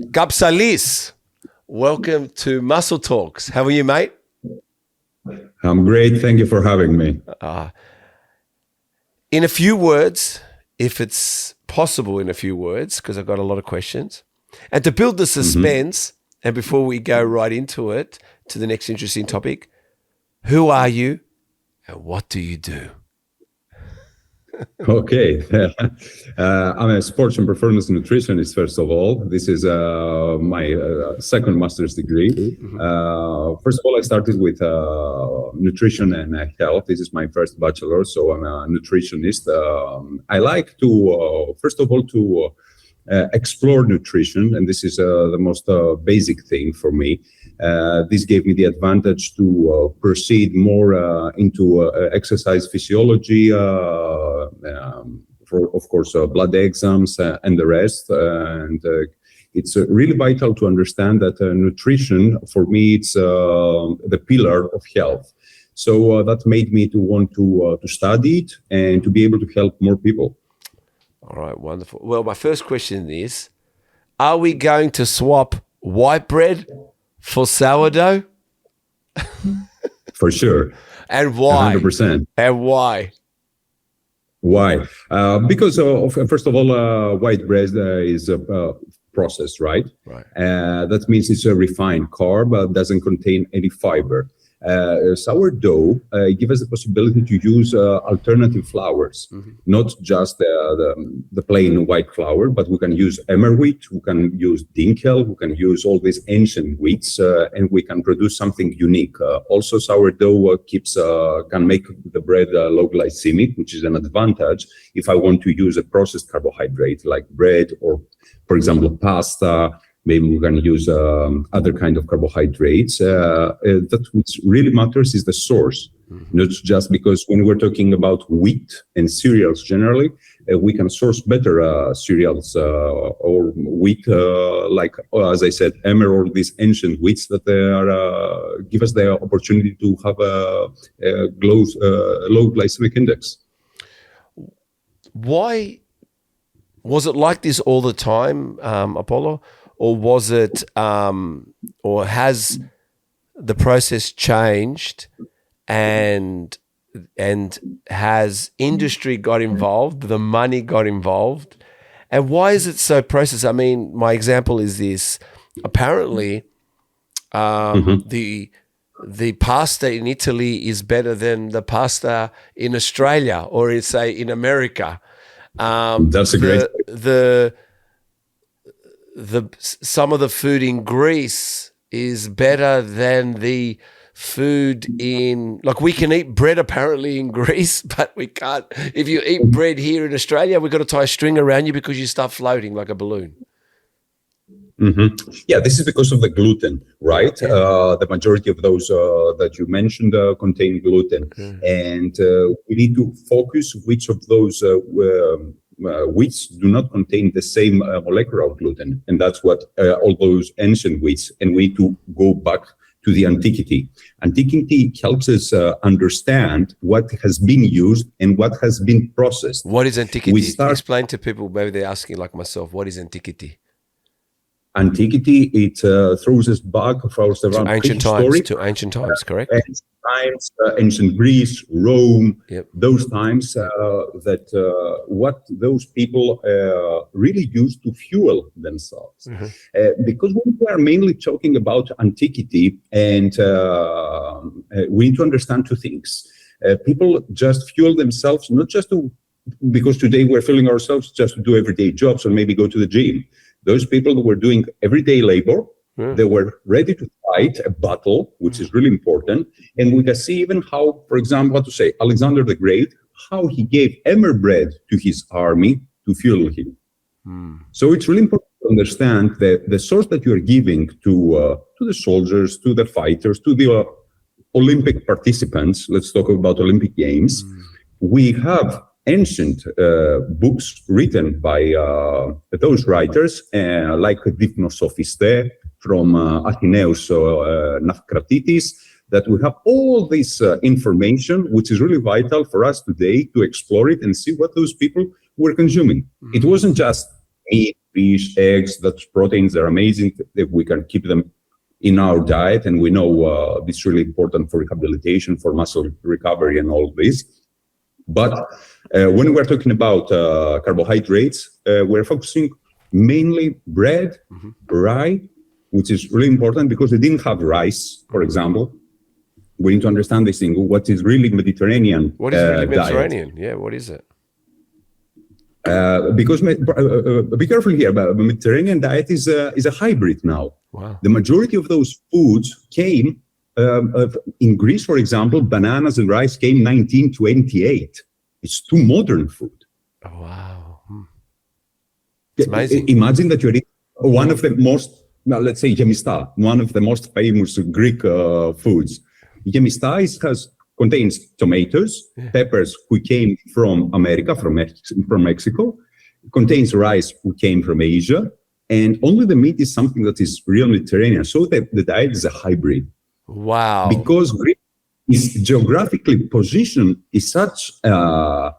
Kapsalis, welcome to Muscle Talks. How are you, mate? I'm great. Thank you for having me. In a few words, if it's possible in a few words, because I've got a lot of questions, and to build the suspense, and before we go right into it, to the next interesting topic, who are you and what do you do? Okay. I'm a sports and performance nutritionist, first of all. This is my second master's degree. First of all, I started with nutrition and health. This is my first bachelor, so I'm a nutritionist. I like to, first of all, to explore nutrition, and this is the most basic thing for me. This gave me the advantage to proceed more into exercise physiology, for, of course, blood exams and the rest. And it's really vital to understand that nutrition, for me, it's the pillar of health. So that made me to want to study it and to be able to help more people. All right, wonderful. Well, my first question is, are we going to swap white bread for sourdough? For sure. And why? 100%. And why? Why? Because, first of all, white bread is processed, right? Right. That means it's a refined carb, doesn't contain any fiber. Sourdough gives us the possibility to use alternative flours, not just the plain white flour, but we can use emmer wheat, we can use dinkel, we can use all these ancient wheats, and we can produce something unique. Also, sourdough can make the bread low glycemic, which is an advantage if I want to use a processed carbohydrate like bread or, for example, pasta. Maybe we can use other kind of carbohydrates. That which really matters is the source, not just because when we're talking about wheat and cereals generally, we can source better cereals or wheat, like, as I said, emmer or these ancient wheats that they are, give us the opportunity to have a low glycemic index. Why was it like this all the time, Apollo? Or was it, or has the process changed, and has industry got involved, the money got involved? And why is it so processed? I mean, my example is this. Apparently, the pasta in Italy is better than the pasta in Australia or, say, in America. That's a great... Some of the food in Greece is better than the food in, like, we can eat bread apparently in Greece, but we can't. If you eat bread here in Australia, we've got to tie a string around you because you start floating like a balloon. Yeah, this is because of the gluten, right? The majority of those that you mentioned contain gluten. And we need to focus which of those wheats do not contain the same molecular gluten. And that's what all those ancient wheats, and we need to go back to the antiquity. Antiquity helps us understand what has been used and what has been processed. What is antiquity? Explain to people, maybe they're asking like myself, what is antiquity? Antiquity, it throws us back for around ancient times, correct? Ancient times, ancient Greece, Rome, those times that what those people really used to fuel themselves. Because we are mainly talking about antiquity, and we need to understand two things. People just fuel themselves, not just because today we're fueling ourselves just to do everyday jobs or maybe go to the gym. Those people who were doing everyday labor, they were ready to fight a battle, which is really important. And we can see even how, for example, Alexander the Great, how he gave emmer bread to his army to fuel him. So it's really important to understand that the source that you are giving to the soldiers, to the fighters, to the Olympic participants, let's talk about Olympic Games, we have ancient books written by those writers, like Dipnosophiste from Athenaeus Nafkratitis, that we have all this information, which is really vital for us today to explore it and see what those people were consuming. It wasn't just meat, fish, eggs. That's proteins. They're amazing if we can keep them in our diet. And we know this is really important for rehabilitation, for muscle recovery and all of this. But when we're talking about carbohydrates, we're focusing mainly bread, rye, which is really important because they didn't have rice, for example. We need to understand this thing. What is really Mediterranean? What is really Mediterranean? Yeah, what is it? Because be careful here, but Mediterranean diet is a hybrid now. Wow. The majority of those foods came in Greece, for example. Bananas and rice came 1928. It's too modern food. Oh, wow. It's amazing. Imagine that you're eating one of the most, let's say, gemista, one of the most famous Greek foods. Gemista contains tomatoes, peppers who came from America, from Mexico, contains rice who came from Asia, and only the meat is something that is real Mediterranean. So the diet is a hybrid. Wow. Because Greece is geographically positioned is such a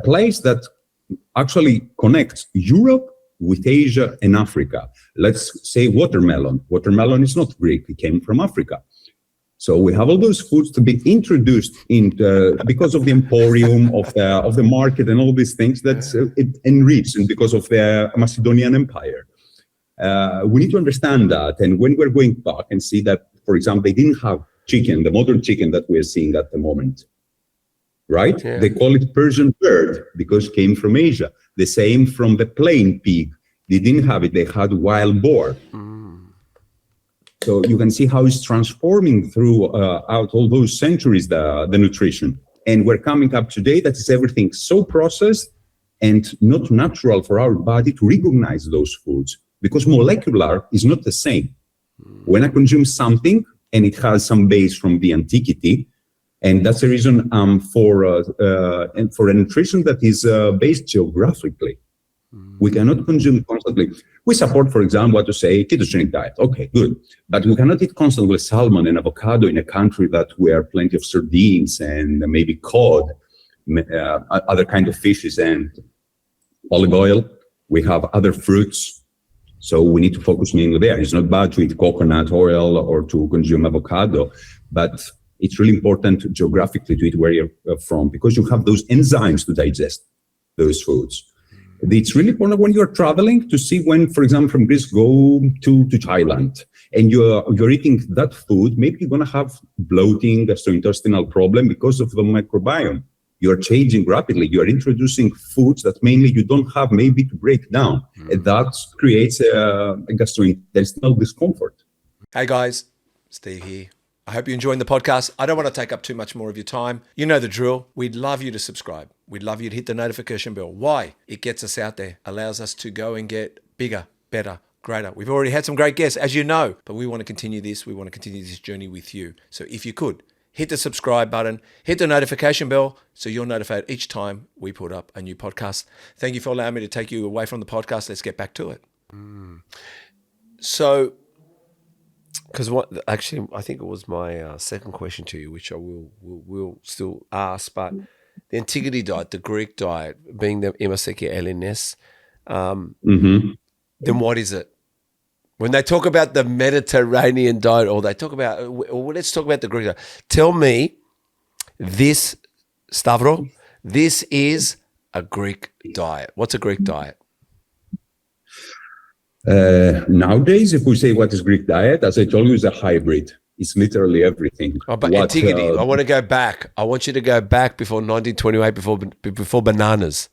place that actually connects Europe with Asia and Africa. Let's say watermelon. Watermelon is not Greek, it came from Africa. So we have all those foods to be introduced because of the emporium of the market and all these things that's enriched, and because of the Macedonian Empire. We need to understand that. And when we're going back and see that, for example, they didn't have chicken, the modern chicken that we're seeing at the moment, right? Yeah. They call it Persian bird because it came from Asia. The same from the plain pig. They didn't have it, they had wild boar. So you can see how it's transforming throughout all those centuries, the nutrition. And we're coming up today that is everything so processed and not natural for our body to recognize those foods, because molecular is not the same. When I consume something and it has some base from the antiquity, and that's the reason for a nutrition that is based geographically. We cannot consume constantly. We support, for example, what to say, ketogenic diet. Okay, good. But we cannot eat constantly salmon and avocado in a country that where plenty of sardines and maybe cod, other kind of fishes and olive oil. We have other fruits. So we need to focus mainly there. It's not bad to eat coconut oil or to consume avocado, but it's really important geographically to eat where you're from, because you have those enzymes to digest those foods. It's really important when you're traveling to see when, for example, from Greece, go to Thailand and you're eating that food, maybe you're going to have bloating, gastrointestinal problem because of the microbiome. You're changing rapidly. You're introducing foods that mainly you don't have maybe to break down. And that creates a gastrointestinal discomfort. Hey guys, Steve here. I hope you're enjoying the podcast. I don't want to take up too much more of your time. You know the drill. We'd love you to subscribe. We'd love you to hit the notification bell. Why? It gets us out there, allows us to go and get bigger, better, greater. We've already had some great guests, as you know, but we want to continue this. We want to continue this journey with you. So if you could, hit the subscribe button, hit the notification bell so you're notified each time we put up a new podcast. Thank you for allowing me to take you away from the podcast. Let's get back to it. So, because actually, I think it was my second question to you, which I will still ask, but the antiquity diet, the Greek diet, being the Imaseki Elines, then what is it? When they talk about the Mediterranean diet, or they talk about, or let's talk about the Greek diet. Tell me this, Stavro, this is a Greek diet. What's a Greek diet? Nowadays, if we say what is Greek diet, as I told you, is a hybrid. It's literally everything. Oh, but antiquity, I want to go back. I want you to go back before 1928, before bananas.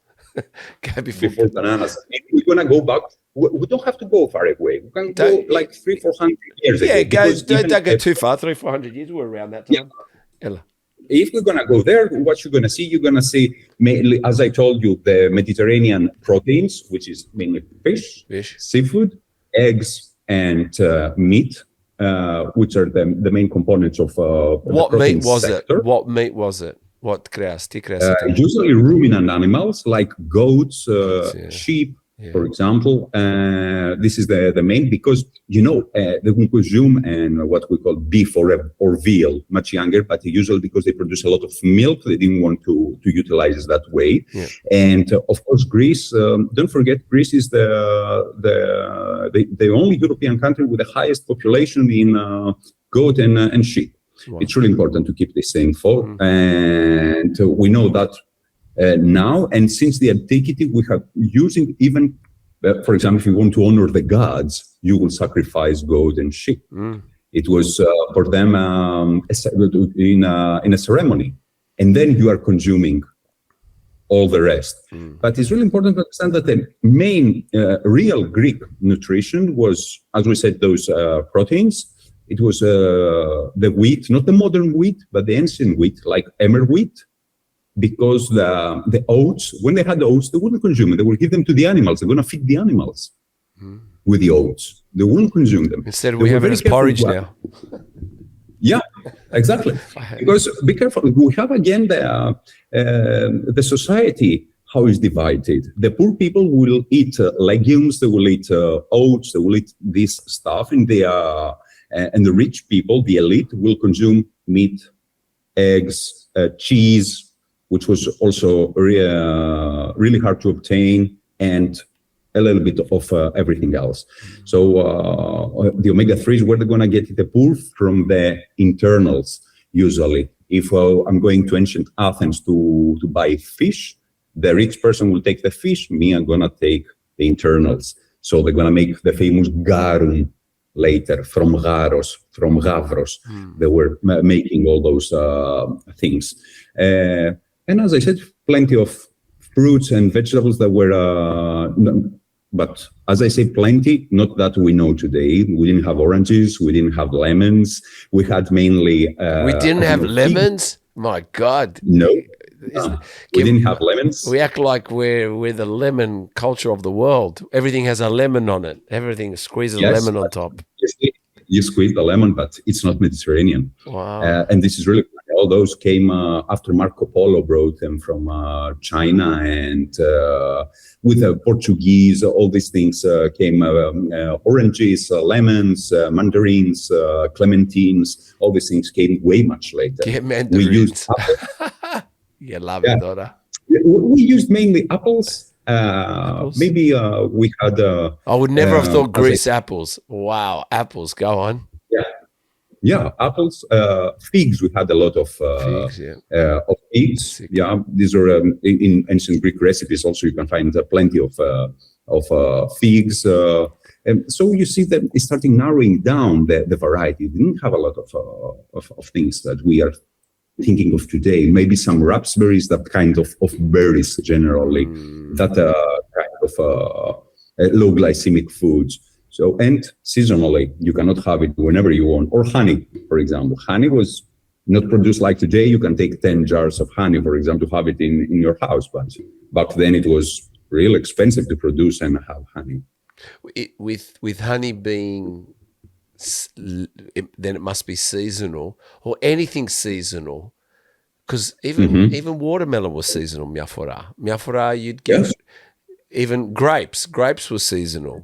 Go before bananas. If we're going to go back, we don't have to go far away. We can go like 300-400 years ago. Yeah, don't go too far. 300-400 years, we're around that time. Yeah. If we're going to go there, what you're going to see, mainly, as I told you, the Mediterranean proteins, which is mainly fish, seafood, eggs, and meat, which are the main components of what the meat was sector. it? What meat was it? What creas? Usually ruminant animals like goats, sheep, For example, this is the main, because, they will consume and what we call beef or veal much younger, but usually because they produce a lot of milk, they didn't want to utilize it that way. Yeah. And of course, Greece, don't forget, Greece is the only European country with the highest population in goat and sheep. Wow. It's really important to keep this info. And we know that now, and since the antiquity, we have using even, for example, if you want to honor the gods, you will sacrifice goat and sheep. It was for them in a ceremony, and then you are consuming all the rest. But it's really important to understand that the main real Greek nutrition was, as we said, those proteins. It was the wheat, not the modern wheat, but the ancient wheat, like emmer wheat. Because the oats, when they had the oats, they wouldn't consume it. They would give them to the animals. They're going to feed the animals with the oats. They wouldn't consume them. Instead, we have it as porridge now. Yeah, exactly. Because be careful. We have again the society, how it's divided. The poor people will eat legumes. They will eat oats. They will eat this stuff. And the rich people, the elite, will consume meat, eggs, cheese, which was also really hard to obtain, and a little bit of everything else. So the omega-3s, where they're going to get the poor from the internals, usually. If I'm going to ancient Athens to buy fish, the rich person will take the fish, me, I'm going to take the internals. So they're going to make the famous garum later, from garos, from gavros. They were making all those things. And as I said, plenty of fruits and vegetables that were, but as I say, plenty, not that we know today. We didn't have oranges. We didn't have lemons. We had mainly... we didn't have lemons? My God. No. We didn't have lemons. We act like we're the lemon culture of the world. Everything has a lemon on it. Everything squeezes a lemon on top. You squeeze the lemon, but it's not Mediterranean. Wow. And this is really, all those came after Marco Polo brought them from China, and with the Portuguese, all these things came, oranges, lemons, mandarins, clementines, all these things came way much later. Yeah, mandarins. We used you love it, Dora. We used mainly apples. Maybe we had... I would never have thought Greece apples. Wow, apples, go on. Yeah, apples, figs. We had a lot of figs. Of figs. Yeah, these are in ancient Greek recipes. Also, you can find plenty of figs. And so you see that it's starting narrowing down the variety. We didn't have a lot of things that we are thinking of today. Maybe some raspberries, that kind of berries generally, that kind of low glycemic foods. So, and seasonally, you cannot have it whenever you want. Or honey, for example. Honey was not produced like today. You can take 10 jars of honey, for example, to have it in your house. But back then it was real expensive to produce and have honey. With honey being, then it must be seasonal, or anything seasonal. Because even watermelon was seasonal, Miafora, you'd get... Even grapes were seasonal.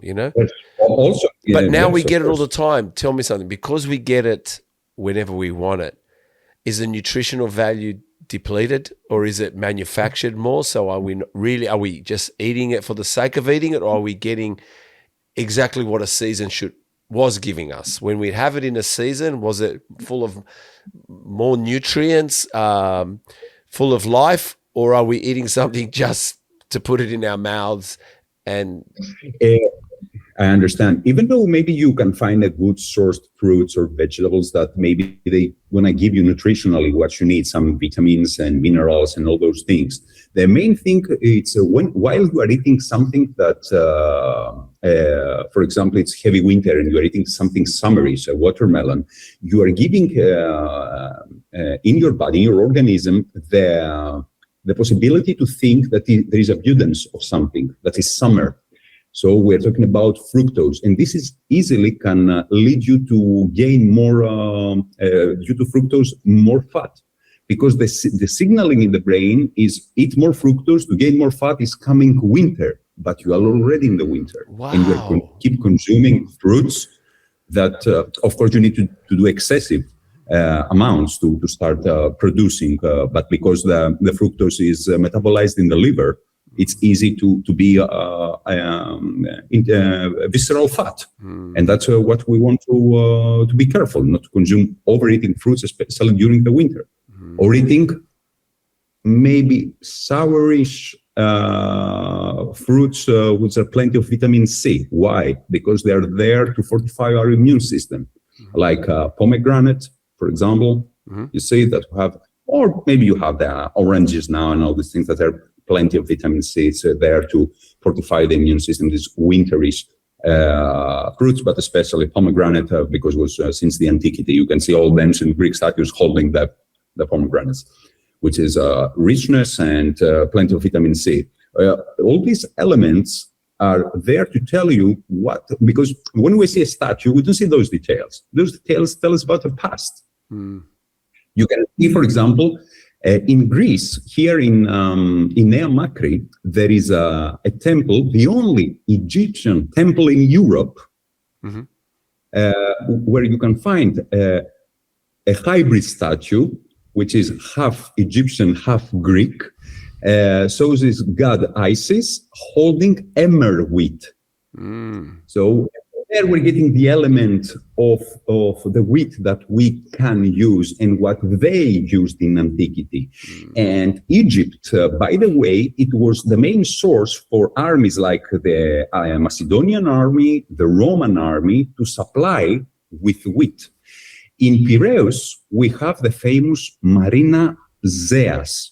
You know. Also, but now we get it all the time. Tell me something. Because we get it whenever we want it, is the nutritional value depleted, or is it manufactured more? So are we just eating it for the sake of eating it, or are we getting exactly what a season was giving us? When we have it in a season, was it full of more nutrients, full of life, or are we eating something just to put it in our mouths? And I understand. Even though maybe you can find a good sourced fruits or vegetables that maybe they want to give you nutritionally what you need, some vitamins and minerals and all those things. The main thing is while you are eating something that, for example, it's heavy winter and you are eating something summery, so watermelon, you are giving in your body, in your organism, the possibility to think that there is abundance of something that is summer. So we're talking about fructose, and this is easily can lead you to gain more, due to fructose, more fat, because the signaling in the brain is eat more fructose to gain more fat is coming winter. but you are already in the winter. Wow. And you keep consuming fruits that, of course, you need to do excessive amounts to start producing. But because the fructose is metabolized in the liver, it's easy to be visceral fat. And that's what we want to be careful, not to consume overeating fruits, especially during the winter. Or eating maybe sourish fruits which are plenty of vitamin C. Why? Because they are there to fortify our immune system. Like pomegranate, for example, you see that you have, or maybe you have the oranges now and all these things that are plenty of vitamin C. It's there to fortify the immune system, these winterish fruits, but especially pomegranate, because it was since the antiquity. You can see all the ancient Greek statues holding the pomegranates, which is richness and plenty of vitamin C. All these elements are there to tell you what, because when we see a statue, we don't see those details. Those details tell us about the past. You can see, for example, in Greece, here in Nea Makri, there is a temple, the only Egyptian temple in Europe, where you can find a hybrid statue, which is half Egyptian, half Greek. So this god Isis holding emmer wheat. So there we're getting the element of the wheat that we can use and what they used in antiquity. And Egypt, by the way, it was the main source for armies like the Macedonian army, the Roman army, to supply with wheat. In Piraeus, we have the famous Marina Zeas.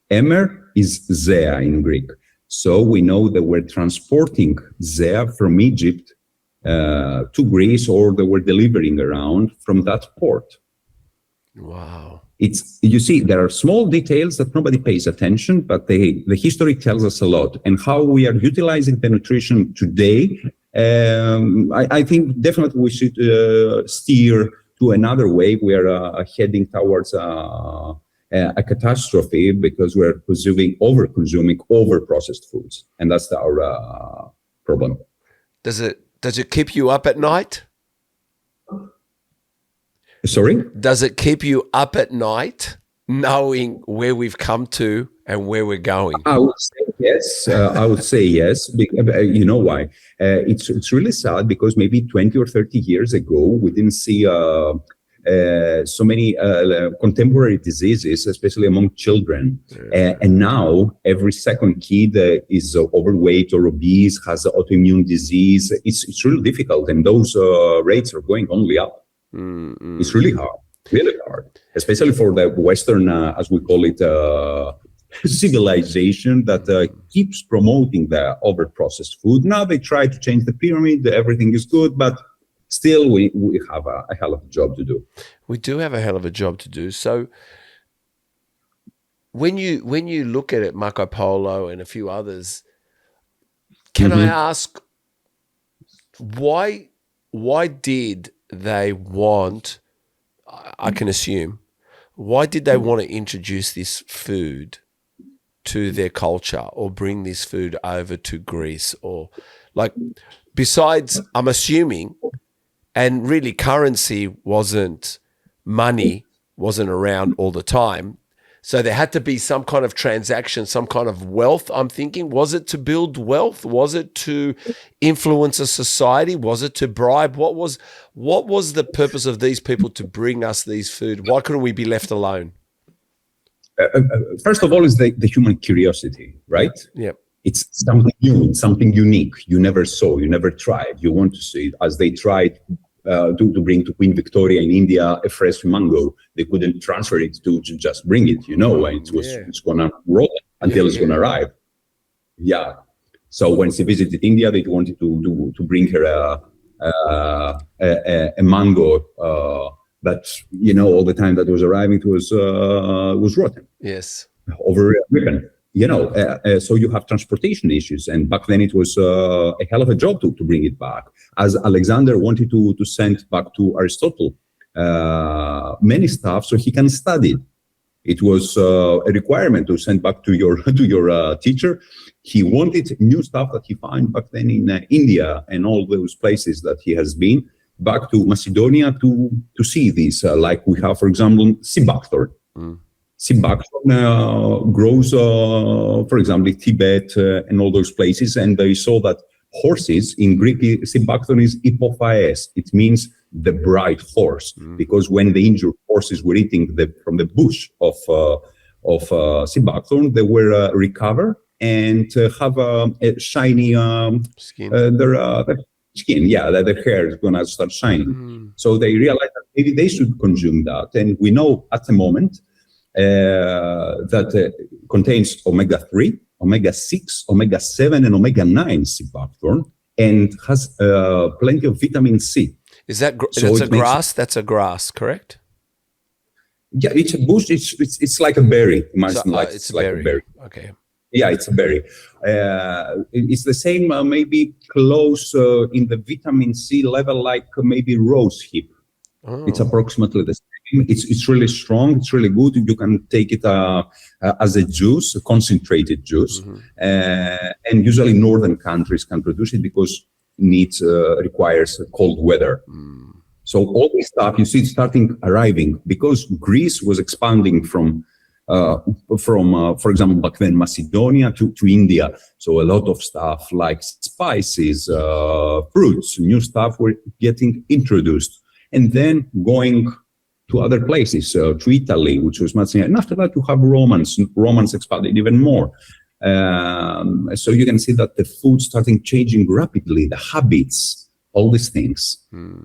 Emmer is Zea in Greek. So we know that we're transporting Zea from Egypt to Greece, or they were delivering around from that port. Wow. It's, you see, there are small details that nobody pays attention, but the history tells us a lot. And how we are utilizing the nutrition today, I think definitely we should steer to another way. We are heading towards a catastrophe because we're over-consuming over-processed foods. And that's our problem. Does it keep you up at night? Sorry? Does it keep you up at night knowing where we've come to and where we're going? I would say yes. I would say yes. You know why? It's really sad because maybe 20 or 30 years ago, we didn't see so many contemporary diseases, especially among children. And now every second kid is overweight or obese, has autoimmune disease. It's really difficult. And those rates are going only up. It's really hard, especially for the Western, as we call it, civilization that keeps promoting the over-processed food. Now they try to change the pyramid. Everything is good, but still, we have a hell of a job to do. We do have a hell of a job to do. So when you look at it, Marco Polo and a few others, can I ask why did they want, I can assume, why did they want to introduce this food to their culture or bring this food over to Greece? Or like, besides, I'm assuming, and really currency money wasn't around all the time. So there had to be some kind of transaction, some kind of wealth, I'm thinking. Was it to build wealth? Was it to influence a society? Was it to bribe? What was the purpose of these people to bring us these food? Why couldn't we be left alone? First of all, is the human curiosity, right? Yeah. It's something new, something unique. You never saw, you never tried. You want to see it. As they tried to bring to Queen Victoria in India a fresh mango, they couldn't transfer it to just bring it, it's gonna roll until it's gonna arrive. Yeah. So when she visited India, they wanted to bring her a mango that, all the time that was arriving, it was rotten. Yes. Over ribbon. So you have transportation issues, and back then it was a hell of a job to bring it back. As Alexander wanted to send back to Aristotle many stuff so he can study it. It was a requirement to send back to your teacher. He wanted new stuff that he found back then in India and all those places that he has been, back to Macedonia to see this. Like we have, for example, sea buckthorn. Sea buckthorn grows, for example, in Tibet and all those places. And they saw that horses, in Greek, sea buckthorn is hippophaes. It means the bright horse, because when the injured horses were eating from the bush of sea buckthorn, they were recover and have a shiny Skin. their skin. Yeah, their hair is gonna start shining. So they realized that maybe they should consume that, and we know at the moment that contains omega-3, omega-6, omega-7, and omega-9 sea buckthorn, and has plenty of vitamin C. Is that that's a grass? That's a grass, correct? Yeah, it's a bush. It's like a berry. Imagine It's like berry. a berry. Okay. Yeah, it's a berry. It's the same, maybe close in the vitamin C level, like maybe rose hip. It's approximately the same. It's really strong. It's really good. You can take it as a juice, a concentrated juice. And usually northern countries can produce it because requires cold weather. So all this stuff, you see, it's arriving because Greece was expanding from, for example, back then Macedonia to India. So a lot of stuff like spices, fruits, new stuff were getting introduced, and then going to other places, to Italy, which was much. And after that, you have Romans. Romans expanded even more. So you can see that the food starting changing rapidly, the habits, all these things.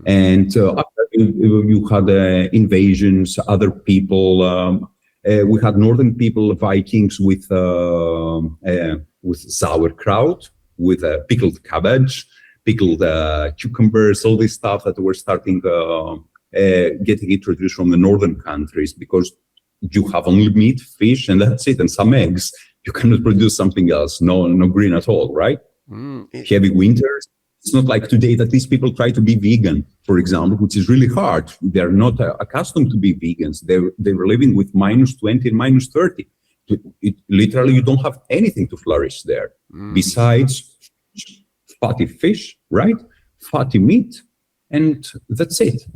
And after you had invasions, other people. We had northern people, Vikings, with sauerkraut, with pickled cabbage, pickled cucumbers, all this stuff that were starting getting introduced from the northern countries, because you have only meat, fish, and that's it, and some eggs. You cannot produce something else. No green at all, right? Heavy winters. It's not like today that these people try to be vegan, for example, which is really hard. They're not accustomed to be vegans. They were living with -20 and -30. Literally, you don't have anything to flourish there besides fatty fish, right? Fatty meat, and that's it.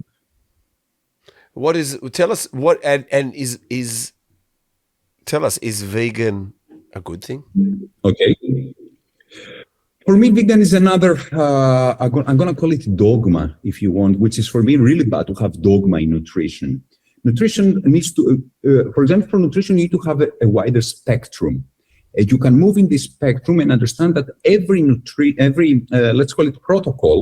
Tell us, is vegan a good thing? Okay. For me, vegan is another, I'm going to call it dogma, if you want, which is for me really bad to have dogma in nutrition. Nutrition needs to, for example, for nutrition, you need to have a wider spectrum. You can move in this spectrum and understand that every let's call it protocol,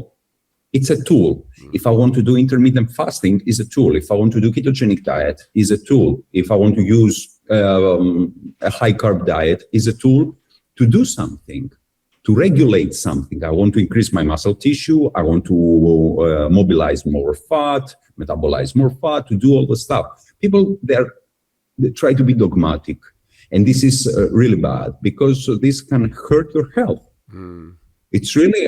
it's a tool. If I want to do intermittent fasting, is a tool. If I want to do ketogenic diet, is a tool. If I want to use a high carb diet, is a tool to do something, to regulate something. I want to increase my muscle tissue. I want to mobilize more fat, metabolize more fat, to do all the stuff. People, they try to be dogmatic. And this is really bad, because this can hurt your health. It's really,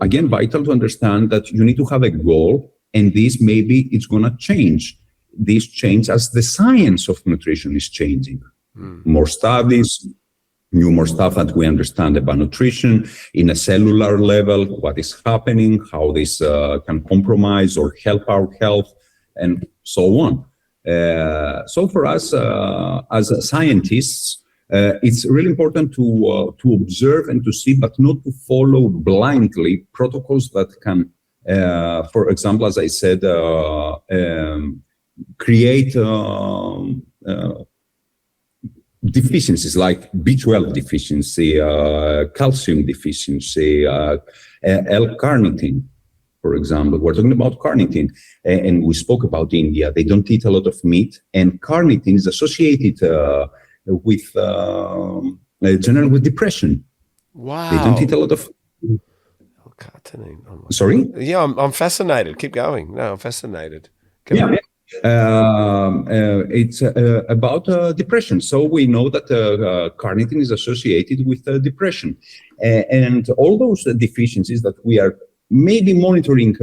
again, vital to understand that you need to have a goal, and this maybe it's going to change. This change as the science of nutrition is changing. More studies, more stuff that we understand about nutrition in a cellular level, what is happening, how this can compromise or help our health, and so on. So for us as scientists, it's really important to observe and to see, but not to follow blindly protocols that can, for example, as I said, create deficiencies like B12 deficiency, calcium deficiency, L-carnitine, for example. We're talking about carnitine, and we spoke about India. They don't eat a lot of meat, and carnitine is associated with generally with depression. Wow. They don't eat a lot of. Carnitine. Oh, sorry? Yeah, I'm fascinated. Keep going. No, I'm fascinated. It's about depression. So we know that carnitine is associated with depression, and all those deficiencies that we are maybe monitoring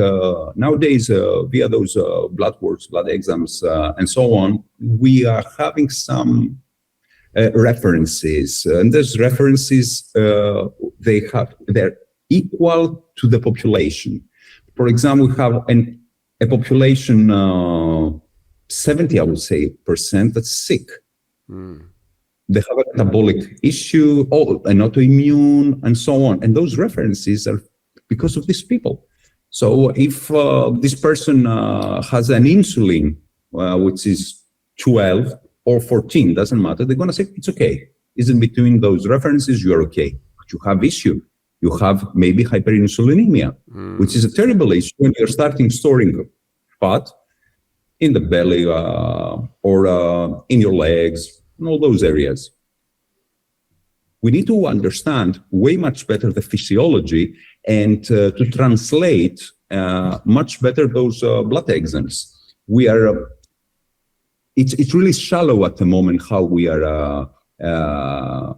nowadays via those blood works, blood exams, and so on, we are having some references, and those references they're equal to the population. For example, we have a population 70, I would say, percent that's sick. They have a metabolic issue, an autoimmune, and so on. And those references are because of these people. So if this person has an insulin, which is 12 or 14, doesn't matter, they're going to say, it's okay. It's in between those references, you're okay. But you have issue. You have maybe hyperinsulinemia, which is a terrible issue when you're starting storing fat in the belly or in your legs, in all those areas. We need to understand way much better the physiology and to translate much better those blood exams. We are, it's really shallow at the moment how we are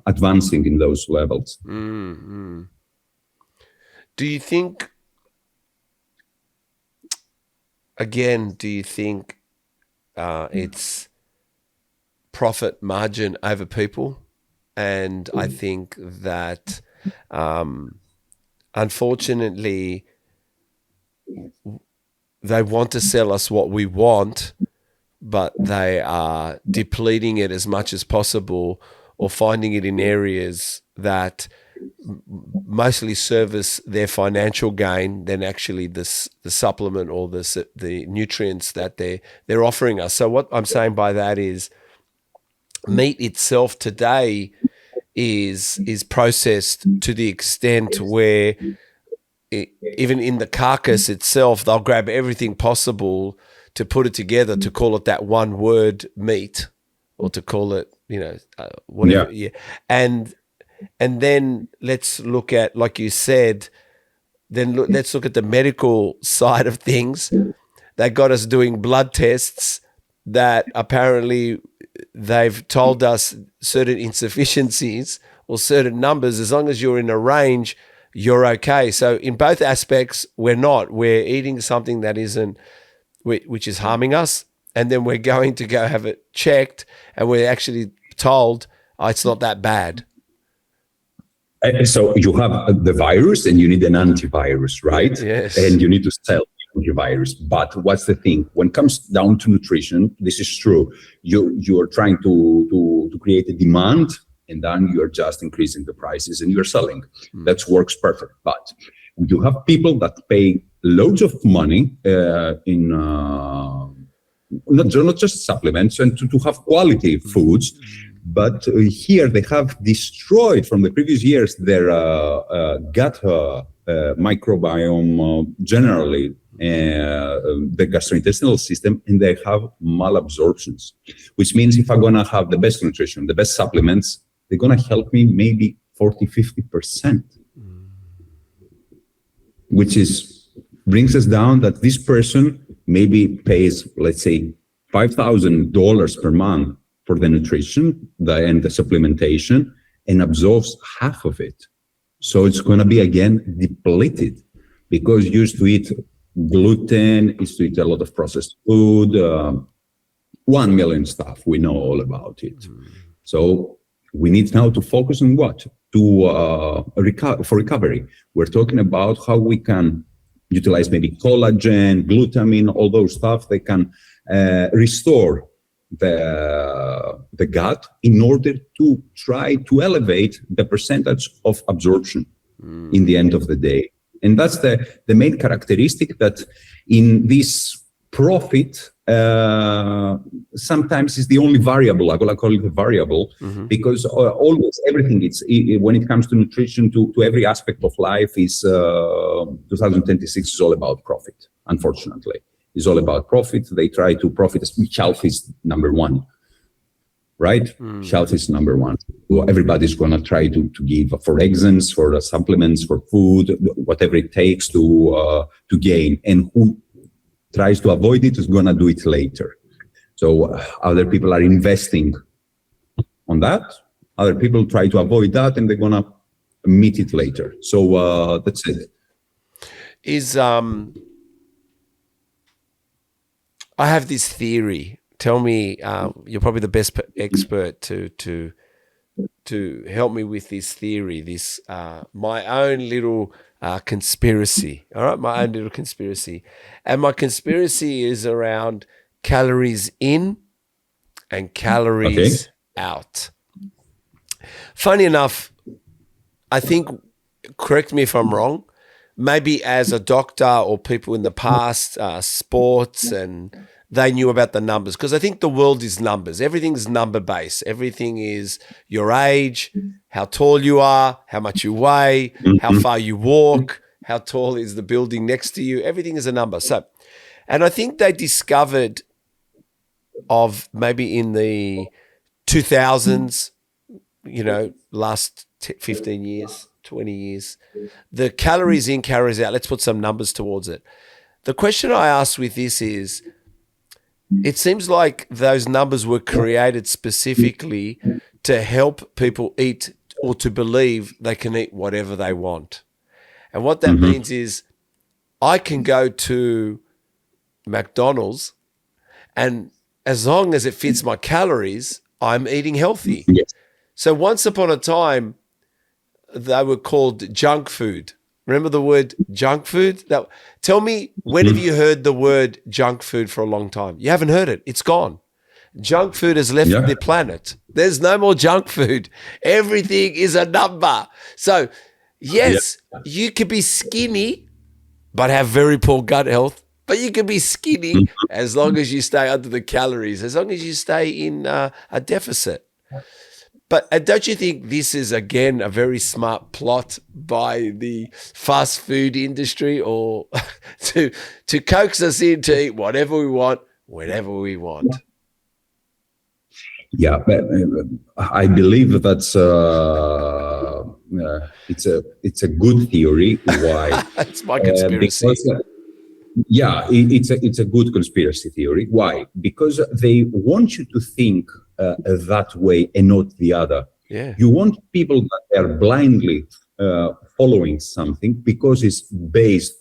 advancing in those levels. Mm-hmm. Do you think, again, it's profit margin over people? And I think that, unfortunately, they want to sell us what we want, but they are depleting it as much as possible or finding it in areas that mostly service their financial gain than actually the supplement or the nutrients that they're offering us. So what I'm saying by that is meat itself today is processed to the extent where even in the carcass itself, they'll grab everything possible to put it together to call it that one word meat, or to call it, whatever. Yeah. And then let's look at, like you said, let's look at the medical side of things. They got us doing blood tests that apparently they've told us certain insufficiencies or certain numbers. As long as you're in a range, you're okay. So in both aspects, we're not. We're eating something that isn't, which is harming us, and then we're going to go have it checked, and we're actually told, oh, it's not that bad. So you have the virus and you need an antivirus, right? Yes. And you need to sell the antivirus. But what's the thing? When it comes down to nutrition, this is true. You are trying to create a demand, and then you are just increasing the prices and you're selling. That works perfect. But you have people that pay loads of money in not just supplements and to have quality foods. But here they have destroyed from the previous years their gut microbiome generally, the gastrointestinal system, and they have malabsorptions, which means if I'm going to have the best nutrition, the best supplements, they're going to help me maybe 40-50%, which brings us down that this person maybe pays, let's say, $5,000 per month for the nutrition and the supplementation, and absorbs half of it. So it's going to be, again, depleted because used to eat gluten, used to eat a lot of processed food, 1 million stuff. We know all about it. So we need now to focus on what? For recovery. We're talking about how we can utilize maybe collagen, glutamine, all those stuff. They can restore the gut in order to try to elevate the percentage of absorption in the end of the day. And that's the main characteristic that in this profit sometimes is the only variable. I'm gonna call it a variable because always everything when it comes to nutrition to every aspect of life is 2026 is all about profit, unfortunately. It's all about profit. They try to profit. Health is number one, right? Health is number one. Well, everybody's going to try to give for exams, for supplements, for food, whatever it takes to gain. And who tries to avoid it is going to do it later. So other people are investing on that. Other people try to avoid that, and they're going to meet it later. So that's it. is I have this theory. Tell me, you're probably the best expert to help me with this theory, this my own little conspiracy. All right, my own little conspiracy, and my conspiracy is around calories in and calories out. Funny enough, I think, correct me if I'm wrong, maybe as a doctor or people in the past, sports, and they knew about the numbers, because I think the world is numbers. Everything's number based. Everything is your age, how tall you are, how much you weigh, how far you walk, how tall is the building next to you. Everything is a number. So, and I think they discovered of maybe in the 2000s, last 15 years, 20 years, the calories in, calories out. Let's put some numbers towards it. The question I ask with this is, it seems like those numbers were created specifically to help people eat, or to believe they can eat whatever they want. And what that means is, I can go to McDonald's, and as long as it fits my calories, I'm eating healthy. Yes. So once upon a time, they were called junk food. Remember the word junk food? Now, tell me, when have you heard the word junk food for a long time? You haven't heard it. It's gone. Junk food has left the planet. There's no more junk food. Everything is a number. So, yes, you could be skinny but have very poor gut health. But you can be skinny as long as you stay under the calories, as long as you stay in a deficit. But don't you think this is, again, a very smart plot by the fast food industry, or to coax us in to eat whatever we want, whenever we want? Yeah, I believe that's it's a good theory. Why? It's my conspiracy. It's a good conspiracy theory. Why? Because they want you to think that way and not the other. Yeah. You want people that are blindly following something because it's based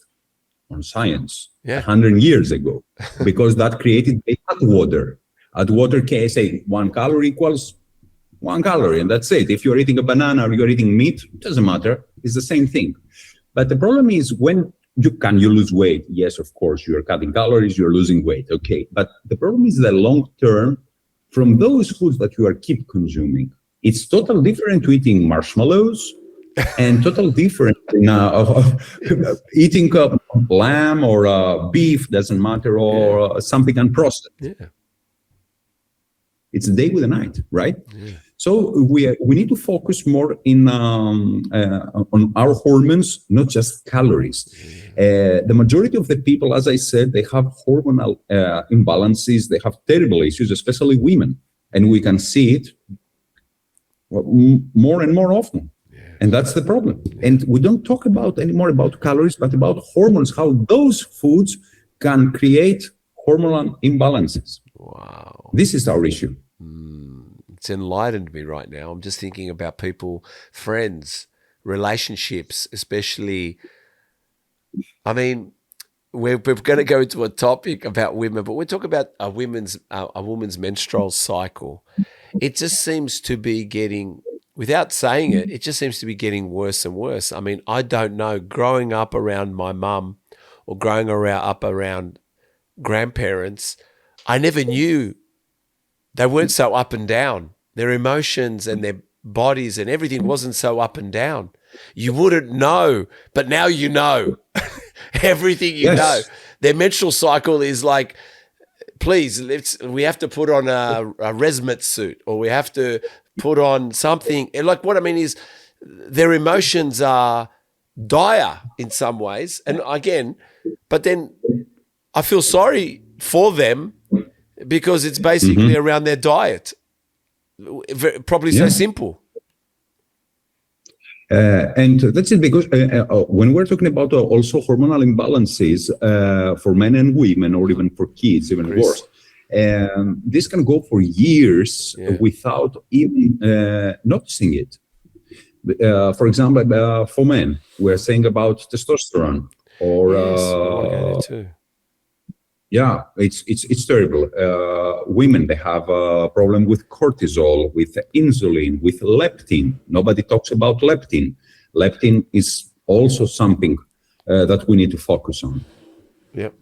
on science 100 years ago, because that created add water. Add water can say 1 calorie equals 1 calorie, and that's it. If you're eating a banana or you're eating meat, it doesn't matter. It's the same thing. But the problem is, when you lose weight? Yes, of course, you're cutting calories, you're losing weight. Okay. But the problem is the long term, from those foods that you are keep consuming, it's totally different to eating marshmallows and totally different eating lamb or beef, doesn't matter, or something unprocessed. Yeah. It's a day with a night, right? Yeah. So we need to focus more on our hormones, not just calories. The majority of the people, as I said, they have hormonal imbalances. They have terrible issues, especially women, and we can see it more and more often. And that's the problem. And we don't talk about anymore about calories, but about hormones, how those foods can create hormonal imbalances. Wow. This is our issue. It's enlightened me right now. I'm just thinking about people, friends, relationships, especially. I mean, we're going to go into a topic about women, but we're talking about a woman's menstrual cycle. It just seems to be getting, without saying it, it just seems to be getting worse and worse. I mean, I don't know, growing up around my mum or growing up around grandparents, I never knew they weren't so up and down. Their emotions and their bodies and everything wasn't so up and down. You wouldn't know, but now you know. Everything you know. Their menstrual cycle is like, please, we have to put on a resmet suit, or we have to put on something. And like, what I mean is, their emotions are dire in some ways. And again, but then I feel sorry for them, because it's basically around their diet. Probably so simple. And that's it, because when we're talking about also hormonal imbalances for men and women, or even for kids, even worse, this can go for years without even noticing it. For example, for men, we're saying about testosterone. or Yes, I want to go there too. yeah, it's terrible. Women, they have a problem with cortisol, with insulin, with leptin. Nobody talks about leptin. Leptin is also something that we need to focus on. Yep.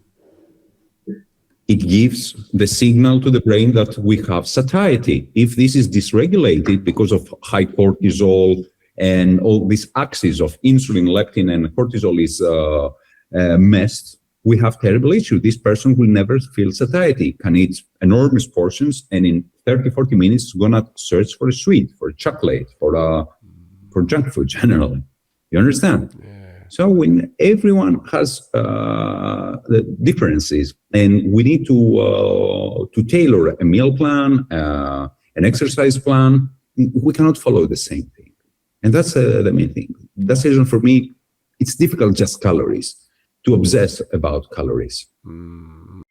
It gives the signal to the brain that we have satiety. If this is dysregulated because of high cortisol and all this axis of insulin, leptin, and cortisol is messed, we have terrible issue. This person will never feel satiety, can eat enormous portions, and in 30, 40 minutes is going to search for a sweet, for a chocolate, for junk food generally. You understand? Yeah. So when everyone has the differences, and we need to tailor a meal plan, an exercise plan, we cannot follow the same thing. And that's the main thing. That's the reason for me, it's difficult just calories, to obsess about calories.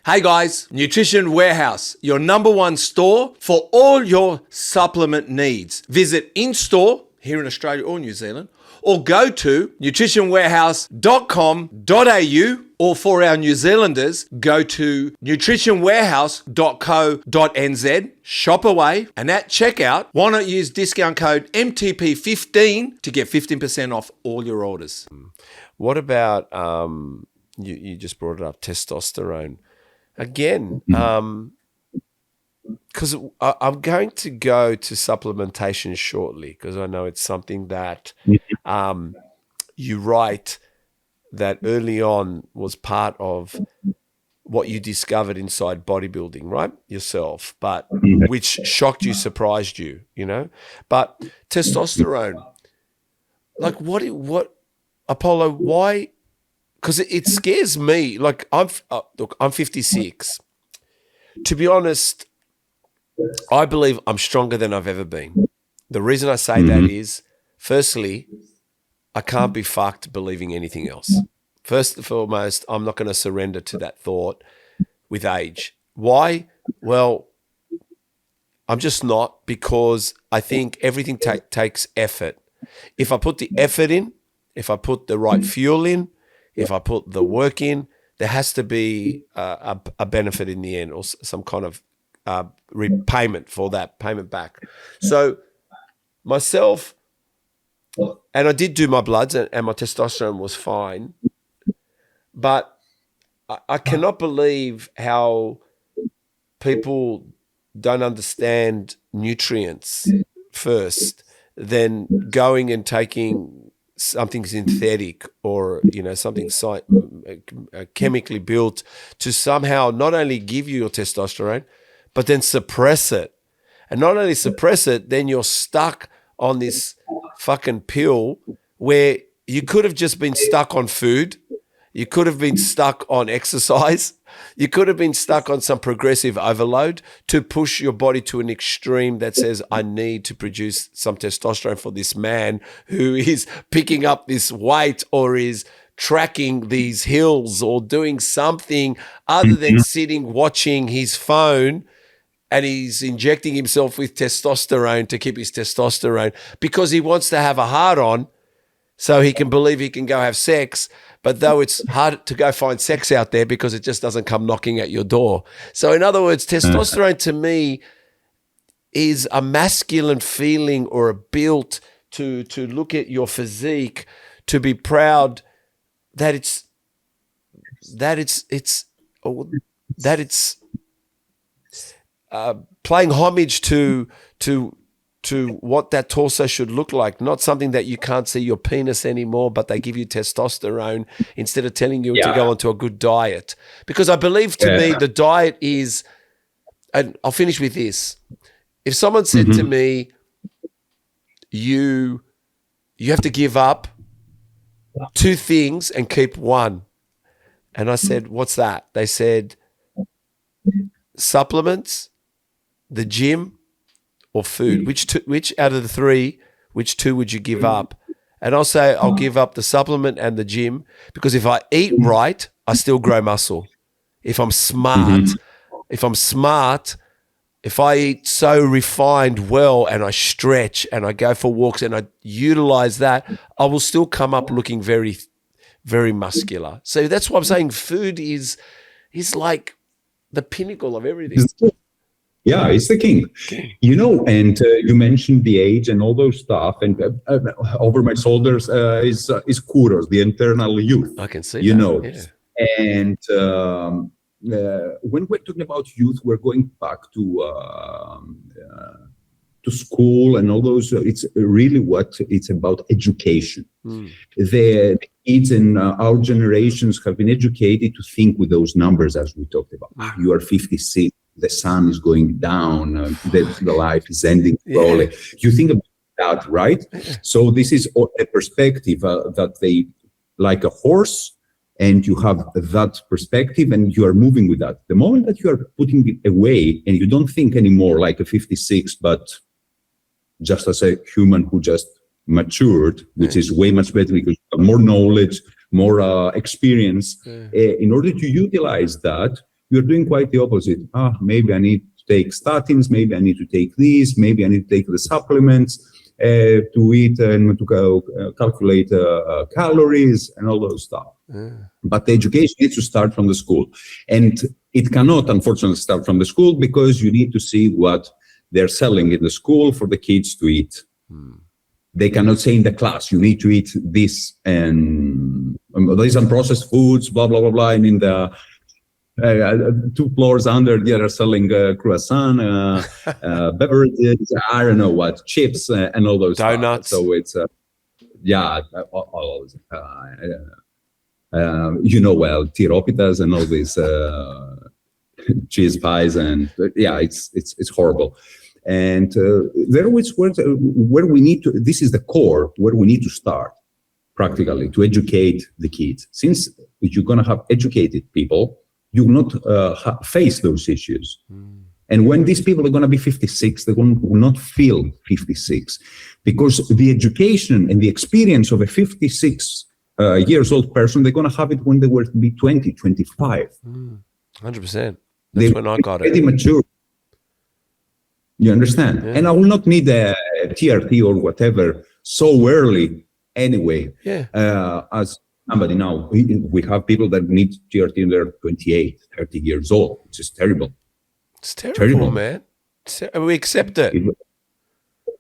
Hey guys, Nutrition Warehouse, your number one store for all your supplement needs. Visit in-store here in Australia or New Zealand, or go to nutritionwarehouse.com.au, or for our New Zealanders, go to nutritionwarehouse.co.nz, shop away, and at checkout, why not use discount code MTP15 to get 15% off all your orders. What about, you just brought it up, testosterone. Again, because I'm going to go to supplementation shortly, because I know it's something that you write that early on was part of what you discovered inside bodybuilding, right? Yourself, but which shocked you, surprised you, you know? But testosterone, like what, Apollo, why? Because it scares me. Like I'm 56. To be honest, I believe I'm stronger than I've ever been. The reason I say that is, firstly, I can't be fucked believing anything else. First and foremost, I'm not going to surrender to that thought with age. Why? Well, I'm just not, because I think everything takes effort. If I put the effort in, if I put the right fuel in, if I put the work in, there has to be a benefit in the end, or some kind of repayment for that, payment back. So myself, and I did do my bloods, and my testosterone was fine, but I cannot believe how people don't understand nutrients first, then going and taking something synthetic or, you know, something chemically built to somehow not only give you your testosterone, but then suppress it. And not only suppress it, then you're stuck on this fucking pill where you could have just been stuck on food. You could have been stuck on exercise. You could have been stuck on some progressive overload to push your body to an extreme that says, I need to produce some testosterone for this man who is picking up this weight or is tracking these hills or doing something other than sitting watching his phone, and he's injecting himself with testosterone to keep his testosterone because he wants to have a hard-on so he can believe he can go have sex, but though it's hard to go find sex out there because it just doesn't come knocking at your door. So in other words, testosterone to me is a masculine feeling or a built to look at your physique, to be proud that it's playing homage to what that torso should look like, not something that you can't see your penis anymore, but they give you testosterone instead of telling you to go onto a good diet. Because I believe to me the diet is, and I'll finish with this. If someone said to me, you have to give up 2 things and keep 1. And I said, what's that? They said, supplements, the gym, or food. Which out of the 3, which 2 would you give up? And I'll say I'll give up the supplement and the gym, because if I eat right, I still grow muscle. If I'm smart, if I eat so refined well and I stretch and I go for walks and I utilize that, I will still come up looking very, very muscular. So that's why I'm saying food is like the pinnacle of everything. Yeah, it's the king. You know, and you mentioned the age and all those stuff, and over my shoulders is Kuros, the internal youth. I can see you that. know. Yeah. And when we're talking about youth, we're going back to school and all those. It's really what it's about: education. The kids in our generations have been educated to think with those numbers, as we talked about. You are 56, the sun is going down, the life is ending slowly. Yeah. You think about that, right? Yeah. So this is a perspective that they, like a horse, and you have that perspective and you are moving with that. The moment that you are putting it away and you don't think anymore like a 56, but just as a human who just matured, which is way much better because you have more knowledge, more experience. In order to utilize that, you're doing quite the opposite. Maybe I need to take statins, maybe I need to take these, maybe I need to take the supplements to eat and to calculate calories and all those stuff. But the education needs to start from the school. And it cannot, unfortunately, start from the school because you need to see what they're selling in the school for the kids to eat. They cannot say in the class, you need to eat this and these unprocessed foods, blah, blah, blah, blah. And in the 2 floors under, they are selling croissant, beverages, I don't know what, chips and all those donuts. Stuff. So it's, all well, tiropitas and all these cheese pies, and it's horrible. And there is where we need to, this is the core, where we need to start practically to educate the kids. Since you're going to have educated people, you will not face those issues. And when these people are going to be 56, they will not feel 56, because the education and the experience of a 56 years old person, they're going to have it when they were to be 20, 25. 100%. That's when I got it. Pretty mature. You understand? Yeah. And I will not need a TRT or whatever so early anyway. As somebody now, we have people that need TRT when they're 28, 30 years old, which is terrible. It's terrible, man. We accept it.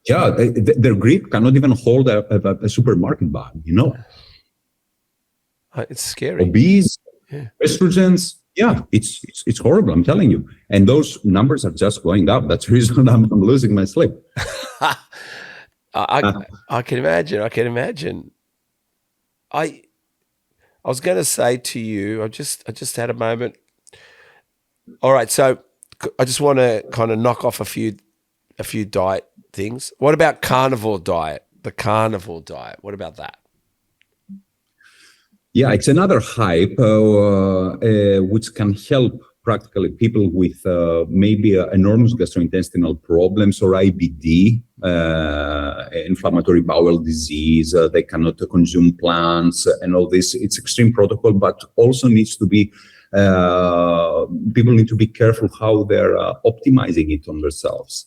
Yeah, their grip cannot even hold a supermarket bag, you know. It's scary. Obese, estrogens. Yeah, it's horrible, I'm telling you. And those numbers are just going up. That's the reason I'm losing my sleep. I can imagine. I was going to say to you, I just had a moment. All right, so I just want to kind of knock off a few diet things. What about carnivore diet? The carnivore diet. What about that? Yeah, it's another hype which can help practically people with maybe enormous gastrointestinal problems or IBD, inflammatory bowel disease. They cannot consume plants and all this. It's extreme protocol, but also needs to be, people need to be careful how they're optimizing it on themselves.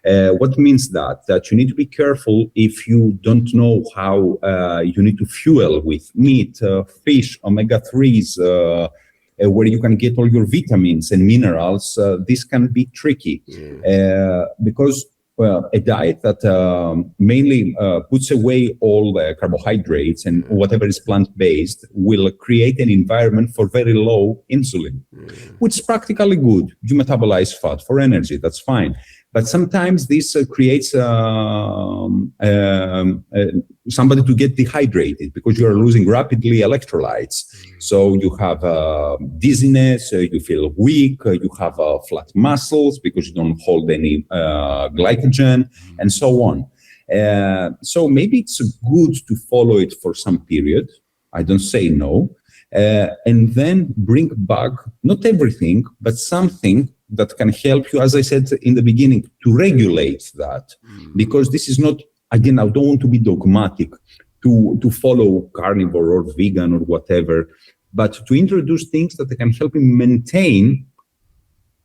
What means that? That you need to be careful if you don't know how you need to fuel with meat, fish, omega-3s, where you can get all your vitamins and minerals. This can be tricky because a diet that mainly puts away all the carbohydrates and whatever is plant-based will create an environment for very low insulin, which is practically good. You metabolize fat for energy, that's fine. But sometimes this creates somebody to get dehydrated because you are losing rapidly electrolytes. So you have dizziness, you feel weak, you have flat muscles because you don't hold any glycogen, and so on. So maybe it's good to follow it for some period. I don't say no. And then bring back, not everything, but something that can help you, as I said in the beginning, to regulate that. Because this is not, again, I don't want to be dogmatic to follow carnivore or vegan or whatever, but to introduce things that can help you maintain,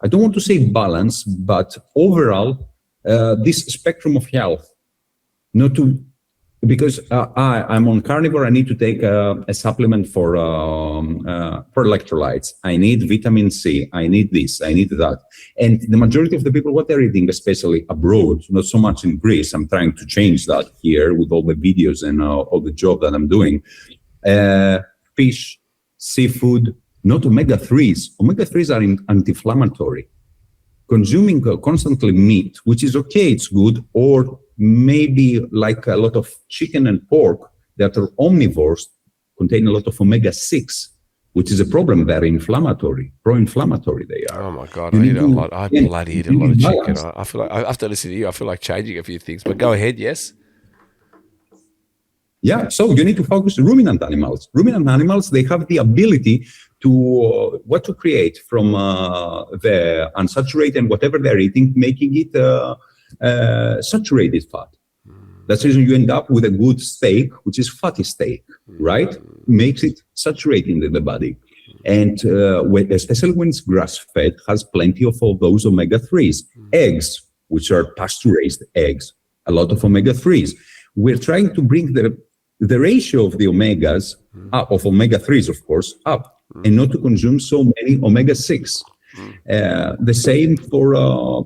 I don't want to say balance, but overall, this spectrum of health. Not to because I'm on carnivore, I need to take a supplement for electrolytes. I need vitamin C. I need this. I need that. And the majority of the people, what they're eating, especially abroad, not so much in Greece. I'm trying to change that here with all the videos and all the job that I'm doing. Fish, seafood, not omega-3s. Omega-3s are anti-inflammatory. Consuming constantly meat, which is okay, it's good, or maybe like a lot of chicken and pork that are omnivores, contain a lot of omega-6, which is a problem. They're inflammatory, pro-inflammatory they are. Oh my God, I eat a lot. I bloody eat a lot of chicken. I feel like, after listening to you, I feel like changing a few things, but go ahead, yes? Yeah, so you need to focus on ruminant animals. Ruminant animals, they have the ability to to create from the unsaturated and whatever they're eating, making it saturated fat. That's the reason you end up with a good steak, which is fatty steak, right? Makes it saturated in the body. And especially when it's grass-fed, has plenty of all those omega-3s. Eggs, which are pasture-raised eggs, a lot of omega-3s. We're trying to bring the ratio of the omegas, of omega-3s, of course, up, and not to consume so many omega-6. The same for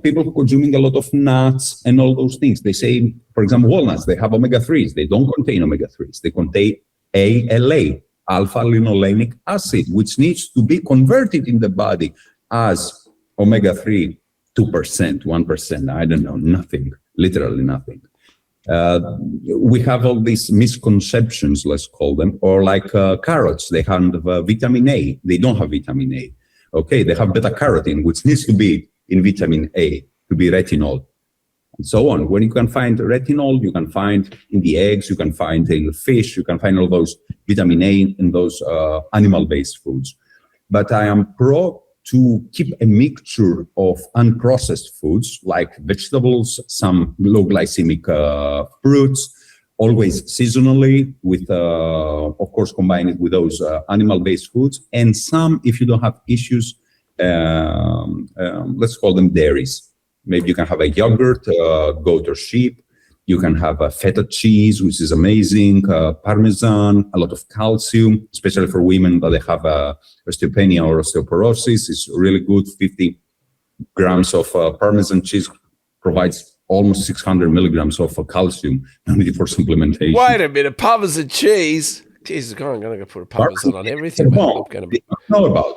people who are consuming a lot of nuts and all those things. They say, for example, walnuts, they have omega-3s. They don't contain omega-3s. They contain ALA, alpha-linolenic acid, which needs to be converted in the body as omega-3, 2%, 1%, I don't know, nothing, literally nothing. We have all these misconceptions, let's call them, or like carrots, they have vitamin A. They don't have vitamin A. Okay, they have beta-carotene, which needs to be in vitamin A, to be retinol, and so on. When you can find retinol, you can find in the eggs, you can find in the fish, you can find all those vitamin A in those animal-based foods. But I am pro to keep a mixture of unprocessed foods like vegetables, some low glycemic fruits, always seasonally with, of course, combine it with those animal-based foods, and some, if you don't have issues, let's call them dairies. Maybe you can have a yogurt, goat or sheep. You can have a feta cheese, which is amazing, parmesan, a lot of calcium, especially for women that they have osteopenia or osteoporosis. It's really good. 50 grams of parmesan cheese provides almost 600 milligrams of calcium, only for supplementation. Wait a minute, parmesan cheese? Jesus, I'm going to put a parmesan on everything. Know about.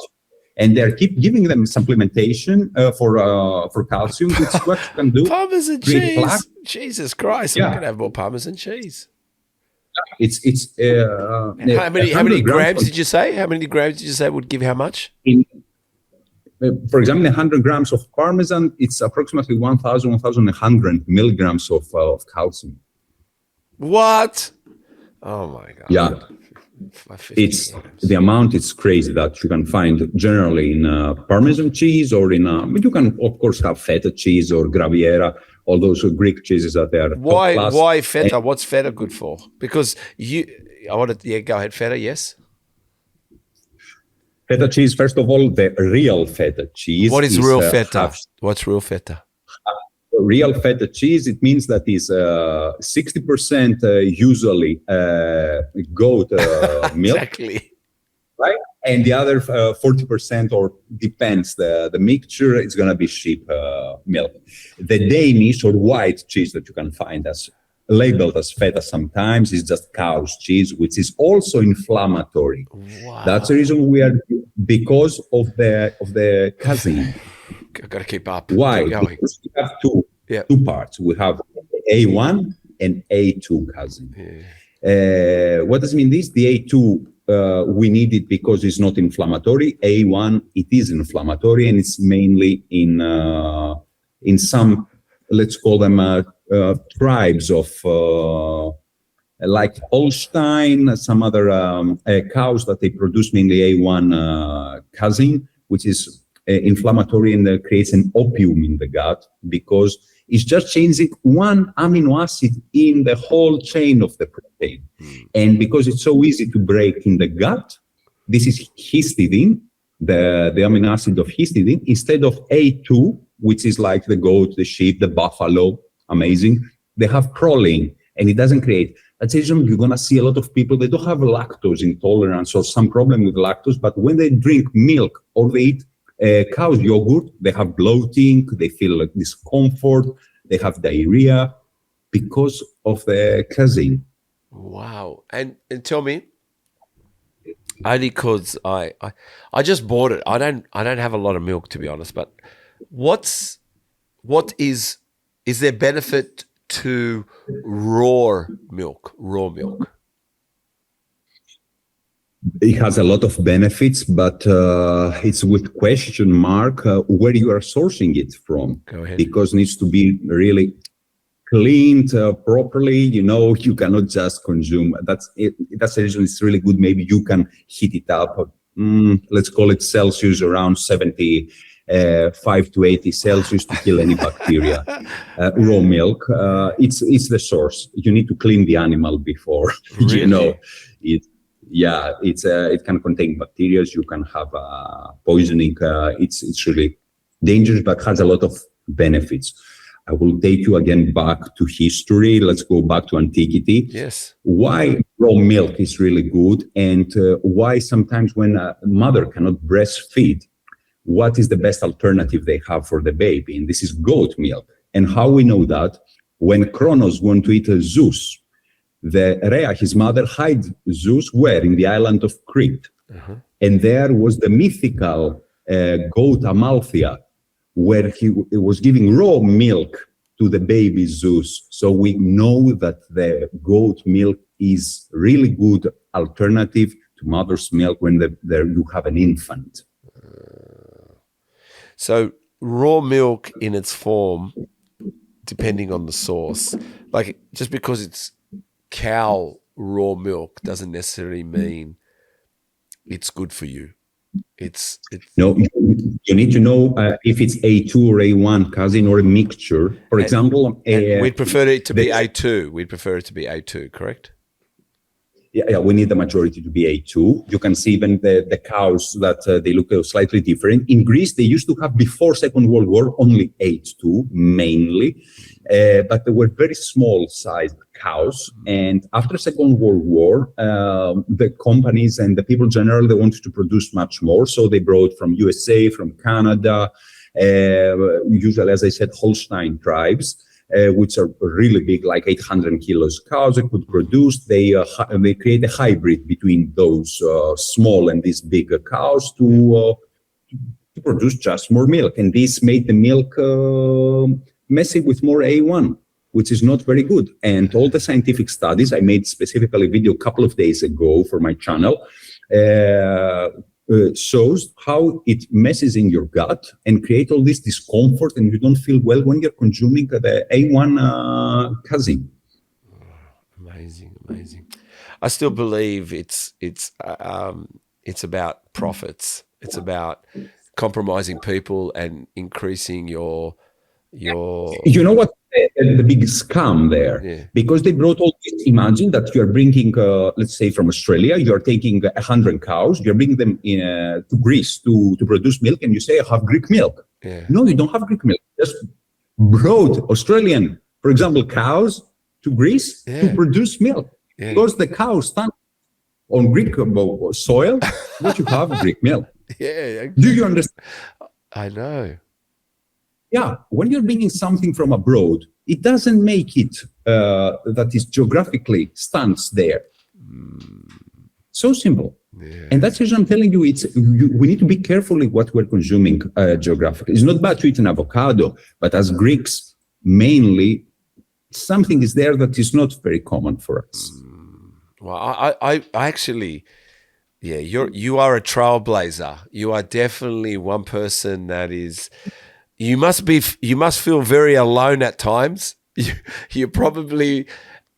And they keep giving them supplementation for calcium, which is what you can do. Parmesan cheese. Jesus Christ, I'm going to have more parmesan cheese. It's how many grams did you say? How many grams did you say would give how much? For example, 100 grams of parmesan, it's approximately 1,100 milligrams of calcium. What? Oh my God. Yeah. It's the amount is crazy that you can find generally in Parmesan cheese or in but you can of course have feta cheese or Graviera, all those Greek cheeses that they are. Why feta? What's feta good for? Because go ahead, feta, yes. Feta cheese, first of all, the real feta cheese. What is real feta? What's real feta? Real feta cheese, it means that is 60% usually goat milk. Exactly. Right? And the other 40%, or depends, the mixture is going to be sheep milk. The Danish or white cheese that you can find as labeled as feta sometimes is just cow's cheese, which is also inflammatory. Wow. That's the reason because of the casein. I've got to keep up. Why? Because we have two parts. We have A1 and A2 casein. Yeah. What does it mean this? The A2, we need it because it's not inflammatory. A1, it is inflammatory, and it's mainly in some, let's call them tribes of like Holstein, some other cows that they produce mainly A1 casein, which is inflammatory and creates an opium in the gut because it's just changing one amino acid in the whole chain of the protein. And because it's so easy to break in the gut, this is histidine, the amino acid of histidine, instead of A2, which is like the goat, the sheep, the buffalo, amazing. They have proline, and it doesn't create. That's the reason you're going to see a lot of people, they don't have lactose intolerance or some problem with lactose, but when they drink milk or they eat cow's yogurt, they have bloating, they feel like discomfort, they have diarrhea because of the casein. Wow. And tell me, only because I just bought it. I don't have a lot of milk, to be honest, but what is there benefit to raw milk? It has a lot of benefits, but it's with question mark where you are sourcing it from. Go ahead. Because it needs to be really cleaned properly. You cannot just consume. That's it. That's the reason it's really good. Maybe you can heat it up. Let's call it Celsius around 75 to 80 Celsius to kill any bacteria. Raw milk, it's the source. You need to clean the animal before. Really? It can contain bacteria. You can have poisoning. It's really dangerous, but has a lot of benefits. I will take you again back to history. Let's go back to antiquity. Yes. Why raw milk is really good, and why sometimes when a mother cannot breastfeed, what is the best alternative they have for the baby? And this is goat milk. And how we know that? When Kronos wanted to eat Zeus, the Rhea, his mother, hid Zeus where? In the island of Crete. Uh-huh. And there was the mythical goat Amalthea, where he was giving raw milk to the baby Zeus. So we know that the goat milk is really good alternative to mother's milk when you have an infant. So raw milk in its form, depending on the source, like just because it's cow raw milk doesn't necessarily mean it's good for you. No, you need to know if it's A2 or A1 casein or a mixture. For example, we'd prefer it to be A2. We'd prefer it to be A2, correct? Yeah, we need the majority to be A2. You can see even the cows that they look slightly different. In Greece, they used to have before Second World War only A2 mainly, but they were very small sized cows. And after Second World War, the companies and the people in general, they wanted to produce much more. So they brought from USA, from Canada, usually, as I said, Holstein tribes. Which are really big, like 800 kilos cows they could produce. They create a hybrid between those small and these big cows to produce just more milk. And this made the milk messy with more A1, which is not very good. And all the scientific studies, I made specifically a video a couple of days ago for my channel, shows how it messes in your gut and create all this discomfort, and you don't feel well when you're consuming the A1 casein. Amazing. I still believe it's about profits. It's about compromising people and increasing your. You know what? The big scam there, because they brought all this. Imagine that you are bringing, let's say from Australia, you are taking 100 cows, you're bringing them to Greece to produce milk, and you say, I have Greek milk. Yeah. No, you don't have Greek milk. Just brought Australian, for example, cows to Greece to produce milk. Yeah. Because the cows stand on Greek soil, but you have Greek milk. Yeah. Do you understand? I know. Yeah, when you're bringing something from abroad, it doesn't make it that is geographically stands there. So simple. Yeah. And that's the reason I'm telling you, we need to be careful with what we're consuming geographically. It's not bad to eat an avocado, but as Greeks, mainly, something is there that is not very common for us. Well, I actually, you are a trailblazer. You are definitely one person that is. You must feel very alone at times. You're probably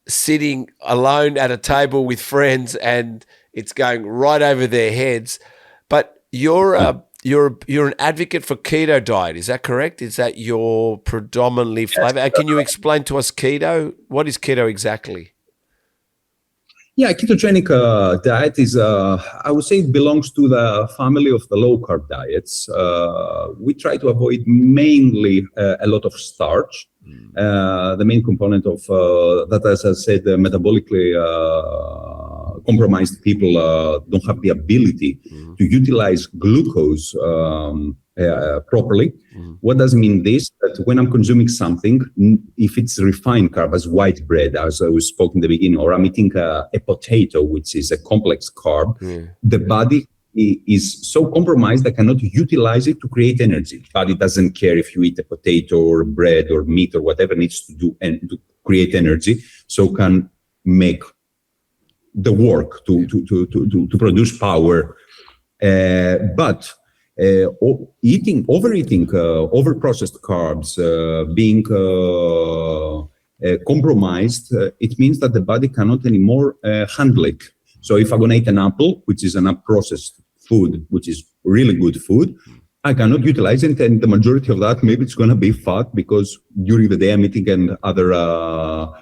sitting alone at a table with friends, and it's going right over their heads. But you're an advocate for keto diet. Is that correct? Is that your predominantly flavor? Can you explain to us keto? What is keto exactly? Yeah, ketogenic diet is, I would say it belongs to the family of the low-carb diets. We try to avoid mainly a lot of starch. The main component of that, as I said, metabolically compromised people don't have the ability to utilize glucose properly. What does it mean this? That when I'm consuming something, if it's refined carb as white bread, as I was spoke in the beginning, or I'm eating a potato, which is a complex carb, the body is so compromised that cannot utilize it to create energy. Body doesn't care if you eat a potato or bread or meat or whatever it needs to do and to create energy, so can make the work to produce power. But overeating, overprocessed carbs, being compromised, it means that the body cannot anymore handle it. So if I'm going to eat an apple, which is an unprocessed food, which is really good food, I cannot utilize it, and the majority of that, maybe it's going to be fat, because during the day I'm eating and other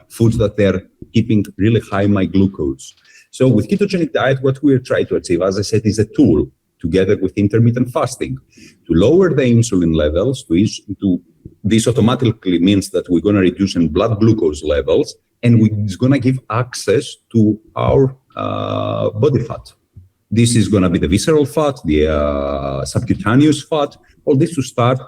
foods that they're keeping really high my glucose. So with ketogenic diet, what we're trying to achieve, as I said, is a tool together with intermittent fasting to lower the insulin levels. This automatically means that we're going to reduce in blood glucose levels, and it's going to give access to our body fat. This is going to be the visceral fat, the subcutaneous fat, all this to start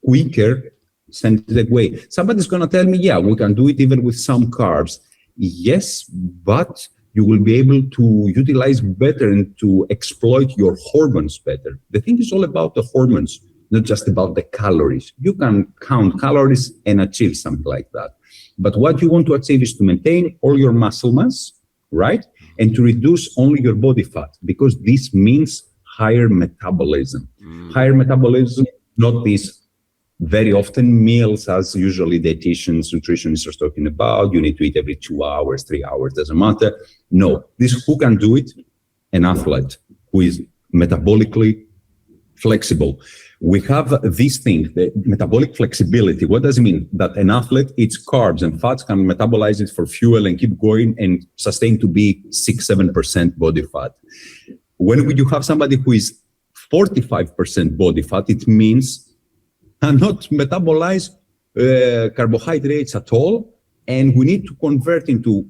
quicker, scientific way. Somebody's going to tell me, yeah, we can do it even with some carbs. Yes, but you will be able to utilize better and to exploit your hormones better. The thing is all about the hormones, not just about the calories. You can count calories and achieve something like that. But what you want to achieve is to maintain all your muscle mass, right? And to reduce only your body fat, because this means higher metabolism. Higher metabolism, not these very often meals as usually dietitians, nutritionists are talking about. You need to eat every 2 hours, 3 hours, doesn't matter. No, who can do it? An athlete who is metabolically flexible. We have this thing, the metabolic flexibility. What does it mean? That an athlete eats carbs and fats, can metabolize it for fuel and keep going and sustain to be 6-7% body fat. When you have somebody who is 45% body fat, it means cannot metabolize carbohydrates at all, and we need to convert into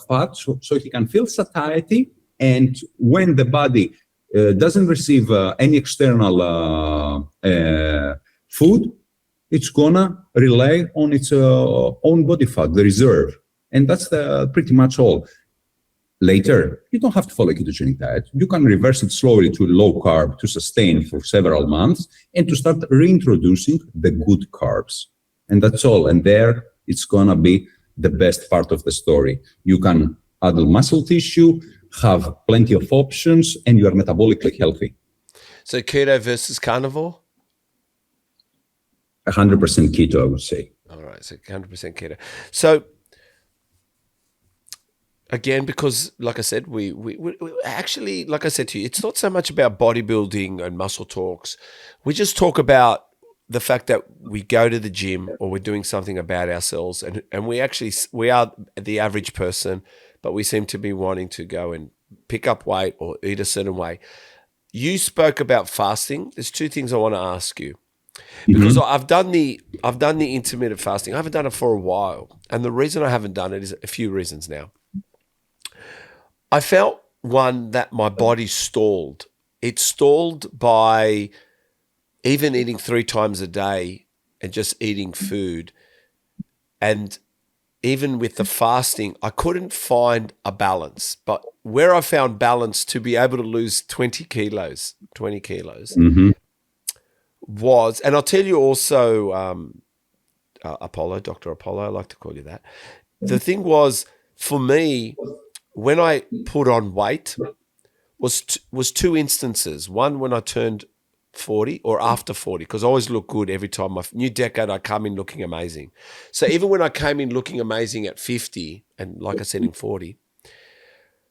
fat so he can feel satiety. And when the body doesn't receive any external food, it's gonna rely on its own body fat, the reserve, and that's pretty much all. Later, you don't have to follow a ketogenic diet. You can reverse it slowly to low carb to sustain for several months and to start reintroducing the good carbs. And that's all. And there, it's gonna be the best part of the story. You can add muscle tissue, have plenty of options, and you are metabolically healthy. So keto versus carnivore? 100% keto, I would say. All right, so 100% keto. So again, because like I said, we actually, like I said to you, it's not so much about bodybuilding and muscle talks. We just talk about the fact that we go to the gym or we're doing something about ourselves, and we are the average person, but we seem to be wanting to go and pick up weight or eat a certain way. You spoke about fasting. There's two things I want to ask you, because I've done the intermittent fasting. I haven't done it for a while, and the reason I haven't done it is a few reasons now. I felt, one, that my body stalled. It stalled by even eating 3 times a day and just eating food. And even with the fasting, I couldn't find a balance. But where I found balance to be able to lose 20 kilos was, and I'll tell you also, Apollo, Dr. Apollo, I like to call you that. The thing was, for me, when I put on weight was 2 instances. One, when I turned 40 or after 40, because I always look good every time. My new decade, I come in looking amazing. So even when I came in looking amazing at 50, and like I said, in 40,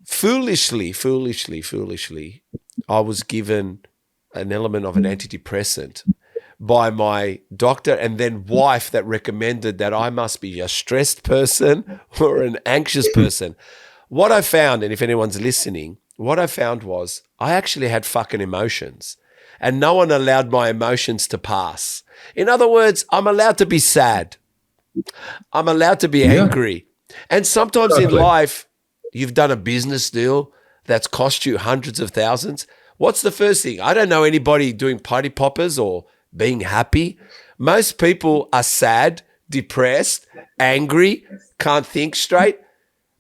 foolishly, I was given an element of an antidepressant by my doctor and then wife that recommended that I must be a stressed person or an anxious person. What I found, and if anyone's listening, what I found was I actually had fucking emotions, and no one allowed my emotions to pass. In other words, I'm allowed to be sad. I'm allowed to be angry. And sometimes in life, you've done a business deal that's cost you hundreds of thousands. What's the first thing? I don't know anybody doing party poppers or being happy. Most people are sad, depressed, angry, can't think straight.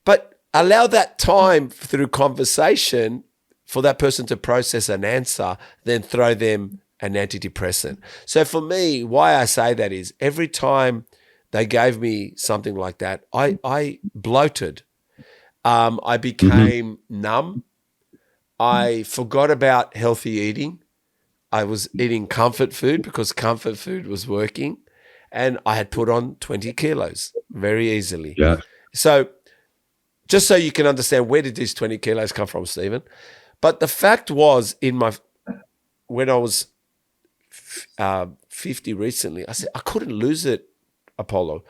But allow that time through conversation for that person to process an answer, then throw them an antidepressant. So for me, why I say that is every time they gave me something like that, I bloated. I became numb. I forgot about healthy eating. I was eating comfort food because comfort food was working. And I had put on 20 kilos very easily. Yeah. So just so you can understand, where did these 20 kilos come from, Stephen? But the fact was, when I was 50 recently, I said I couldn't lose it, Apollo.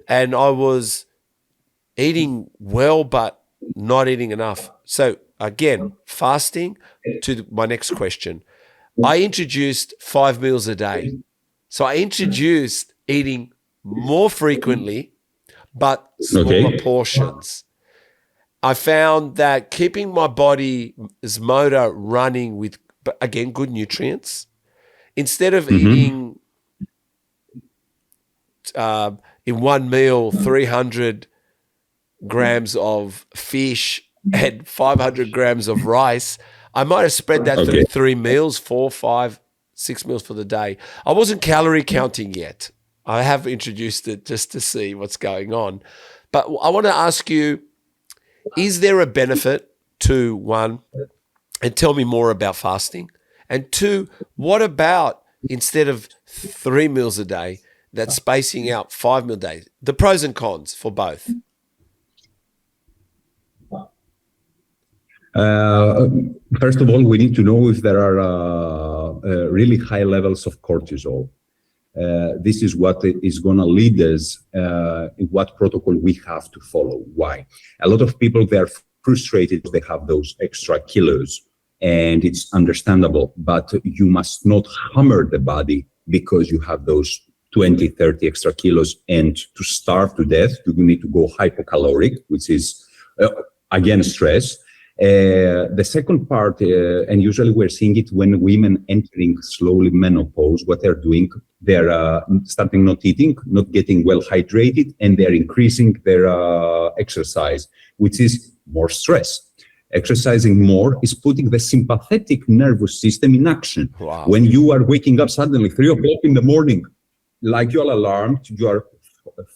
And I was eating well, but not eating enough. So again, fasting, to my next question. I introduced 5 meals a day. So I introduced eating more frequently, but smaller portions. I found that keeping my body's motor running with, again, good nutrients, instead of eating in one meal 300 grams of fish and 500 grams of rice, I might have spread that through 3 meals, 4, 5, 6 meals for the day. I wasn't calorie counting yet. I have introduced it just to see what's going on. But I want to ask you, is there a benefit to, one, and tell me more about fasting, and two, what about instead of 3 meals a day, that spacing out 5 meal days, the pros and cons for both? First of all, we need to know if there are really high levels of cortisol. This is what is going to lead us in what protocol we have to follow. Why? A lot of people, they're frustrated they have those extra kilos, and it's understandable, but you must not hammer the body because you have those 20, 30 extra kilos, and to starve to death, you need to go hypocaloric, which is, again, stress. The second part, and usually we're seeing it when women entering slowly menopause, what they're doing, they're starting not eating, not getting well hydrated, and they're increasing their exercise, which is more stress. Exercising more is putting the sympathetic nervous system in action. Wow. When you are waking up suddenly 3 o'clock in the morning, like you're alarmed, you are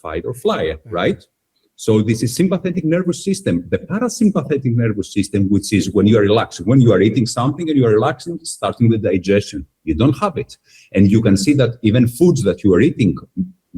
fight or flight, right? So this is sympathetic nervous system. The parasympathetic nervous system, which is when you are relaxing, when you are eating something and you are relaxing, starting the digestion, you don't have it. And you can see that even foods that you are eating,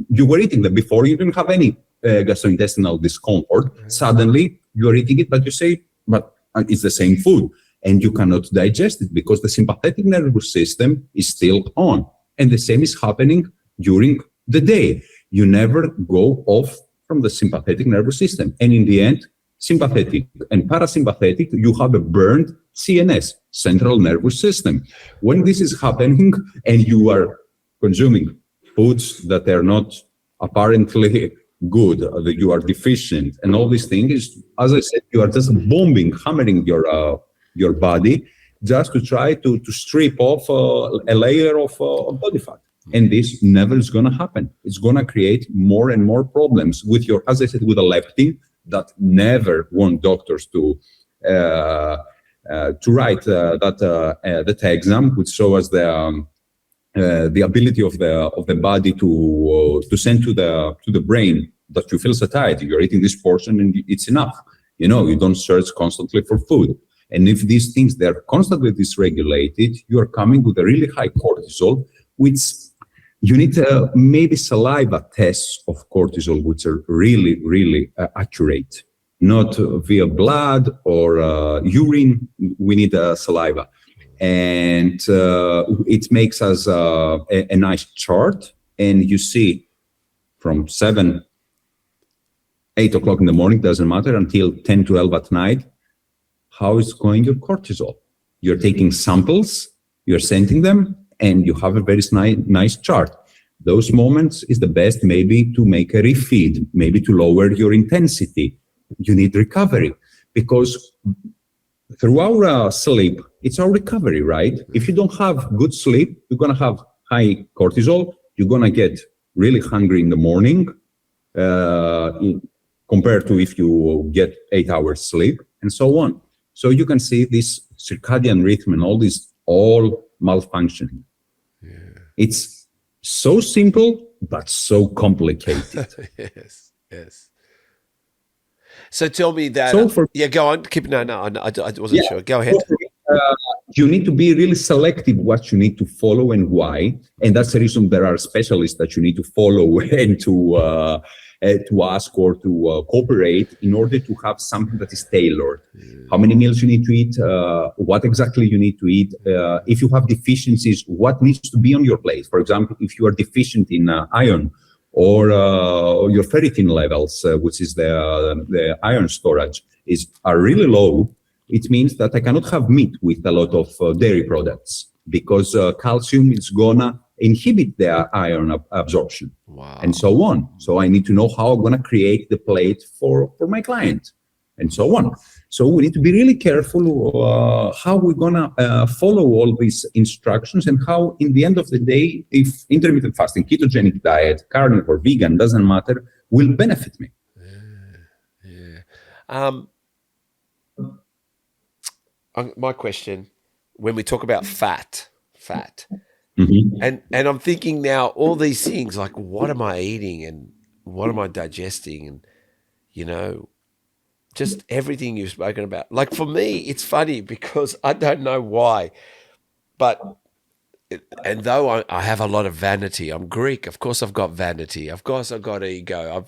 you were eating them before, you didn't have any gastrointestinal discomfort. Suddenly you are eating it, but you say, but it's the same food. And you cannot digest it because the sympathetic nervous system is still on. And the same is happening during the day. You never go off from the sympathetic nervous system. And in the end, sympathetic and parasympathetic, you have a burned CNS, central nervous system. When this is happening and you are consuming foods that are not apparently good, that you are deficient, and all these things, as I said, you are just hammering your body just to try to strip off a layer of body fat. And this never is going to happen. It's going to create more and more problems with your, as I said, with a leptin that never want doctors to write that exam, which shows the ability of the body to send to the brain that you feel satiety. You're eating this portion and it's enough. You know, you don't search constantly for food. And if these things, they're constantly dysregulated, you are coming with a really high cortisol, which you need maybe saliva tests of cortisol, which are really, really accurate. Not via blood or urine, we need saliva. And it makes us a nice chart. And you see from 7, 8 o'clock in the morning, doesn't matter, until 10, 12 at night, how is going your cortisol. You're taking samples, you're sending them, and you have a very nice chart. Those moments is the best maybe to make a refeed, maybe to lower your intensity. You need recovery because through our sleep, it's our recovery, right? If you don't have good sleep, you're going to have high cortisol. You're going to get really hungry in the morning compared to if you get 8 hours sleep and so on. So you can see this circadian rhythm and all this all malfunctioning. Yeah. It's so simple, but so complicated. Yes. So tell me that. Go on. I wasn't sure. Go ahead. You need to be really selective what you need to follow and why. And that's the reason there are specialists that you need to follow and to ask or to cooperate in order to have something that is tailored. How many meals you need to eat, what exactly you need to eat. If you have deficiencies, what needs to be on your plate. For example, if you are deficient in iron, or your ferritin levels, which is the iron storage, are really low, it means that I cannot have meat with a lot of dairy products because calcium is gonna inhibit the iron absorption. Wow. And so on. So I need to know how I'm gonna create the plate for my client and so on. So we need to be really careful how we're gonna follow all these instructions and how, in the end of the day, if intermittent fasting, ketogenic diet, carnivore, vegan, doesn't matter, will benefit me. My question, when we talk about fat, Mm-hmm. and I'm thinking now all these things like what am I eating and what am I digesting and just everything you've spoken about. Like for me, it's funny because I don't know why, and though I have a lot of vanity, I'm Greek. Of course, I've got vanity. Of course, I've got ego.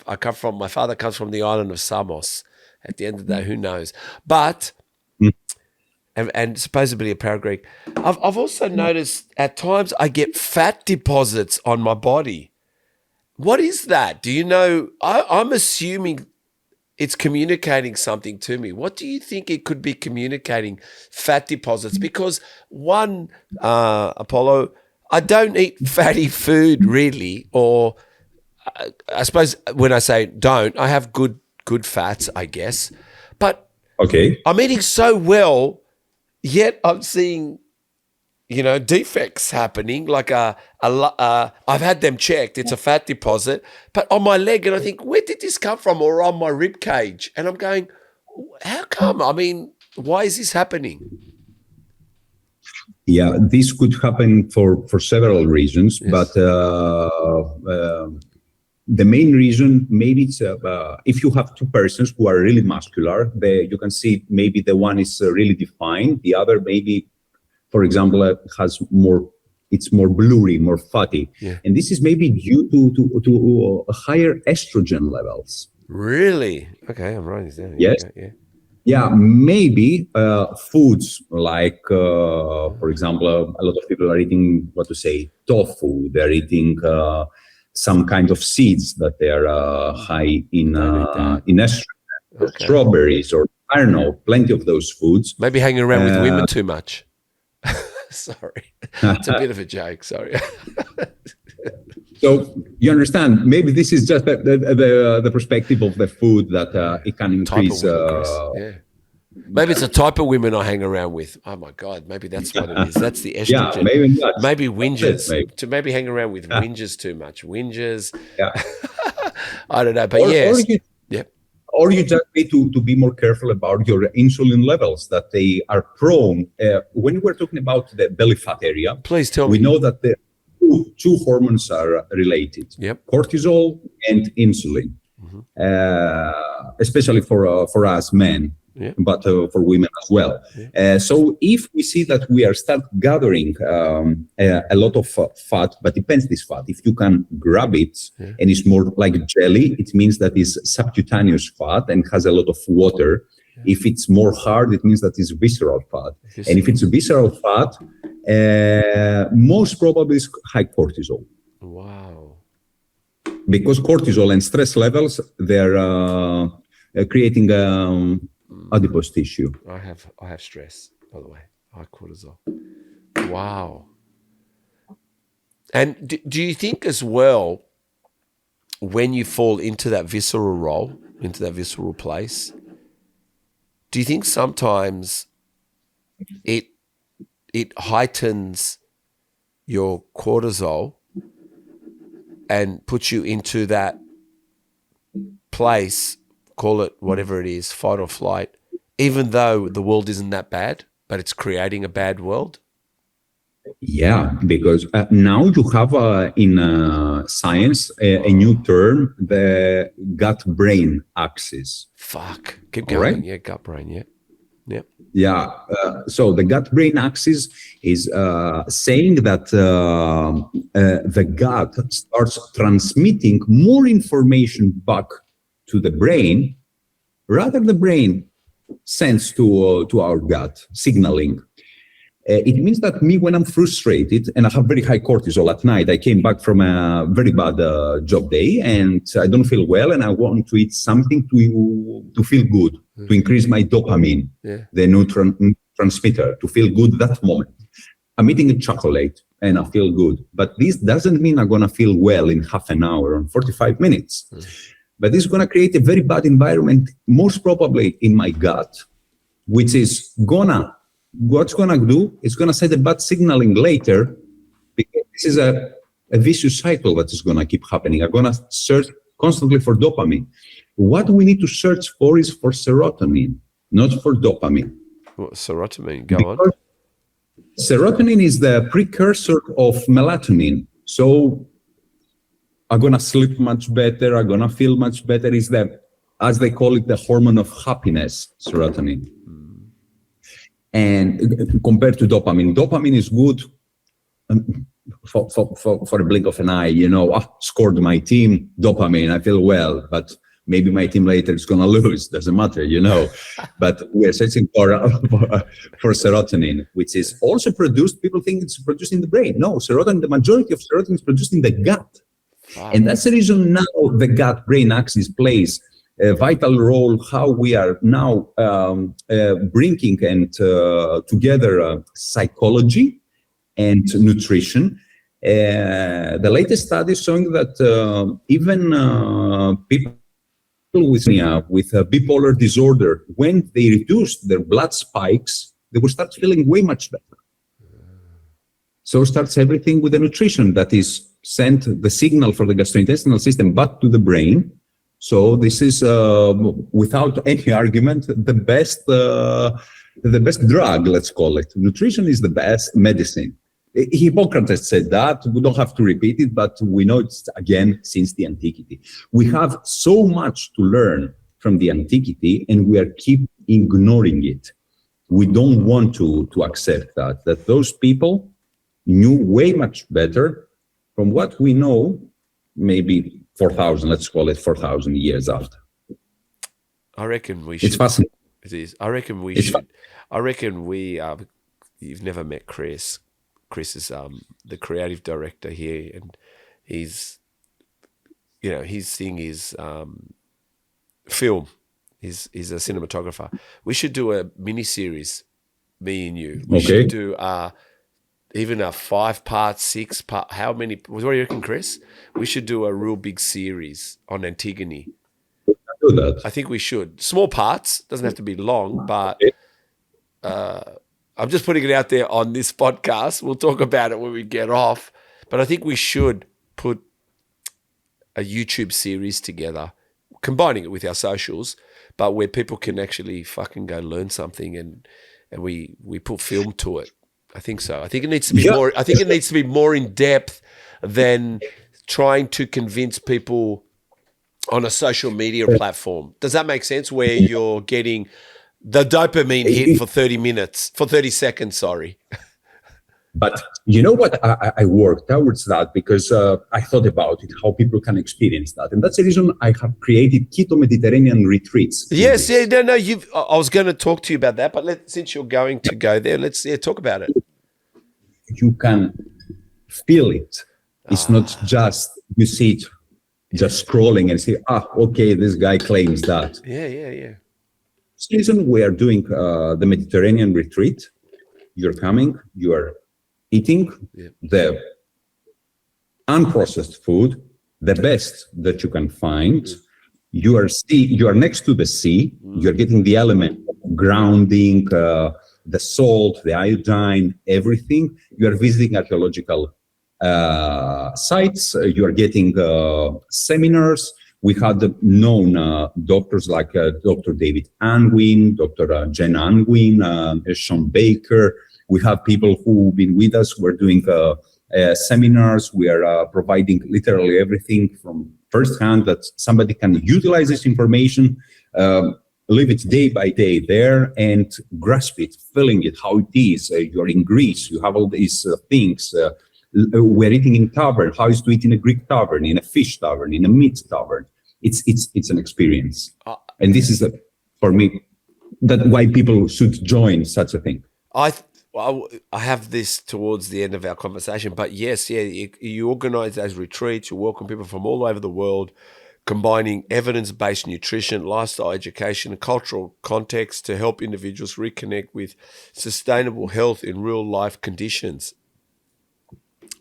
My father comes from the island of Samos. At the end of the day, who knows? But, and supposedly a para-Greek, I've also noticed at times I get fat deposits on my body. What is that? Do you know? I'm assuming it's communicating something to me. What do you think it could be communicating, fat deposits? Because one, Apollo, I don't eat fatty food really, or I suppose when I say don't, I have good fats, I guess. But I'm eating so well, yet I'm seeing, defects happening. Like I've had them checked. It's a fat deposit, but on my leg, and I think, where did this come from? Or on my rib cage, and I'm going, how come? I mean, why is this happening? Yeah, this could happen for several reasons, yes. But the main reason, maybe it's if you have two persons who are really muscular, you can see maybe the one is really defined, the other maybe, for example, it's more blurry, more fatty. Yeah. And this is maybe due to higher estrogen levels. Really? Okay, I'm writing this down. Yes. Yeah. Yeah, maybe foods like, for example, a lot of people are eating, tofu. They're eating some kind of seeds that they are high in estrogen, or strawberries, or I don't know, plenty of those foods. Maybe hanging around with women too much. Sorry, it's a bit of a joke. Sorry. So you understand, maybe this is just the perspective of the food that it can increase. Yeah. Maybe it's a type of women I hang around with. Oh my God, maybe that's what it is. That's the estrogen. Yeah, maybe not. Maybe whingers. To maybe hang around with whingers too much. Whingers. Yeah. I don't know, but yes. Or you just need to be more careful about your insulin levels, that they are prone. When we're talking about the belly fat area, please tell me. We know that the two hormones are related, cortisol and insulin, especially for us men, but for women as well. So if we see that we are start gathering a lot of fat, but depends this fat, if you can grab it and it's more like jelly, it means that it's subcutaneous fat and has a lot of water. If it's more hard, it means that it's visceral fat. And if it's a visceral fat, most probably is high cortisol. Wow. Because cortisol and stress levels, they're creating adipose tissue. I have stress, by the way. High cortisol. Wow. And do you think as well, when you fall into that visceral role, into that visceral place, do you think sometimes it heightens your cortisol and puts you into that place, call it whatever it is, fight or flight, even though the world isn't that bad, but it's creating a bad world? Yeah, because now you have in science a new term, the gut-brain axis. Fuck. Keep All going. right? Yeah, gut brain. Yeah. Yep. Yeah. So the gut-brain axis is saying that the gut starts transmitting more information back to the brain, rather the brain sends to our gut, signaling. It means that me, when I'm frustrated and I have very high cortisol at night, I came back from a very bad job day and I don't feel well and I want to eat something to feel good, to increase my dopamine, the neurotransmitter, to feel good that moment. I'm eating a chocolate and I feel good, but this doesn't mean I'm going to feel well in half an hour or 45 minutes. But this is going to create a very bad environment, most probably in my gut, which is what's going to do, it's going to set a bad signaling later, because this is a vicious cycle that is going to keep happening. I'm going to search constantly for dopamine. What we need to search for is for serotonin, not for dopamine. What, serotonin? Go on. Serotonin is the precursor of melatonin. So I'm going to sleep much better. I'm going to feel much better. Is the, as they call it, the hormone of happiness, serotonin. And compared to dopamine is good for a blink of an eye. Scored my team, dopamine, I feel well, but maybe my team later is going to lose. Doesn't matter, But we're searching for serotonin, which is also produced. People think it's produced in the brain. No, serotonin. The majority of serotonin is produced in the gut, and that's the reason now the gut-brain axis plays a vital role, how we are now bringing and together psychology and nutrition. The latest study is showing that even people with bipolar disorder, when they reduce their blood spikes, they will start feeling way much better. So starts everything with the nutrition that is sent the signal for the gastrointestinal system back to the brain. So this is, without any argument, the best drug, let's call it. Nutrition is the best medicine. Hippocrates said that. We don't have to repeat it, but we know it's, again, since the antiquity. We have so much to learn from the antiquity, and we are keep ignoring it. We don't want to accept that those people knew way much better from what we know, maybe 4,000, let's call it 4,000 years after. I reckon we should. It's fascinating. It is. I reckon we should. I reckon we. You've never met Chris. Chris is the creative director here, and he's, his thing is film. He's a cinematographer. We should do a mini series, me and you. We should do even a 5-part, 6-part. How many? What do you reckon, Chris? We should do a real big series on Antigone. Do that. I think we should. Small parts. Doesn't have to be long, but I'm just putting it out there on this podcast. We'll talk about it when we get off. But I think we should put a YouTube series together, combining it with our socials, but where people can actually fucking go learn something, and we put film to it. I think so. I think it needs to be more. I think it needs to be more in depth than trying to convince people on a social media platform. Does that make sense? Where you're getting the dopamine hit for 30 seconds. Sorry. But you know what? I worked towards that because I thought about it, how people can experience that. And that's the reason I have created Keto Mediterranean retreats. Yes, yeah, no. I was going to talk to you about that, but since you're going to go there, let's talk about it. You can feel it. It's not just, you see it just scrolling and say, okay, this guy claims that. Yeah. This reason we are doing the Mediterranean retreat. You're coming, you are eating the unprocessed food, the best that you can find. You are next to the sea. You're getting the element of grounding, the salt, the iodine, everything. You are visiting archaeological sites. You are getting seminars. We had known doctors like Dr. David Unwin, Dr. Jen Unwin, Sean Baker. We have people who've been with us. We're doing seminars. We are providing literally everything from firsthand that somebody can utilize this information, live it day by day there and grasp it, feeling it, how it is. You're in Greece, you have all these things. We're eating in tavern. How is to eat in a Greek tavern, in a fish tavern, in a meat tavern? It's an experience, and this is for me that why people should join such a thing. I have this towards the end of our conversation, but yes, you organize those retreats. You welcome people from all over the world, combining evidence-based nutrition, lifestyle education, and cultural context to help individuals reconnect with sustainable health in real-life conditions.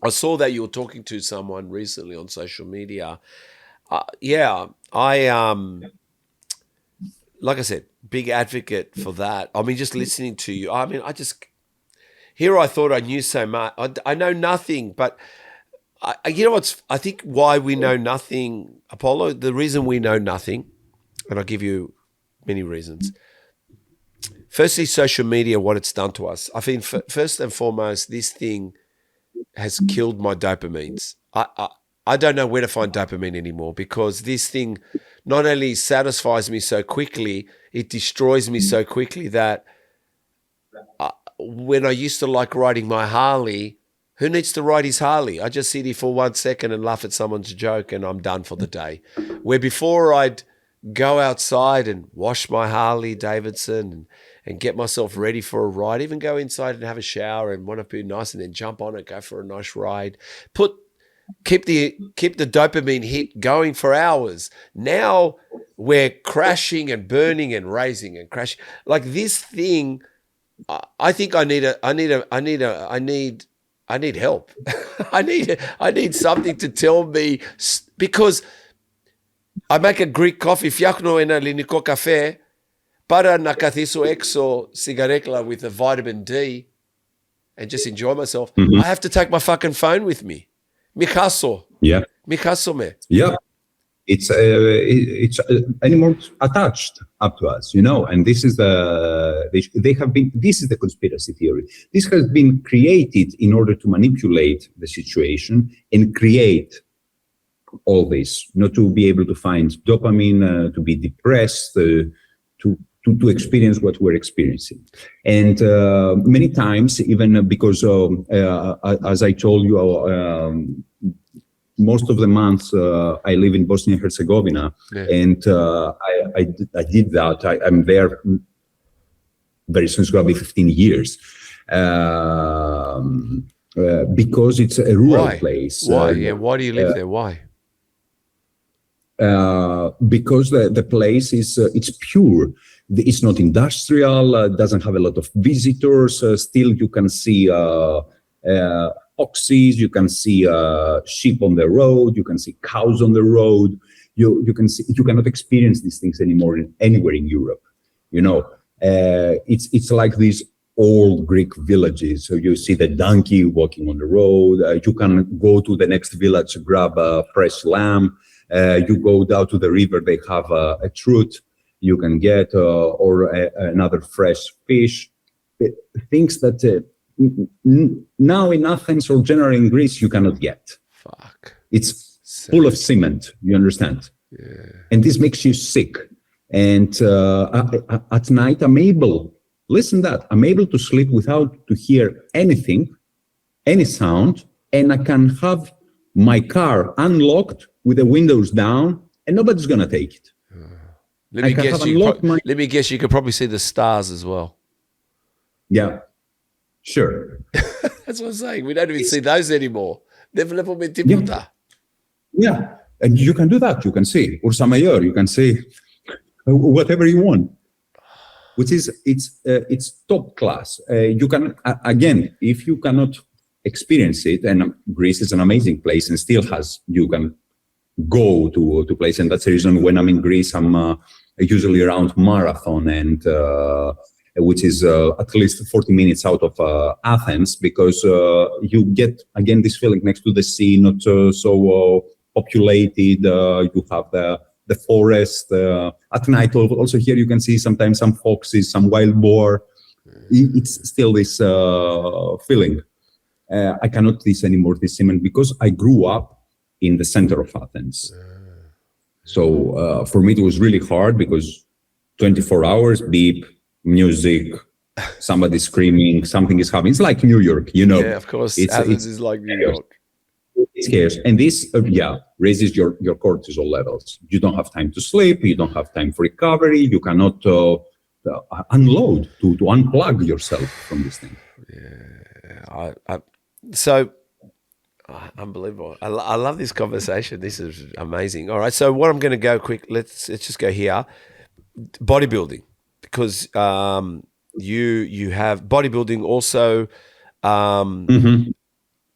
I saw that you were talking to someone recently on social media. Like I said, big advocate for that. I mean, just listening to you, I mean, I thought I knew so much. I know nothing, but you know what's, I think why we know nothing, Apollo, the reason we know nothing, and I'll give you many reasons. Firstly, social media, what it's done to us. I think first and foremost, this thing has killed my dopamines. I don't know where to find dopamine anymore because this thing not only satisfies me so quickly, it destroys me so quickly that when I used to like riding my Harley, who needs to ride his Harley? I just sit here for 1 second and laugh at someone's joke and I'm done for the day. Where before I'd go outside and wash my Harley Davidson and get myself ready for a ride, even go inside and have a shower and want to be nice and then jump on it, go for a nice ride. Keep the dopamine hit going for hours. Now we're crashing and burning and raising and crashing. Like this thing, I think I need help. I need something to tell me because I make a Greek coffee, φτιάχνω ένα ελληνικό καφέ, para να καθίσω έξω σιγαρέκλα with a vitamin D and just enjoy myself. I have to take my fucking phone with me. Michaso. Yeah. Michaso me. Yeah. It's animals attached up to us, you know, and this is this is the conspiracy theory. This has been created in order to manipulate the situation and create all this, not to be able to find dopamine, to be depressed, to experience what we're experiencing. And many times, even because, as I told you, most of the months I live in Bosnia and Herzegovina, and I did that. I'm there very soon. It's going to be 15 years. Because it's a rural place. Why? Why do you live there? Why? Because the place is it's pure. It's not industrial. Doesn't have a lot of visitors. Still, you can see oxes. You can see sheep on the road. You can see cows on the road. You cannot experience these things anymore anywhere in Europe. You know, it's like these old Greek villages. So you see the donkey walking on the road. You can go to the next village, grab a fresh lamb. You go down to the river, they have a trout you can get, or another fresh fish. Things that now in Athens or generally in Greece, you cannot get. Fuck. It's full of cement, you understand? Yeah. And this makes you sick. And at night, I'm able to sleep without to hear anything, any sound, and I can have my car unlocked with the windows down, and nobody's gonna take it. Let me guess. You could probably see the stars as well. Yeah, sure. That's what I'm saying. We don't even see those anymore. Yeah, and you can do that. You can see Ursa Major. You can see whatever you want, which is it's top class. You can again, if you cannot experience it. And Greece is an amazing place and still has, you can go to place. And that's the reason when I'm in Greece, I'm usually around Marathon, and which is at least 40 minutes out of Athens, because you get, again, this feeling next to the sea, not so populated. You have the forest. At night, also here you can see sometimes some foxes, some wild boar. It's still this feeling. I cannot this anymore, this cement, because I grew up in the center of Athens. So for me, it was really hard because 24 hours, beep, music, somebody screaming, something is happening. It's like New York, you know. Yeah, of course. Athens is like New York. It scares. And this, raises your cortisol levels. You don't have time to sleep. You don't have time for recovery. You cannot unload, to unplug yourself from this thing. Yeah. So unbelievable. I love this conversation. This is amazing. All right. So what I'm going to go quick, let's just go here. Bodybuilding, because you have bodybuilding also, and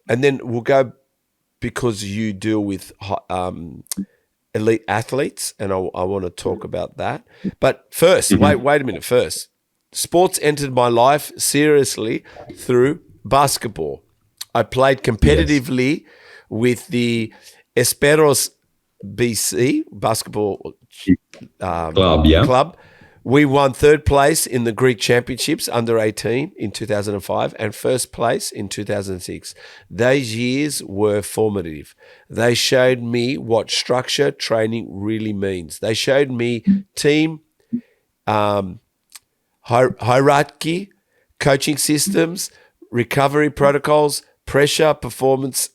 then we'll go, because you deal with elite athletes, and I want to talk about that. But first, wait a minute. First, sports entered my life seriously through basketball. I played competitively with the Esperos BC basketball club. We won third place in the Greek championships under 18 in 2005 and first place in 2006. Those years were formative. They showed me what structured training really means. They showed me team hierarchy, coaching systems, recovery protocols, pressure, performance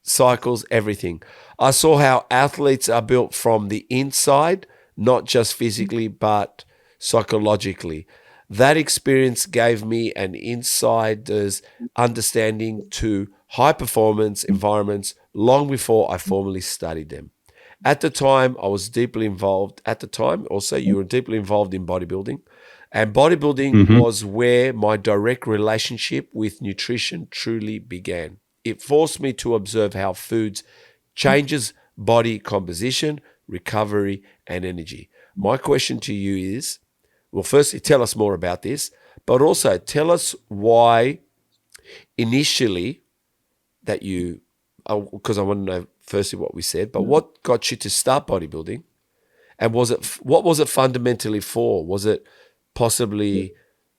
cycles, everything. I saw how athletes are built from the inside, not just physically, but psychologically. That experience gave me an insider's understanding to high performance environments long before I formally studied them. At the time, I was deeply involved. At the time, also, you were deeply involved in bodybuilding. And bodybuilding was where my direct relationship with nutrition truly began. It forced me to observe how foods changes body composition, recovery, and energy. My question to you is, well, firstly, tell us more about this, but also tell us why initially that you, because I want to know firstly what we said, but what got you to start bodybuilding? And what was it fundamentally for? Was it possibly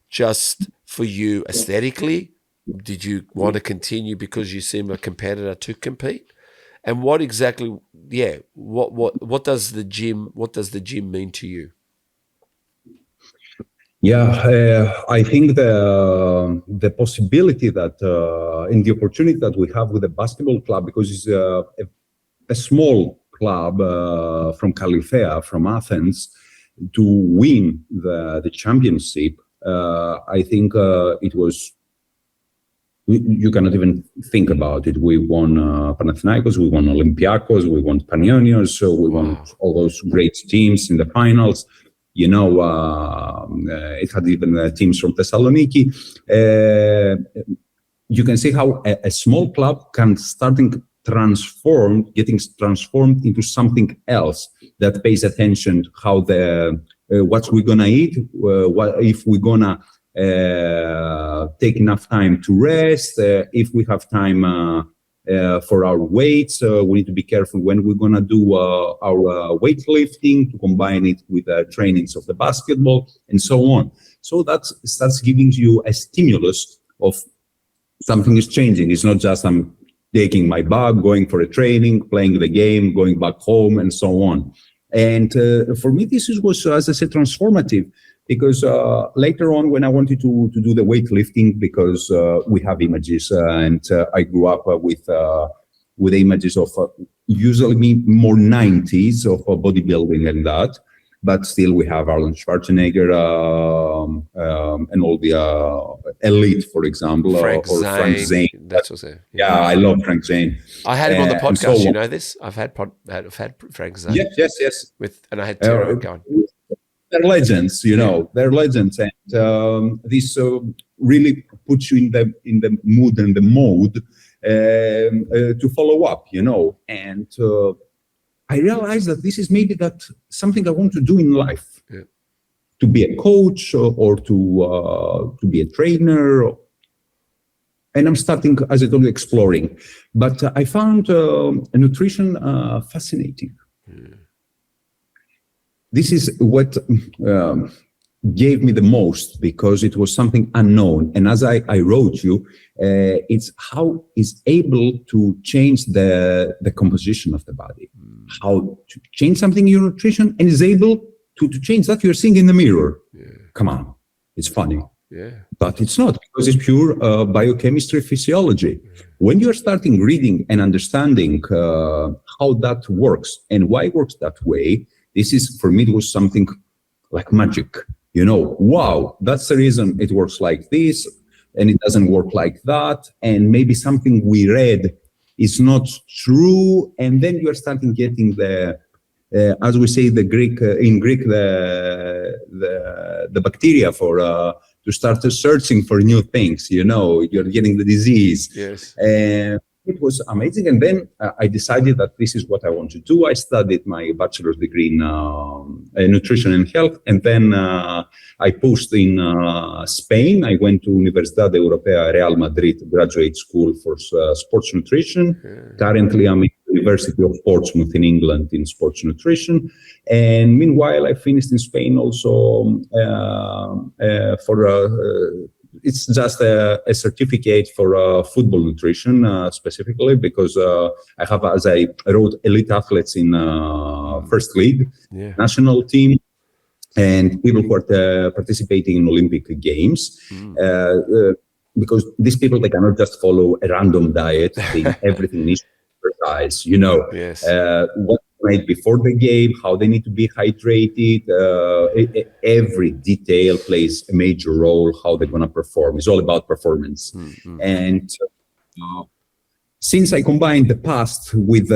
just for you aesthetically? Did you want to continue because you seem a competitor to compete? And what exactly, what does the gym mean to you? I think the possibility that and the opportunity that we have with the basketball club, because it's a small club from Califea, from Athens, to win the championship. I think it was, you cannot even think about it. We won Panathinaikos, we won Olympiacos, we won Panionios, so we won all those great teams in the finals. You know, it had even teams from Thessaloniki. You can see how a small club can getting transformed into something else that pays attention how what we're gonna eat, what if we're gonna take enough time to rest, if we have time for our weights. We need to be careful when we're going to do our weightlifting, to combine it with trainings of the basketball and so on. So that starts giving you a stimulus of something is changing. It's not just I'm taking my bag, going for a training, playing the game, going back home, and so on. And for me, this was, as I said, transformative. Because later on, when I wanted to do the weightlifting, because we have images, and I grew up with images of usually more 90s of bodybuilding and that, but still we have Arnold Schwarzenegger and all the elite, for example, Frank Zane. That's what I say. Yeah, I love Frank Zane. I had him on the podcast. You know this? I've had Frank Zane. Yes. And I had Tero going. They're legends, you know. They're legends, and this really puts you in the mood and the mode to follow up, And I realized that this is maybe that something I want to do in life, to be a coach or to be a trainer. And I'm starting, as I told you, exploring. But I found nutrition fascinating. This is what gave me the most, because it was something unknown. And as I wrote you, it's how is able to change the composition of the body, how to change something in your nutrition, and is able to change that you're seeing in the mirror. Come on, it's funny. But it's not, because it's pure biochemistry, physiology. When you're starting reading and understanding how that works and why it works that way, this is, for me, it was something like magic. Wow, that's the reason it works like this and it doesn't work like that. And maybe something we read is not true. And then you're starting getting the, as we say, the Greek, in Greek, the bacteria for, to start searching for new things, you're getting the disease. Yes. It was amazing. And then I decided that this is what I want to do. I studied my bachelor's degree in nutrition and health. And then I posed in Spain. I went to Universidad Europea Real Madrid graduate school for sports nutrition. Currently, I'm in the University of Portsmouth in England in sports nutrition. And meanwhile, I finished in Spain also it's just a certificate for football nutrition, specifically because I have, as I wrote, elite athletes in first league, national team, and people who are participating in Olympic Games. Because these people, they cannot just follow a random diet. Everything needs to be precise, Yes. what right before the game, how they need to be hydrated. Every detail plays a major role, how they're going to perform. It's all about performance. And since I combined the past with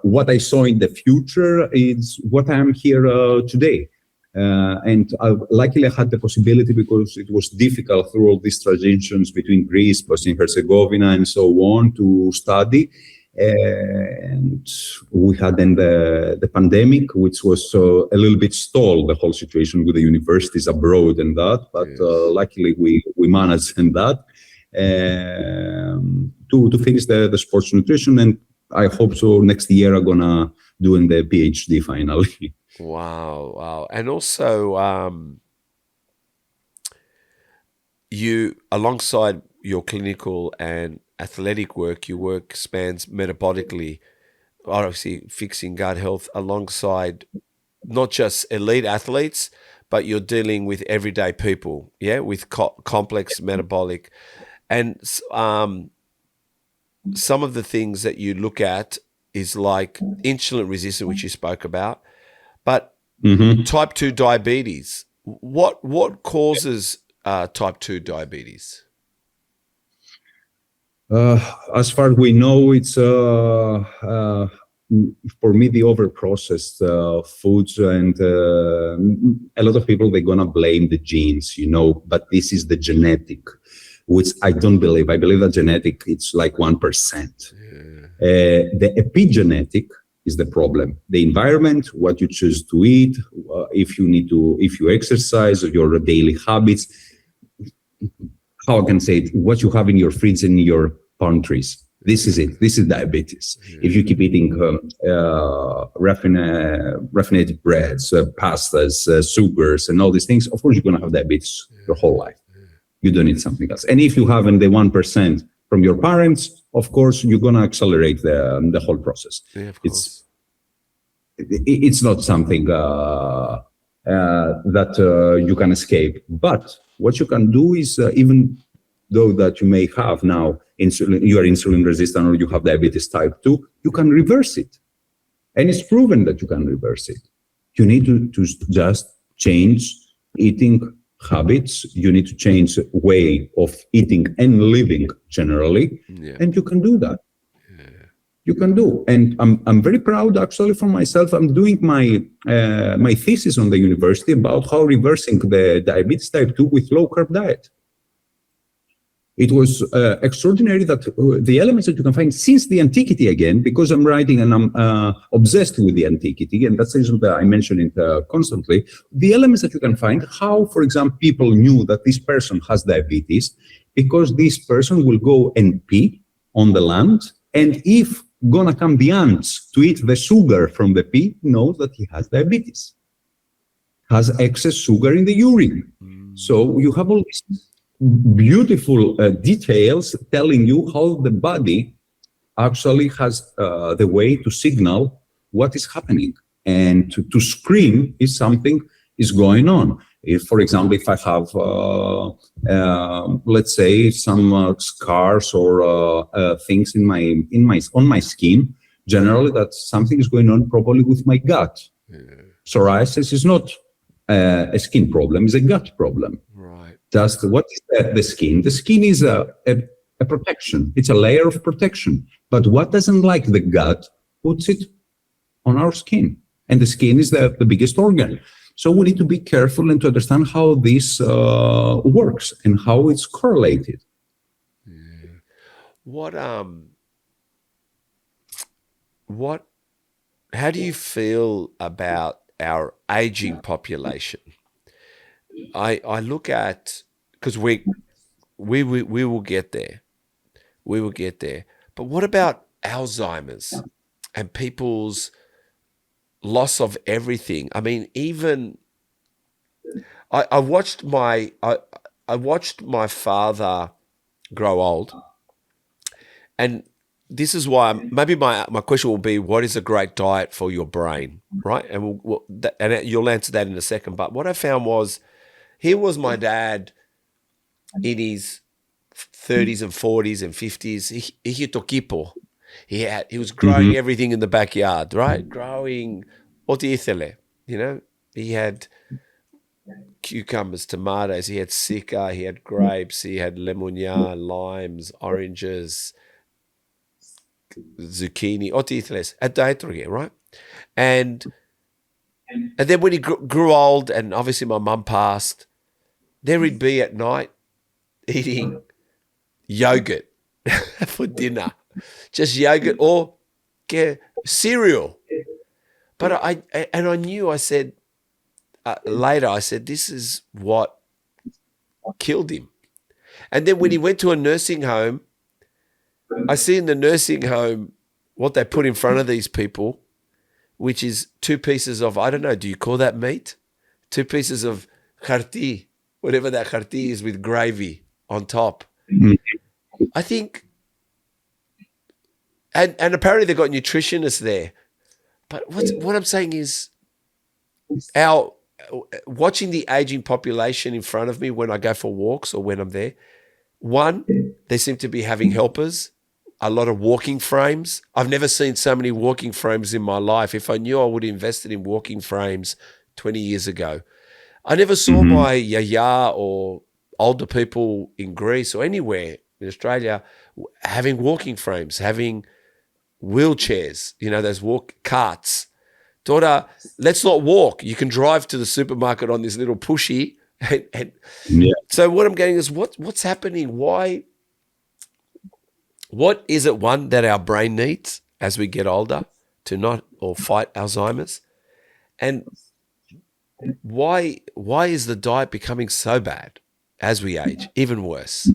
what I saw in the future, is what I'm here today. And luckily I had the possibility, because it was difficult through all these transitions between Greece, Bosnia and Herzegovina, and so on, to study. And we had then the pandemic, which was a little bit stalled, the whole situation with the universities abroad and that. But luckily we managed in that to finish the sports nutrition. And I hope so next year I'm gonna do in the PhD finally. Wow. And also, you, alongside your clinical and athletic work, your work spans metabolically, obviously fixing gut health alongside not just elite athletes, but you're dealing with everyday people, with complex metabolic. And some of the things that you look at is like insulin resistance, which you spoke about, but type 2 diabetes. What causes type 2 diabetes? As far as we know, it's for me the over-processed foods, and a lot of people, they're gonna blame the genes, but this is the genetic, which I don't believe. I believe that genetic, it's like 1%. The epigenetic is the problem. The environment, what you choose to eat, if you exercise, your daily habits. How I can say it, what you have in your fridge and in your pantries. This is it. This is diabetes. If you keep eating raffinated breads, pastas, sugars, and all these things, of course you're going to have diabetes your whole life. You don't need something else. And if you have the 1% from your parents, of course you're going to accelerate the whole process. Yeah, of course. It's not something that you can escape. But what you can do is, even though that you may have now insulin, you are insulin resistant, or you have diabetes type 2, you can reverse it. And it's proven that you can reverse it. You need to just change eating habits. You need to change way of eating and living generally. And you can do that. You can do. And I'm very proud, actually, for myself. I'm doing my my thesis on the university about how reversing the diabetes type 2 with low carb diet. it was extraordinary that the elements that you can find since the antiquity again, because I'm writing and I'm obsessed with the antiquity, and that's the reason that I mention it constantly, the elements that you can find, how, for example, people knew that this person has diabetes, because this person will go and pee on the land, and if gonna come the ants to eat the sugar from the pee, knows that he has diabetes, has excess sugar in the urine. So you have all these beautiful details telling you how the body actually has the way to signal what is happening, and to scream if something is going on. If, for example, if I have, let's say, some scars or things on my skin, generally that something is going on probably with my gut. Psoriasis is not a skin problem; it's a gut problem. Just what is the skin? The skin is a protection. It's a layer of protection. But what doesn't like the gut puts it on our skin. And the skin is the biggest organ. So we need to be careful and to understand how this works and how it's correlated. How do you feel about our aging population? I look at, because we will get there. We will get there. But what about Alzheimer's and people's loss of everything? I mean, even I watched my father grow old, and this is why maybe my question will be, what is a great diet for your brain, right? And and you'll answer that in a second. But what I found was, here was my dad in his 30s and 40s and 50s. He was growing everything in the backyard, right? Growing otithele, He had cucumbers, tomatoes, he had sika, he had grapes, he had lemonnier, limes, oranges, zucchini, otitheles, at dietary, right? And then when he grew old, and obviously my mum passed, there he'd be at night eating yogurt for dinner, just yogurt or cereal. But I knew, I said, later, I said, this is what killed him. And then when he went to a nursing home, I see in the nursing home what they put in front of these people, which is 2 pieces of, I don't know, do you call that meat? 2 pieces of kharti, whatever that kharti is, with gravy on top. I think, and apparently they've got nutritionists there. But what I'm saying is, watching the aging population in front of me when I go for walks or when I'm there, one, they seem to be having helpers, a lot of walking frames. I've never seen so many walking frames in my life. If I knew, I would have invested in walking frames 20 years ago. I never saw my yaya or older people in Greece or anywhere in Australia having walking frames, having wheelchairs, those walk carts. Daughter, let's not walk. You can drive to the supermarket on this little pushy. So what I'm getting is, what's happening? Why? What is it, one, that our brain needs as we get older to not or fight Alzheimer's? And why is the diet becoming so bad as we age, even worse?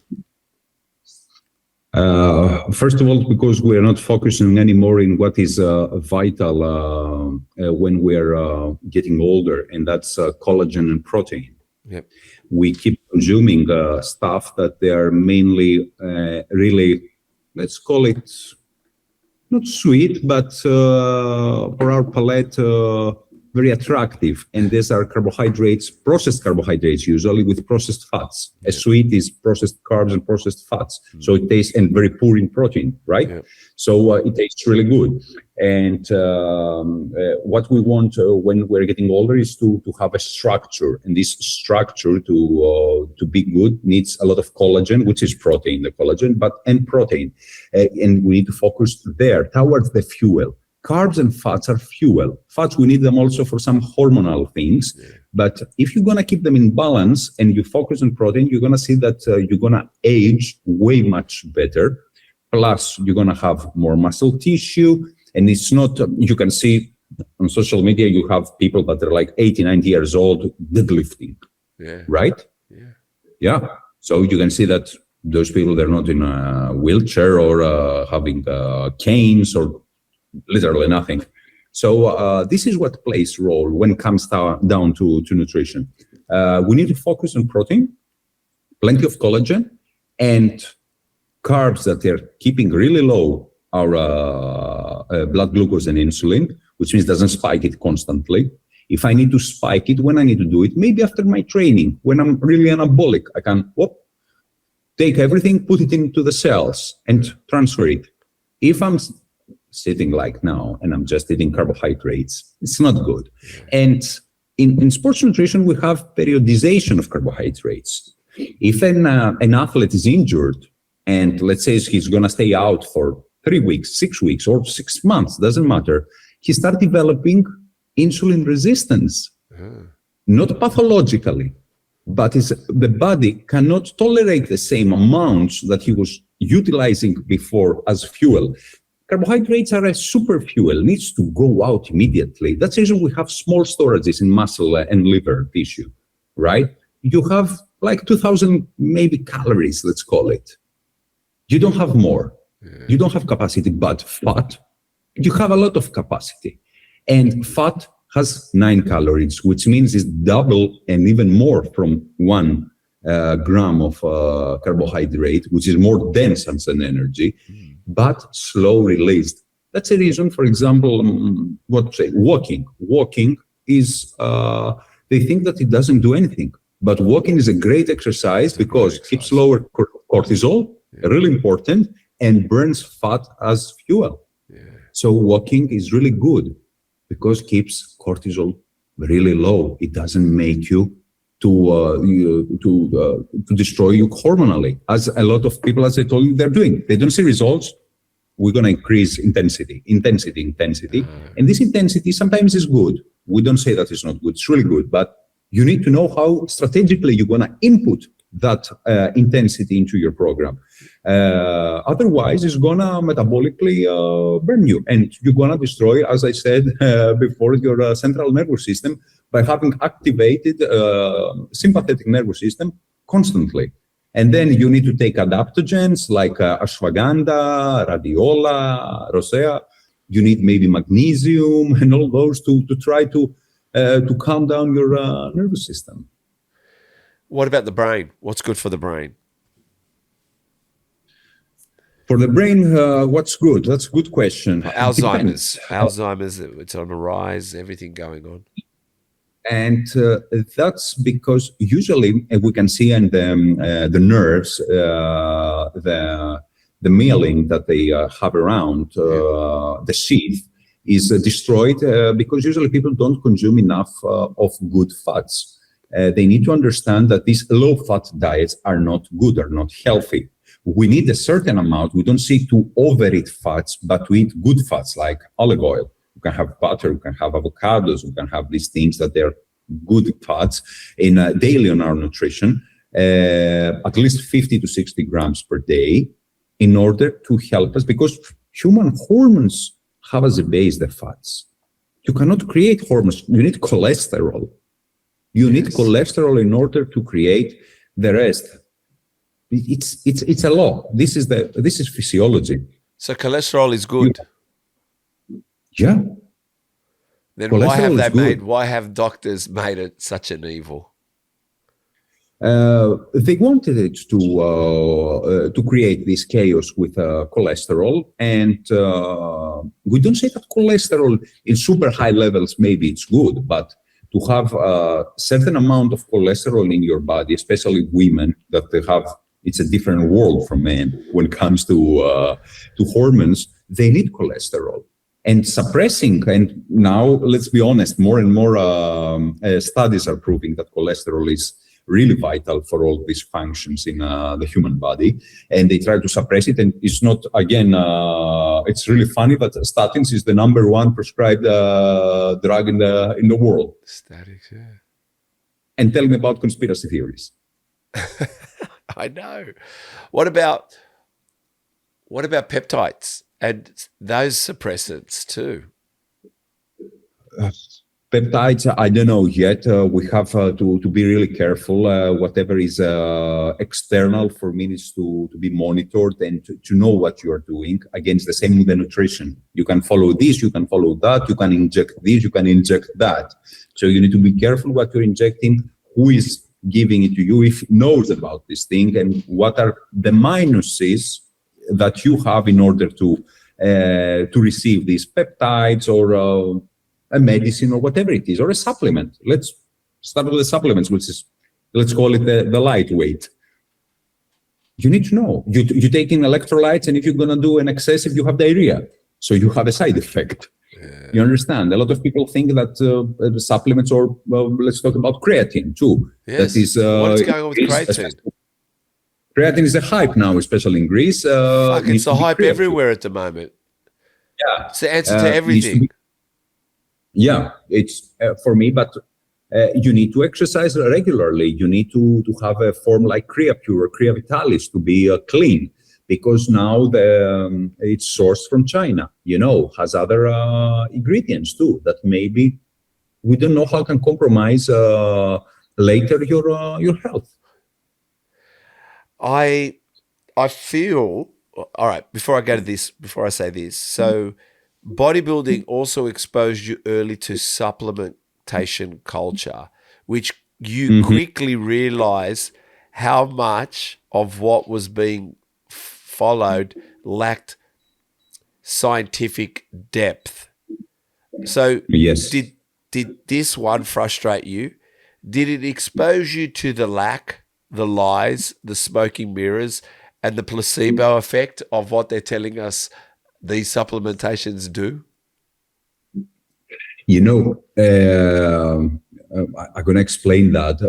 First of all, because we are not focusing anymore in what is vital when we're getting older, and that's collagen and protein. Yep. We keep consuming stuff that they are mainly really, let's call it, not sweet, but for our palate, very attractive. And these are carbohydrates, processed carbohydrates, usually with processed fats. A sweet is processed carbs and processed fats. So it tastes, and very poor in protein, right? Yeah. So it tastes really good. And what we want when we're getting older is to have a structure. And this structure to be good needs a lot of collagen, which is protein, the collagen, and protein. And we need to focus there towards the fuel. Carbs and fats are fuel. Fats, we need them also for some hormonal things. Yeah. But if you're going to keep them in balance and you focus on protein, you're going to see that you're going to age way much better. Plus, you're going to have more muscle tissue. And it's not, you can see on social media, you have people that are like 80, 90 years old deadlifting. Yeah. Right? Yeah. Yeah. So you can see that those people, they're not in a wheelchair or having canes or literally nothing. So this is what plays a role when it comes down to nutrition. We need to focus on protein, plenty of collagen, and carbs that are keeping really low our blood glucose and insulin, which means doesn't spike it constantly. If I need to spike it, when I need to do it, maybe after my training, when I'm really anabolic, I can take everything, put it into the cells and transfer it. If I'm sitting like now and I'm just eating carbohydrates, it's not good. And in sports nutrition, we have periodization of carbohydrates. If an athlete is injured and let's say he's going to stay out for 3 weeks, 6 weeks, or 6 months, doesn't matter, he starts developing insulin resistance, not pathologically, but the body cannot tolerate the same amounts that he was utilizing before as fuel. Carbohydrates are a super fuel, needs to go out immediately. That's the reason we have small storages in muscle and liver tissue, right? You have like 2,000 maybe calories, let's call it. You don't have more. You don't have capacity, but fat, you have a lot of capacity. And fat has 9 calories, which means it's double and even more from 1 gram of carbohydrate, which is more dense as an energy, but slow released. That's a reason, for example, walking. Walking is, they think that it doesn't do anything, but walking is a great exercise because it keeps lower cortisol, really important, and burns fat as fuel. So walking is really good because keeps cortisol really low. It doesn't make you to destroy you hormonally, as a lot of people, as I told you, they're doing. They don't see results. We're going to increase intensity. And this intensity sometimes is good. We don't say that it's not good. It's really good. But you need to know how strategically you're going to input that intensity into your program. Otherwise, it's going to metabolically burn you. And you're going to destroy, as I said before, your central nervous system by having activated sympathetic nervous system constantly. And then you need to take adaptogens like ashwagandha, radiola, rosea. You need maybe magnesium and all those to try to calm down your nervous system. What about the brain? What's good for the brain? For the brain, what's good? That's a good question. Alzheimer's, it's on the rise, everything going on. And that's because usually we can see in the nerves, the myelin that they have around the sheath is destroyed because usually people don't consume enough of good fats. They need to understand that these low-fat diets are not good, are not healthy. We need a certain amount. We don't seek to overeat fats, but we eat good fats like olive oil. We can have butter, we can have avocados, we can have these things that they're good fats in daily on our nutrition, at least 50 to 60 grams per day in order to help us, because human hormones have as a base the fats. You cannot create hormones. You need cholesterol. You need cholesterol in order to create the rest. It's a law. This is physiology. So cholesterol is good. Yeah. Then why have doctors made it such an evil? They wanted it to create this chaos with cholesterol, and we don't say that cholesterol in super high levels maybe it's good, but to have a certain amount of cholesterol in your body, especially women, that they have, it's a different world from men when it comes to hormones. They need cholesterol. And suppressing, and now let's be honest, more and more studies are proving that cholesterol is really vital for all these functions in the human body, and they try to suppress it. And it's not, again, it's really funny, but statins is the number one prescribed drug in the world. Statics, yeah. And tell me about conspiracy theories. I know. What about peptides and those suppressants too? Peptides, I don't know yet. We have to be really careful. Whatever is external for me is to be monitored and to know what you are doing. Again, it's the same with the nutrition. You can follow this, you can follow that, you can inject this, you can inject that. So you need to be careful what you're injecting, who is giving it to you, if knows about this thing, and what are the minuses that you have in order to receive these peptides or a medicine or whatever it is, or a supplement. Let's start with the supplements, which is, let's call it the lightweight. You need to know. You take in electrolytes, and if you're going to do an excessive, you have diarrhea. So you have a side effect. Yeah. You understand? A lot of people think that supplements, or let's talk about creatine too. Yes. That is, what's going on with creatine? Creatine is the hype now, especially in Greece. It's the hype everywhere at the moment. Yeah. It's the answer to everything. Yeah, it's for me, but you need to exercise regularly. You need to have a form like CreaPure or CreaVitalis to be clean, because now it's sourced from China, has other ingredients too that maybe we don't know how can compromise later your health. I feel, all right, before I say this, so bodybuilding also exposed you early to supplementation culture, which you quickly realize how much of what was being followed lacked scientific depth. So yes. Did this one frustrate you? Did it expose you to the lack, the lies, the smoking mirrors, and the placebo effect of what they're telling us these supplementations do? I'm going to explain that.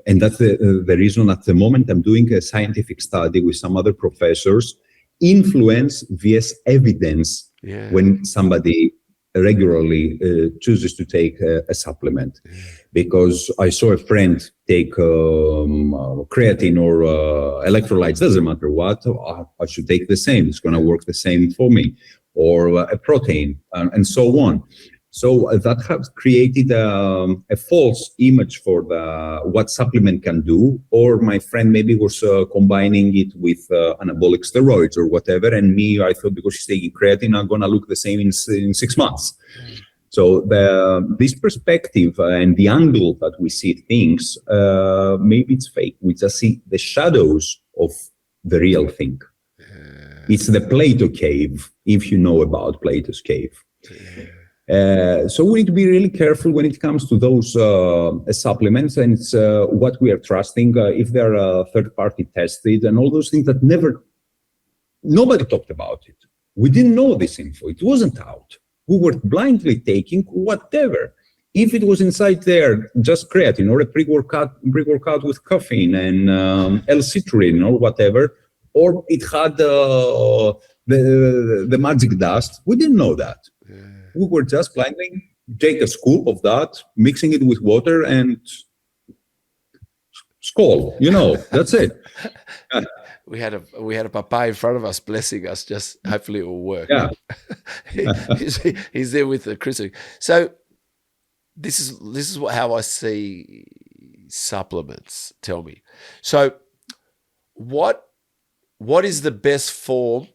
And that's the reason at the moment I'm doing a scientific study with some other professors, influence vs evidence, when somebody regularly chooses to take a supplement. Because I saw a friend take creatine or electrolytes, doesn't matter what, I should take the same. It's going to work the same for me, or a protein, and so on. So that has created a false image for what supplement can do. Or my friend maybe was combining it with anabolic steroids or whatever, and me, I thought because she's taking creatine, I'm going to look the same in 6 months. So this perspective and the angle that we see things, maybe it's fake. We just see the shadows of the real thing. It's the Plato cave, if you know about Plato's cave. So we need to be really careful when it comes to those supplements, and it's what we are trusting, if they're third-party tested and all those things that nobody talked about it. We didn't know this info. It wasn't out. We were blindly taking whatever. If it was inside there, just creatine or a pre-workout with caffeine and L-citrulline or whatever, or it had the magic dust, we didn't know that. We were just blindly take a scoop of that, mixing it with water, and skål. That's it. We had a papa in front of us blessing us. Just hopefully it will work. Yeah. he's there with the crystal. So this is how I see supplements. Tell me. So what is the best form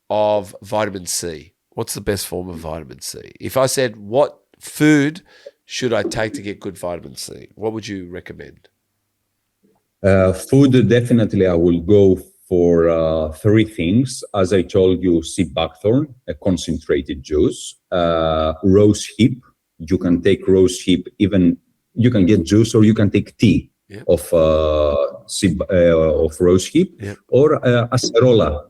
of vitamin C? What's the best form of vitamin C? If I said, what food should I take to get good vitamin C? What would you recommend? Food, definitely I will go for 3 things. As I told you, sea buckthorn, a concentrated juice, rose hip. You can take rose hip, even you can get juice, or you can take tea of rose hip, or acerola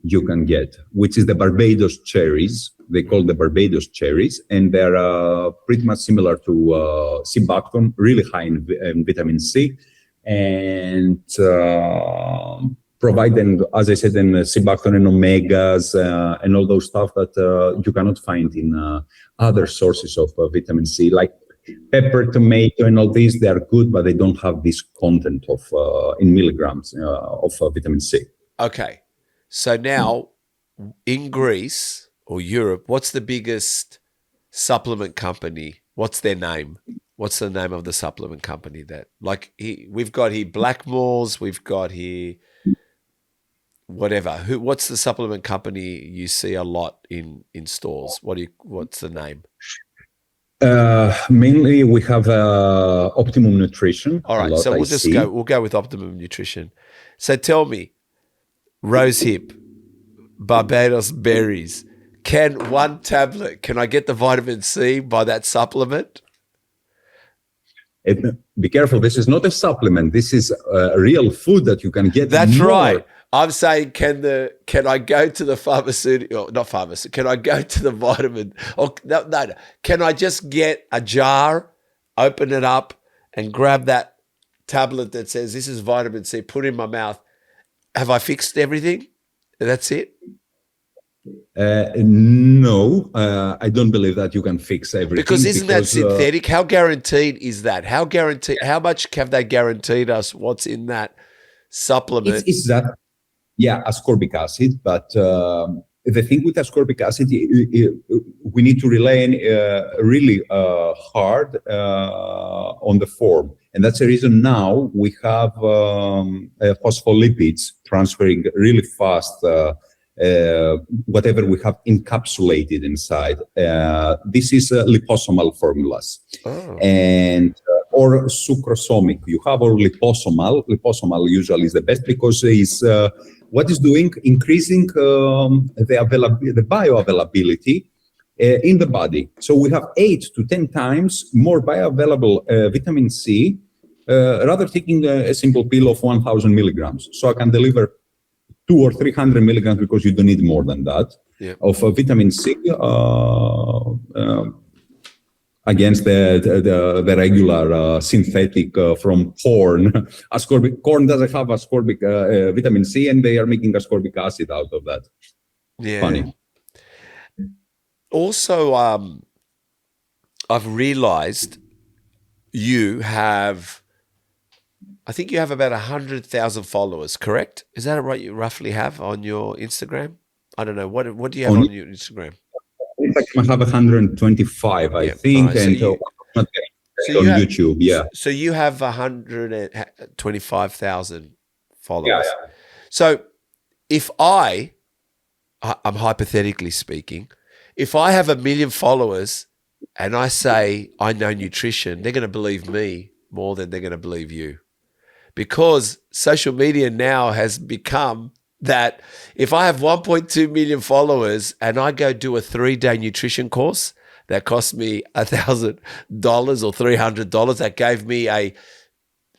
you can get, which is the Barbados cherries. They call the Barbados cherries, and they're pretty much similar to sea buckthorn, really high in vitamin C. and provide them, as I said, in cibacton and omegas and all those stuff that you cannot find in other sources of vitamin C, like pepper, tomato, and all these. They are good, but they don't have this content of in milligrams of vitamin C. Okay, so now in Greece or Europe, what's the biggest supplement company? What's their name? What's the name of the supplement company that, like, we've got here Blackmore's, we've got here whatever. What's the supplement company you see a lot in stores? What's the name? Mainly we have Optimum Nutrition. All right, so we'll go with Optimum Nutrition. So tell me, rosehip, Barbados berries, can I get the vitamin C by that supplement? Be careful, this is not a supplement. This is real food that you can get. That's more. Right. I'm saying, can I go to the pharmaceutical, not pharmacy, can I go to the vitamin, or no, can I just get a jar, open it up, and grab that tablet that says this is vitamin C, put it in my mouth? Have I fixed everything? That's it? No, I don't believe that you can fix everything. Because isn't that synthetic? How guaranteed is that? How much have they guaranteed us what's in that supplement? It's that, yeah, ascorbic acid. But the thing with ascorbic acid, we need to rely really hard on the form. And that's the reason now we have phospholipids transferring really fast whatever we have encapsulated inside. This is liposomal formulas. And or sucrosomic. You have or liposomal. Liposomal usually is the best because it's what is doing, increasing the bioavailability in the body. So we have 8 to 10 times more bioavailable vitamin C rather taking a simple pill of 1,000 milligrams. So I can deliver 200 or 300 milligrams because you don't need more than that of vitamin C against the regular synthetic from corn. Corn doesn't have ascorbic vitamin C, and they are making ascorbic acid out of that. Yeah. Funny. Also, I've realized I think you have about 100,000 followers, correct? Is that right? You roughly have on your Instagram? I don't know. What do you have on your Instagram? In fact, I have 125, I think, right, and on YouTube, yeah. So you have 125,000 followers. Yeah. So if I'm hypothetically speaking, if I have 1 million followers and I say I know nutrition, they're going to believe me more than they're going to believe you. Because social media now has become that if I have 1.2 million followers and I go do a 3-day nutrition course that cost me $1,000 or $300, that gave me a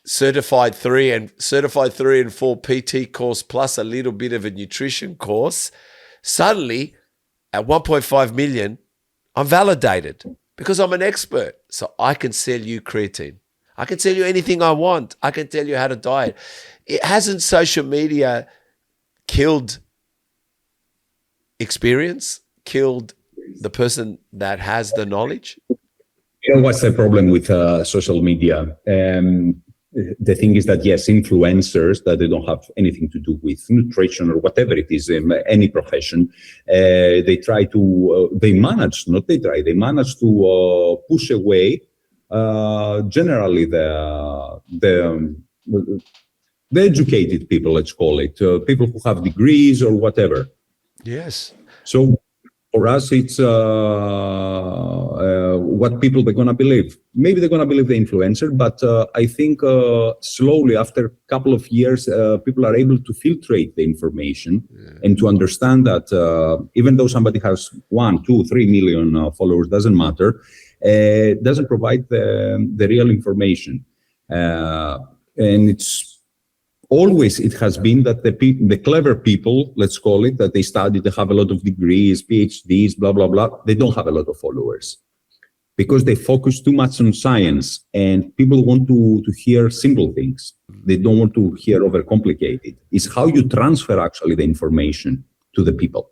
certified 3 and 4 PT course plus a little bit of a nutrition course, suddenly at 1.5 million, I'm validated because I'm an expert. So I can sell you creatine. I can tell you anything I want. I can tell you how to diet. It hasn't social media killed experience, killed the person that has the knowledge? You know what's the problem with social media? The thing is that, yes, influencers that they don't have anything to do with nutrition or whatever it is in any profession, they manage to push away generally the educated people, let's call it, people who have degrees or whatever. Yes. So for us, it's what people they're going to believe. Maybe they're going to believe the influencer, but I think slowly, after a couple of years, people are able to filtrate the information and to understand that even though somebody has 1, 2, 3 million followers, doesn't matter, doesn't provide the real information. And it has been that the clever people, let's call it, that they study, they have a lot of degrees, PhDs, blah, blah, blah, they don't have a lot of followers. because they focus too much on science, and people want to hear simple things. They don't want to hear overcomplicated. It's how you transfer actually the information to the people.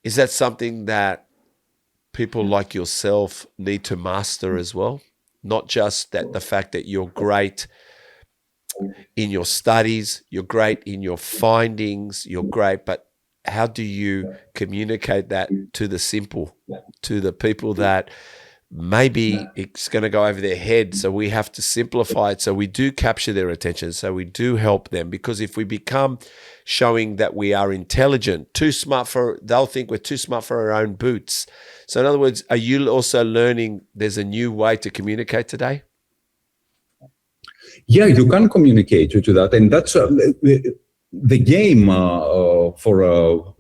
Is that something that people like yourself need to master as well? Not just that the fact that you're great in your studies, you're great in your findings, you're great, but how do you communicate that to the simple, to the people that maybe it's going to go over their head? So we have to simplify it so we do capture their attention, so we do help them. Because if we become showing that we are intelligent, they'll think we're too smart for our own boots. So in other words, are you also learning there's a new way to communicate today? Yeah, you can communicate to that. And that's the game for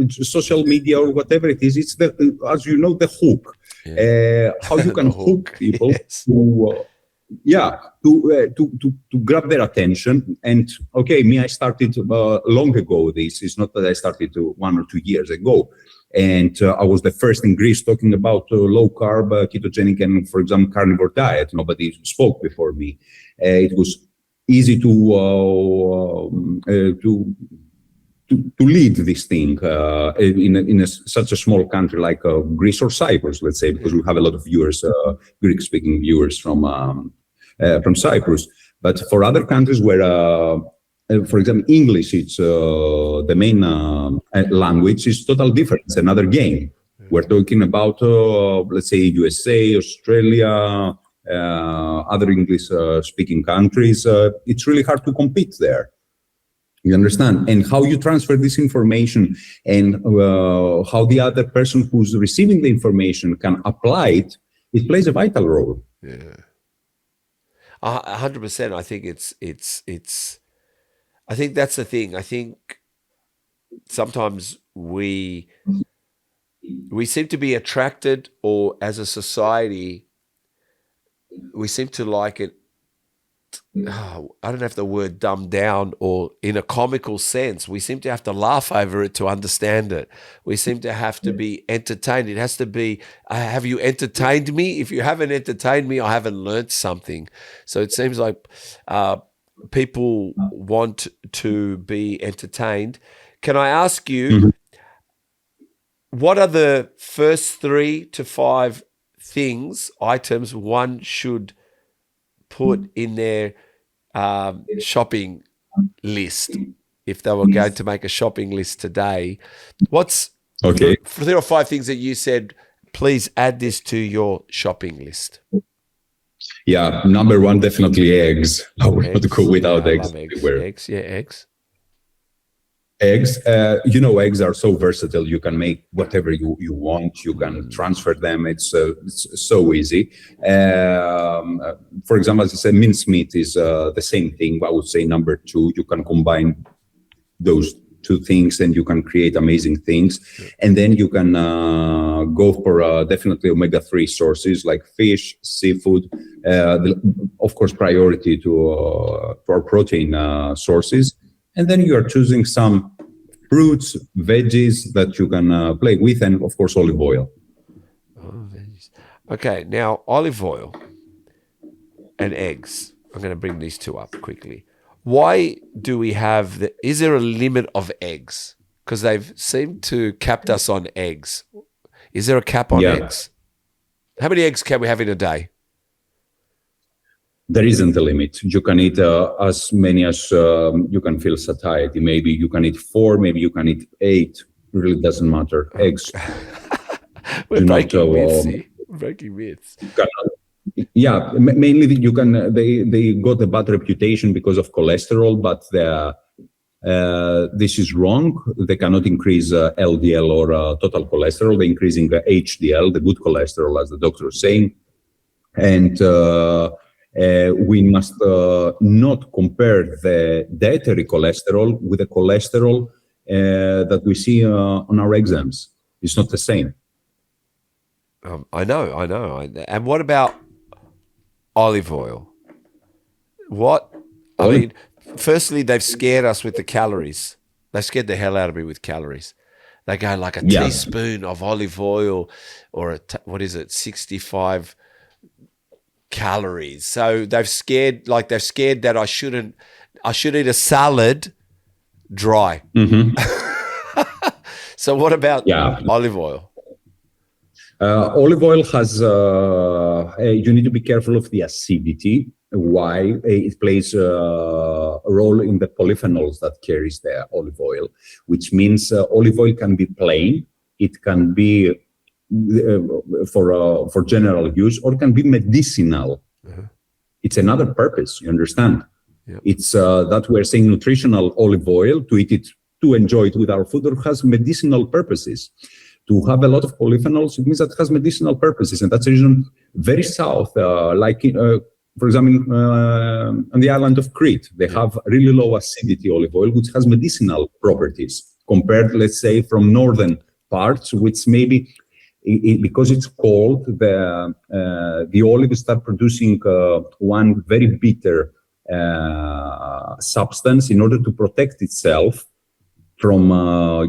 social media or whatever it is. It's as you know, the hook. How you can hook people to grab their attention. And okay, I started long ago. This is not that I started 1 or 2 years ago. And I was the first in Greece talking about low carb, ketogenic, and for example, carnivore diet. Nobody spoke before me. It was easy to lead this thing in such a small country like Greece or Cyprus, let's say, because we have a lot of viewers, Greek-speaking viewers from Cyprus. But for other countries where, for example, English, it's the main language, is total different. It's another game. We're talking about, let's say, USA, Australia, other English-speaking countries. It's really hard to compete there. You understand? And how you transfer this information and how the other person who's receiving the information can apply it, it plays a vital role. Yeah. 100%. I think I think that's the thing. I think sometimes we seem to be attracted, or as a society, we seem to like it. I don't know if the word dumbed down or in a comical sense. We seem to have to laugh over it to understand it. We seem to have to be entertained. It has to be, have you entertained me? If you haven't entertained me, I haven't learned something. So it seems like people want to be entertained. Can I ask you, what are the first 3 to 5 items one should put in their shopping list if they were going to make a shopping list today? What's 3 or 5 things that you said, please add this to your shopping list? Yeah, number 1, definitely eggs. I would not go without eggs. Eggs. Eggs, eggs are so versatile. You can make whatever you want. You can transfer them. It's so easy. For example, as I said, mincemeat is the same thing. I would say number 2, you can combine those 2 things and you can create amazing things. And then you can go for definitely omega-3 sources like fish, seafood. Of course, priority to our protein sources. And then you are choosing some fruits, veggies that you can play with, and of course, olive oil. Oh, veggies. Okay, now olive oil and eggs. I'm going to bring these 2 up quickly. Why do we have is there a limit of eggs? Because they've seemed to cap us on eggs. Is there a cap on eggs? How many eggs can we have in a day? There isn't a limit. You can eat as many as you can feel satiety. Maybe you can eat 4, maybe you can eat 8. It really doesn't matter. Eggs. We're breaking myths. Breaking myths. Yeah, mainly you can. They got a bad reputation because of cholesterol, but this is wrong. They cannot increase LDL or total cholesterol. They're increasing HDL, the good cholesterol, as the doctor is saying, and we must not compare the dietary cholesterol with the cholesterol that we see on our exams. It's not the same. I know. And what about olive oil? I mean, firstly, they've scared us with the calories. They scared the hell out of me with calories. They go like a Yeah. teaspoon of olive oil or 65 calories. So they've scared that I should eat a salad dry. Mhm. So what about Yeah. olive oil? Olive oil has, you need to be careful of the acidity. Why? It plays a role in the polyphenols that carries the olive oil, which means olive oil can be plain, it can be for general use, or can be medicinal. It's another purpose, you understand? Yep. It's that we're saying nutritional olive oil, to eat it, to enjoy it with our food, or has medicinal purposes. To have a lot of polyphenols, it means that it has medicinal purposes. And that's the reason very south, like for example, on the island of Crete, they have really low acidity olive oil, which has medicinal properties compared, let's say, from northern parts, which maybe because it's cold, the olives start producing one very bitter substance in order to protect itself from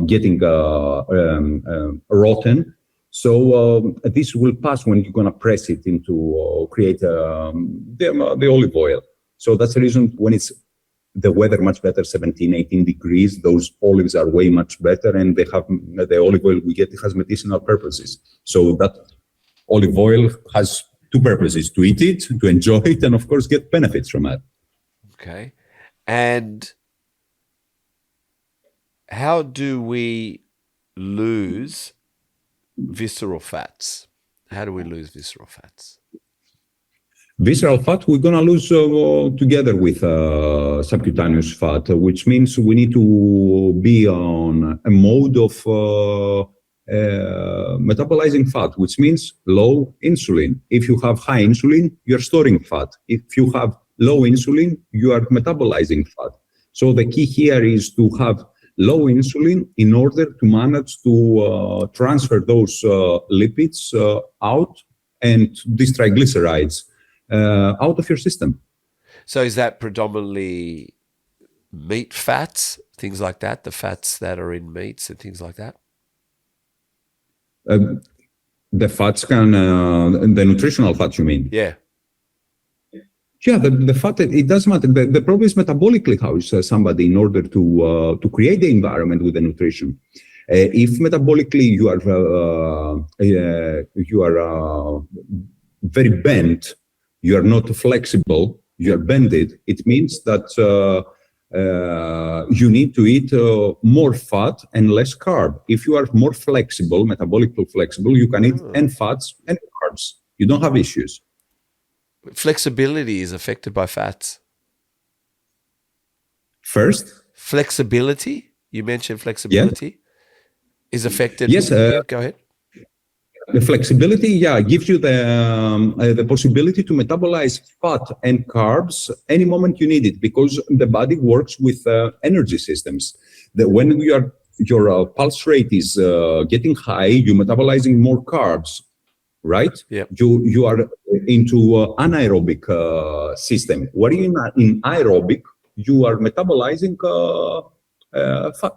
getting rotten. So this will pass when you're going to press it into create the olive oil. So that's the reason when it's the weather much better, 17, 18 degrees, those olives are way much better, and they have the olive oil we get, it has medicinal purposes. So that olive oil has two purposes: to eat it, to enjoy it, and of course get benefits from it. Okay. And how do we lose visceral fats? How do we lose visceral fats? Visceral fat, we're going to lose together with subcutaneous fat, which means we need to be on a mode of metabolizing fat, which means low insulin. If you have high insulin, you're storing fat. If you have low insulin, you are metabolizing fat. So the key here is to have low insulin in order to manage to transfer those lipids out, and these triglycerides out of your system. So is that predominantly meat fats, things like that, the fats that are in meats and things like that? The fats can, the nutritional fats, you mean? Yeah. Yeah, the fat, it doesn't matter. The problem is metabolically how is somebody in order to create the environment with the nutrition. If metabolically you are very bent, you are not flexible, you are bended, it means that you need to eat more fat and less carb. If you are more flexible, metabolically flexible, you can eat and fats and carbs. You don't have issues. Flexibility is affected by fats. First? Flexibility? You mentioned flexibility is affected. Yes. Yeah, go ahead. The flexibility, gives you the possibility to metabolize fat and carbs any moment you need it, because the body works with energy systems. When your pulse rate is getting high, you're metabolizing more carbs, right? Yeah. You are into anaerobic system. Where in aerobic, you are metabolizing fat.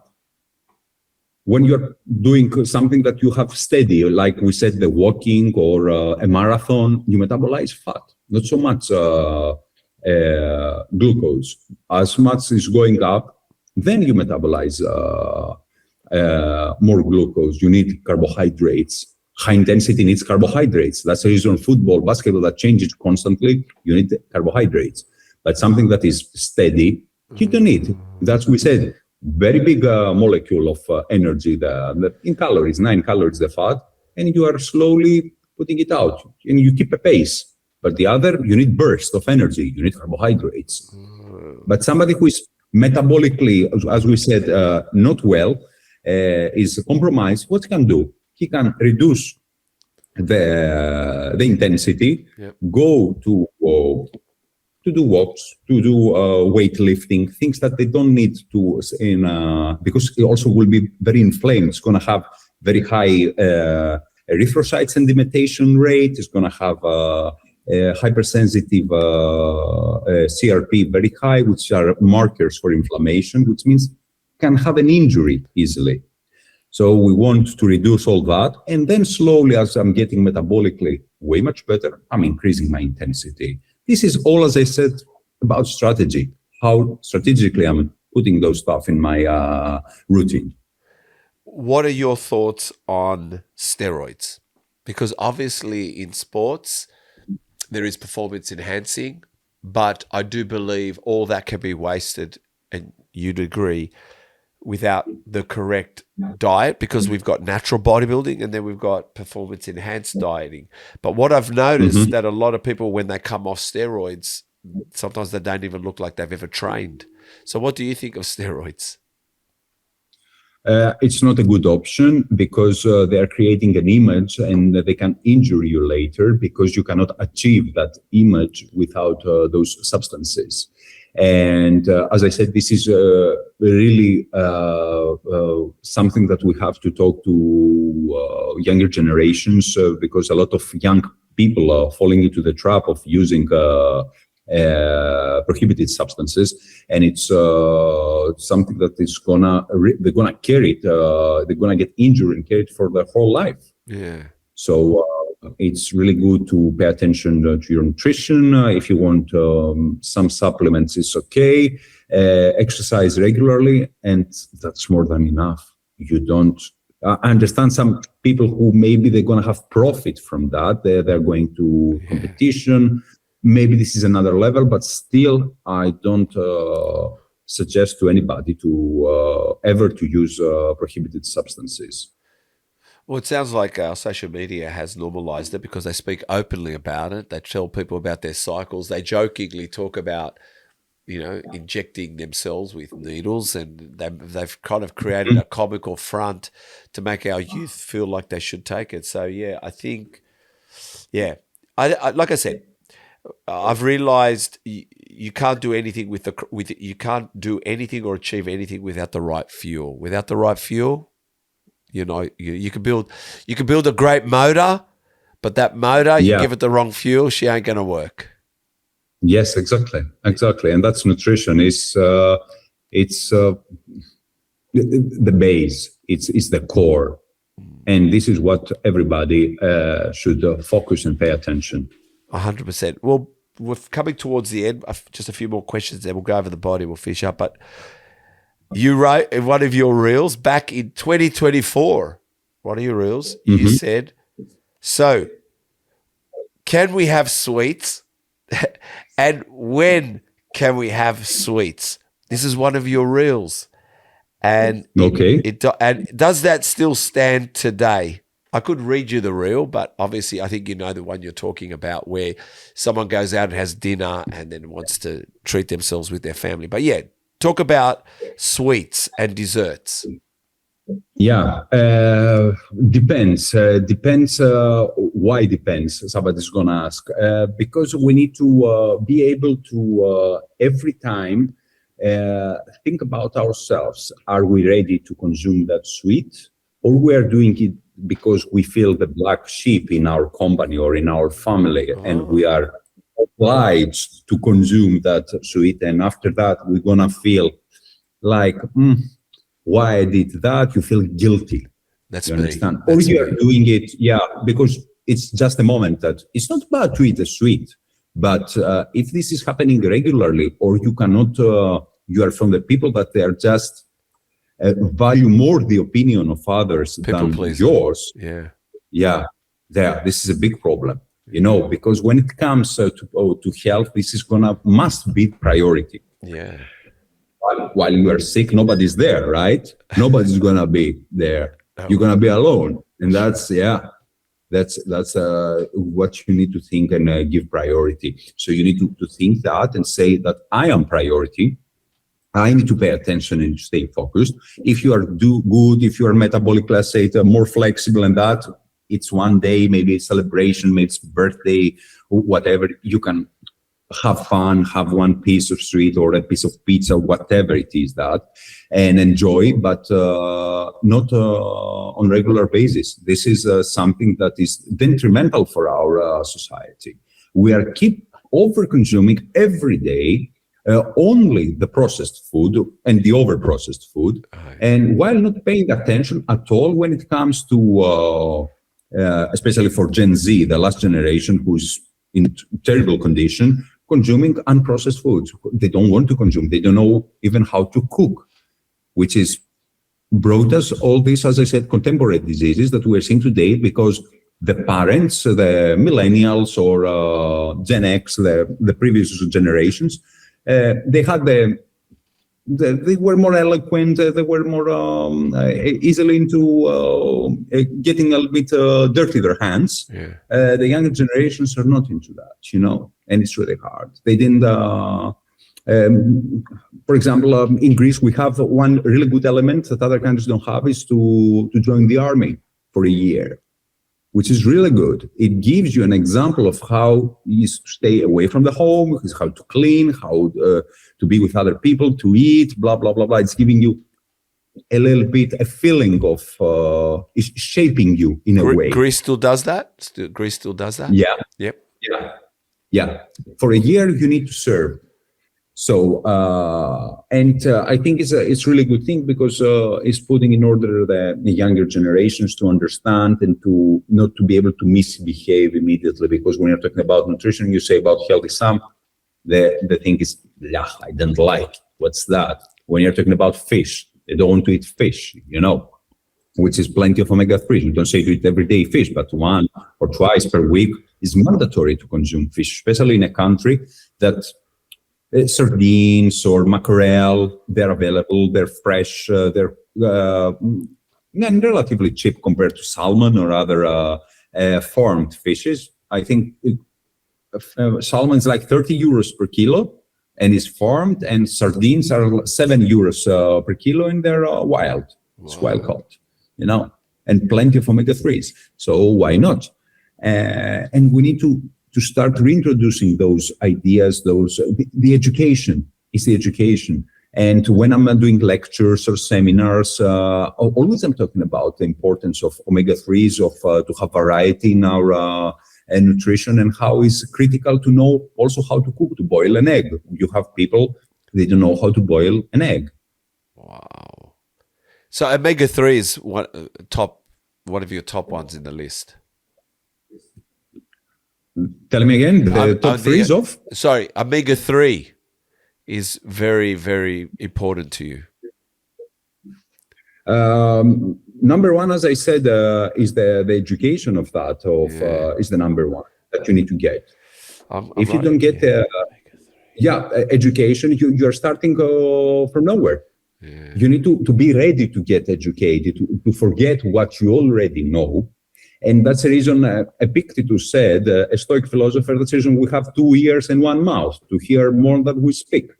When you're doing something that you have steady, like we said, the walking or a marathon, you metabolize fat, not so much glucose. As much is going up, then you metabolize more glucose. You need carbohydrates. High intensity needs carbohydrates. That's the reason football, basketball, that changes constantly. You need carbohydrates. But something that is steady, you don't need. That's we said. Very big molecule of energy in calories, 9 calories the fat, and you are slowly putting it out, and you keep a pace. But the other, you need burst of energy, you need carbohydrates. But somebody who is metabolically, as we said, not well, is compromised, what he can do? He can reduce the intensity, go to do walks, to do weightlifting, things that they don't need to, because it also will be very inflamed. It's going to have very high erythrocyte sedimentation rate. It's going to have hypersensitive CRP very high, which are markers for inflammation, which means can have an injury easily. So we want to reduce all that. And then slowly, as I'm getting metabolically way much better, I'm increasing my intensity. This is all, as I said, about strategy, how strategically I'm putting those stuff in my routine. What are your thoughts on steroids? Because obviously in sports, there is performance enhancing, but I do believe all that can be wasted, and you'd agree, without the correct diet, because we've got natural bodybuilding and then we've got performance enhanced dieting. But what I've noticed that a lot of people, when they come off steroids, sometimes they don't even look like they've ever trained. So what do you think of steroids? It's not a good option because they are creating an image and they can injure you later because you cannot achieve that image without those substances. And as I said, this is really something that we have to talk to younger generations because a lot of young people are falling into the trap of using prohibited substances, and it's something that is they're gonna carry it. They're gonna get injured and carry it for their whole life. Yeah. So it's really good to pay attention to your nutrition. If you want some supplements, it's okay. Exercise regularly, and that's more than enough. You don't. I understand some people who maybe they're gonna have profit from that. They're going to competition. Maybe this is another level, but still, I don't suggest to anybody to ever to use prohibited substances. Well, it sounds like our social media has normalized it because they speak openly about it. They tell people about their cycles. They jokingly talk about, injecting themselves with needles, and they've kind of created a comical front to make our youth feel like they should take it. So, yeah, I think, I like I said, I've realized you can't do anything you can't do anything or achieve anything without the right fuel. Without the right fuel, you can build a great motor, but that motor, you give it the wrong fuel, she ain't gonna work. Yes, exactly, and that's nutrition. It's the base. It's the core, and this is what everybody should focus and pay attention. 100%. Well, we're coming towards the end. Just a few more questions, then we'll go over the body. We'll finish up. But you wrote in one of your reels back in 2024, one of your reels, you said, so can we have sweets? And when can we have sweets? This is one of your reels. And and does that still stand today? I could read you the reel, but obviously I think you know the one you're talking about, where someone goes out and has dinner and then wants to treat themselves with their family. But yeah, talk about sweets and desserts. Yeah, depends. Why depends? Somebody's going to ask. Because we need to be able to every time think about ourselves. Are we ready to consume that sweet, or we are doing it because we feel the black sheep in our company or in our family, and we are obliged to consume that sweet, and after that we're gonna feel like, why I did that? You feel guilty. That's you understand? Or you are doing it, because it's just a moment that it's not bad to eat a sweet, but if this is happening regularly, or you cannot, you are from the people that they are just value more the opinion of others than yours. This is a big problem, because when it comes to health, this is must be priority. While you are sick, nobody's there, right? Nobody's gonna be there. You're gonna be alone, and that's what you need to think and give priority. So you need to think that and say that I am priority. I need to pay attention and stay focused. If you are good, if you are metabolic, let's say, more flexible, and that it's one day, maybe a celebration, maybe it's birthday, whatever, you can have fun, have one piece of sweet or a piece of pizza, whatever it is that, and enjoy, but not on regular basis. This is something that is detrimental for our society. We are keep over consuming every day. only the processed food and the over-processed food, and while not paying attention at all when it comes to, especially for Gen Z, the last generation who's in terrible condition, consuming unprocessed foods. They don't want to consume. They don't know even how to cook, which is brought us all these, as I said, contemporary diseases that we're seeing today because the parents, the millennials or Gen X, the previous generations, they had they were more eloquent, they were more easily into getting a little bit dirty their hands. Yeah. The younger generations are not into that, and it's really hard. They didn't, for example, in Greece, we have one really good element that other countries don't have is to join the army for a year, which is really good. It gives you an example of how you stay away from the home, how to clean, how to be with other people, to eat, blah, blah, blah, blah. It's giving you a little bit a feeling of, it's shaping you in a way. Greece still does that? Greece still does that? Yeah. Yep. Yeah. For a year, you need to serve. So, I think it's really good thing because it's putting in order the younger generations to understand and to not to be able to misbehave immediately. Because when you're talking about nutrition, you say about healthy some, the thing is, I don't like. What's that? When you're talking about fish, they don't want to eat fish, which is plenty of omega-3. You don't say to eat every day fish, but 1 or twice per week is mandatory to consume fish, especially in a country that sardines or mackerel, they're available, they're fresh, they're relatively cheap compared to salmon or other farmed fishes. I think salmon is like 30 euros per kilo and is farmed, and sardines are 7 euros per kilo and they're wild. It's wild caught, and plenty of omega-3s. So why not? And we need to start reintroducing those ideas, the education is the education. And when I'm doing lectures or seminars, always I'm talking about the importance of omega-3s, to have variety in our nutrition, and how it's critical to know also how to cook, to boil an egg. You have people, they don't know how to boil an egg. Wow. So omega-3 is one of your top ones in the list. Tell me again, the top three is of? Sorry, omega-3 is very, very important to you. Number one, as I said, is the education of that, is the number one that you need to get. If you don't get education, you're starting from nowhere. Yeah. You need to be ready to get educated, to forget what you already know. And that's the reason Epictetus said, a Stoic philosopher, that's the reason we have 2 ears and 1 mouth, to hear more than we speak.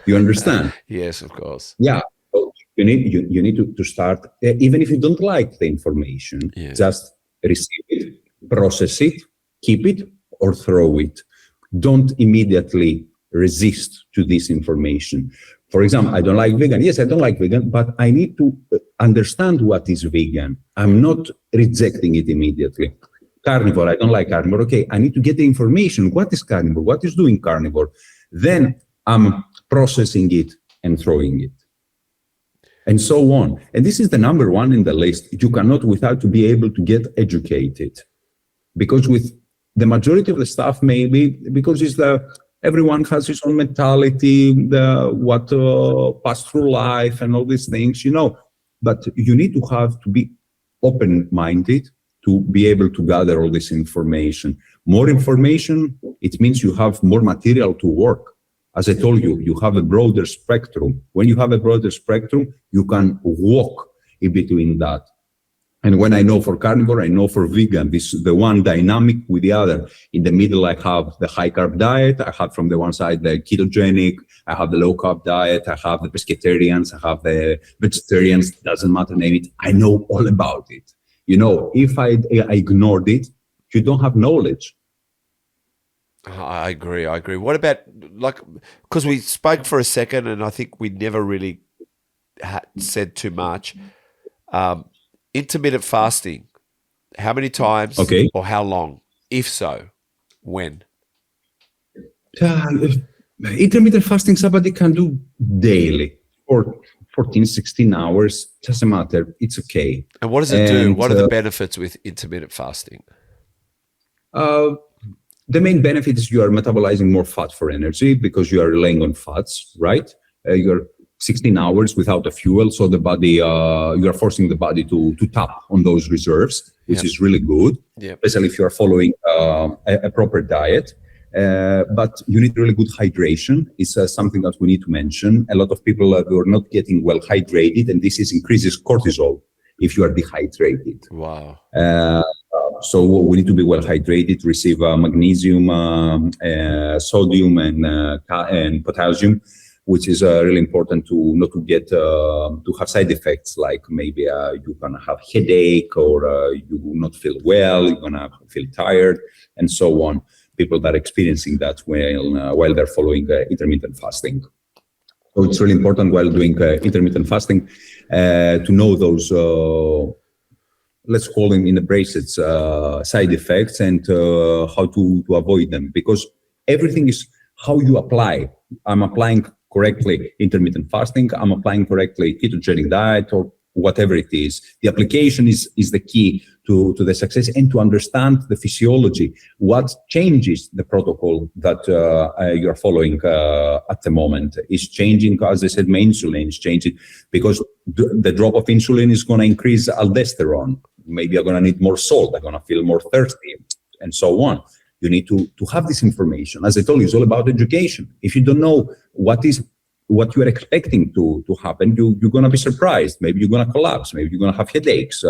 You understand? Yes, of course. Yeah. So you need to start, even if you don't like the information, just receive it, process it, keep it, or throw it. Don't immediately resist to this information. For example, I don't like vegan. Yes, I don't like vegan, but I need to understand what is vegan. I'm not rejecting it immediately. Carnivore, I don't like carnivore. Okay, I need to get the information. What is carnivore? What is doing carnivore? Then I'm processing it and throwing it. And so on. And this is the number one in the list. You cannot without to be able to get educated. Because with the majority of the stuff, maybe, because it's everyone has his own mentality, what passed through life and all these things, But you need to be open-minded to be able to gather all this information. More information, it means you have more material to work. As I told you, you have a broader spectrum. When you have a broader spectrum, you can walk in between that. And when I know for carnivore, I know for vegan, this is the one dynamic with the other. In the middle, I have the high carb diet. I have from the one side the ketogenic. I have the low carb diet. I have the pescatarians. I have the vegetarians. Doesn't matter, name it. I know all about it. If I ignored it, you don't have knowledge. I agree. What about, because we spoke for a second and I think we never really said too much. Intermittent fasting, how many times or how long? If so, when? Intermittent fasting, somebody can do daily or 14, 16 hours. Doesn't matter. It's okay. And what does it do? What are the benefits with intermittent fasting? The main benefit is you are metabolizing more fat for energy because you are relying on fats, right? You're 16 hours without a fuel, so the body, you are forcing the body to tap on those reserves, which is really good, especially if you are following a proper diet. But you need really good hydration. It's something that we need to mention. A lot of people are not getting well hydrated, and this increases cortisol if you are dehydrated. Wow. So we need to be well hydrated, receive magnesium, sodium, and potassium, which is really important to not to get to have side effects like maybe you're gonna have headache or you will not feel well, you're gonna feel tired, and so on. People that are experiencing that while they're following intermittent fasting. So it's really important while doing intermittent fasting to know those. Let's call them in the bracelets side effects and how to avoid them, because everything is how you apply. I'm applying correctly intermittent fasting, I'm applying correctly ketogenic diet, or whatever it is. The application is the key to the success, and to understand the physiology, what changes the protocol that you're following at the moment. Is changing, as I said, my insulin is changing because the drop of insulin is going to increase aldosterone. Maybe you're going to need more salt, I'm going to feel more thirsty, and so on. You need to have this information. As I told you, it's all about education. If you don't know what you are expecting to happen, you're going to be surprised. Maybe you're going to collapse. Maybe you're going to have headaches.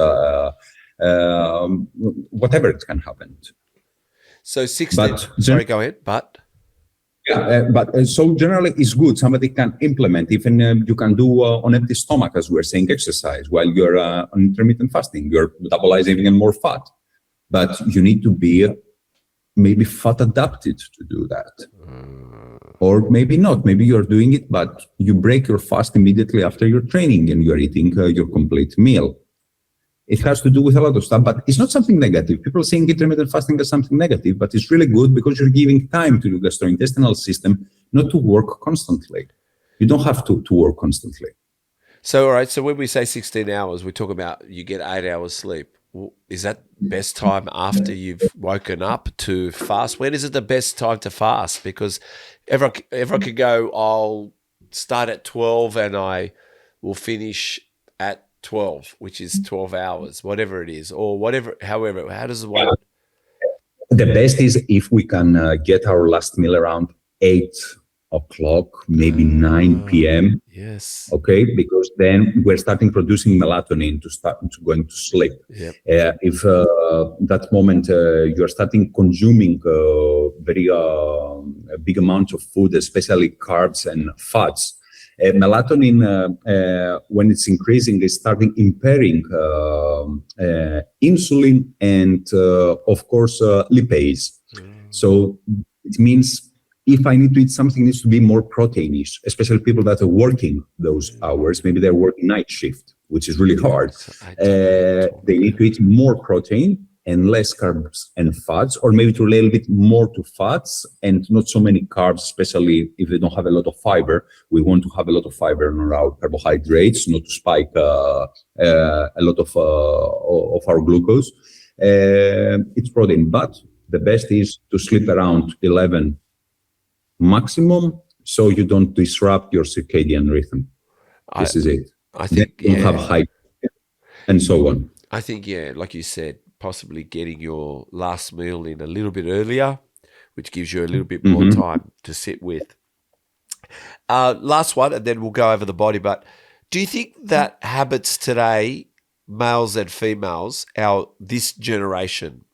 Whatever it can happen. So 16. Sorry, go ahead. But so generally it's good. Somebody can implement. Even you can do on empty stomach, as we're saying, exercise while you're on intermittent fasting. You're metabolizing even more fat, but you need to be maybe fat adapted to do that. Or maybe not. Maybe you're doing it, but you break your fast immediately after your training and you're eating your complete meal. It has to do with a lot of stuff, but it's not something negative. People are saying intermittent fasting is something negative, but it's really good because you're giving time to your gastrointestinal system not to work constantly. You don't have to work constantly. So, all right. So when we say 16 hours, we talk about you get 8 hours sleep. Is that best time after you've woken up to fast? When is it the best time to fast? Because everyone could go, I'll start at 12 and I will finish at 12, which is 12 hours, whatever it is, or whatever, however, how does it work? The best is if we can get our last meal around 8 o'clock, maybe 9 p.m. Yes. Okay, because then we're starting producing melatonin to going to sleep. Yep. If that moment you're starting consuming very big amounts of food, especially carbs and fats, melatonin, when it's increasing, is starting impairing insulin and, of course, lipase. So it means if I need to eat something, it needs to be more proteinish, especially people that are working those hours. Maybe they're working night shift, which is really hard. They need to eat more protein and less carbs and fats, or maybe to a little bit more to fats and not so many carbs, especially if they don't have a lot of fiber. We want to have a lot of fiber in our carbohydrates, not to spike a lot of our glucose. It's protein, but the best is to sleep around 11 maximum, so you don't disrupt your circadian rhythm. This is it. I think you don't have high and so on. I think, like you said, possibly getting your last meal in a little bit earlier, which gives you a little bit more time to sit with. Last one, and then we'll go over the body. But do you think that habits today, males and females, this generation,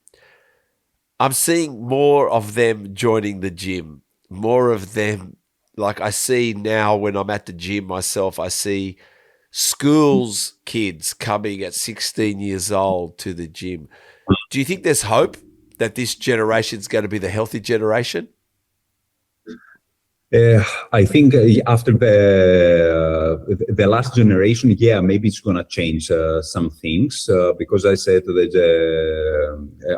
I'm seeing more of them joining the gym, more of them, like I see now when I'm at the gym myself, I see schools kids coming at 16 years old to the gym. Do you think there's hope that this generation is going to be the healthy generation? I think after the last generation, yeah, maybe it's gonna change some things because I said that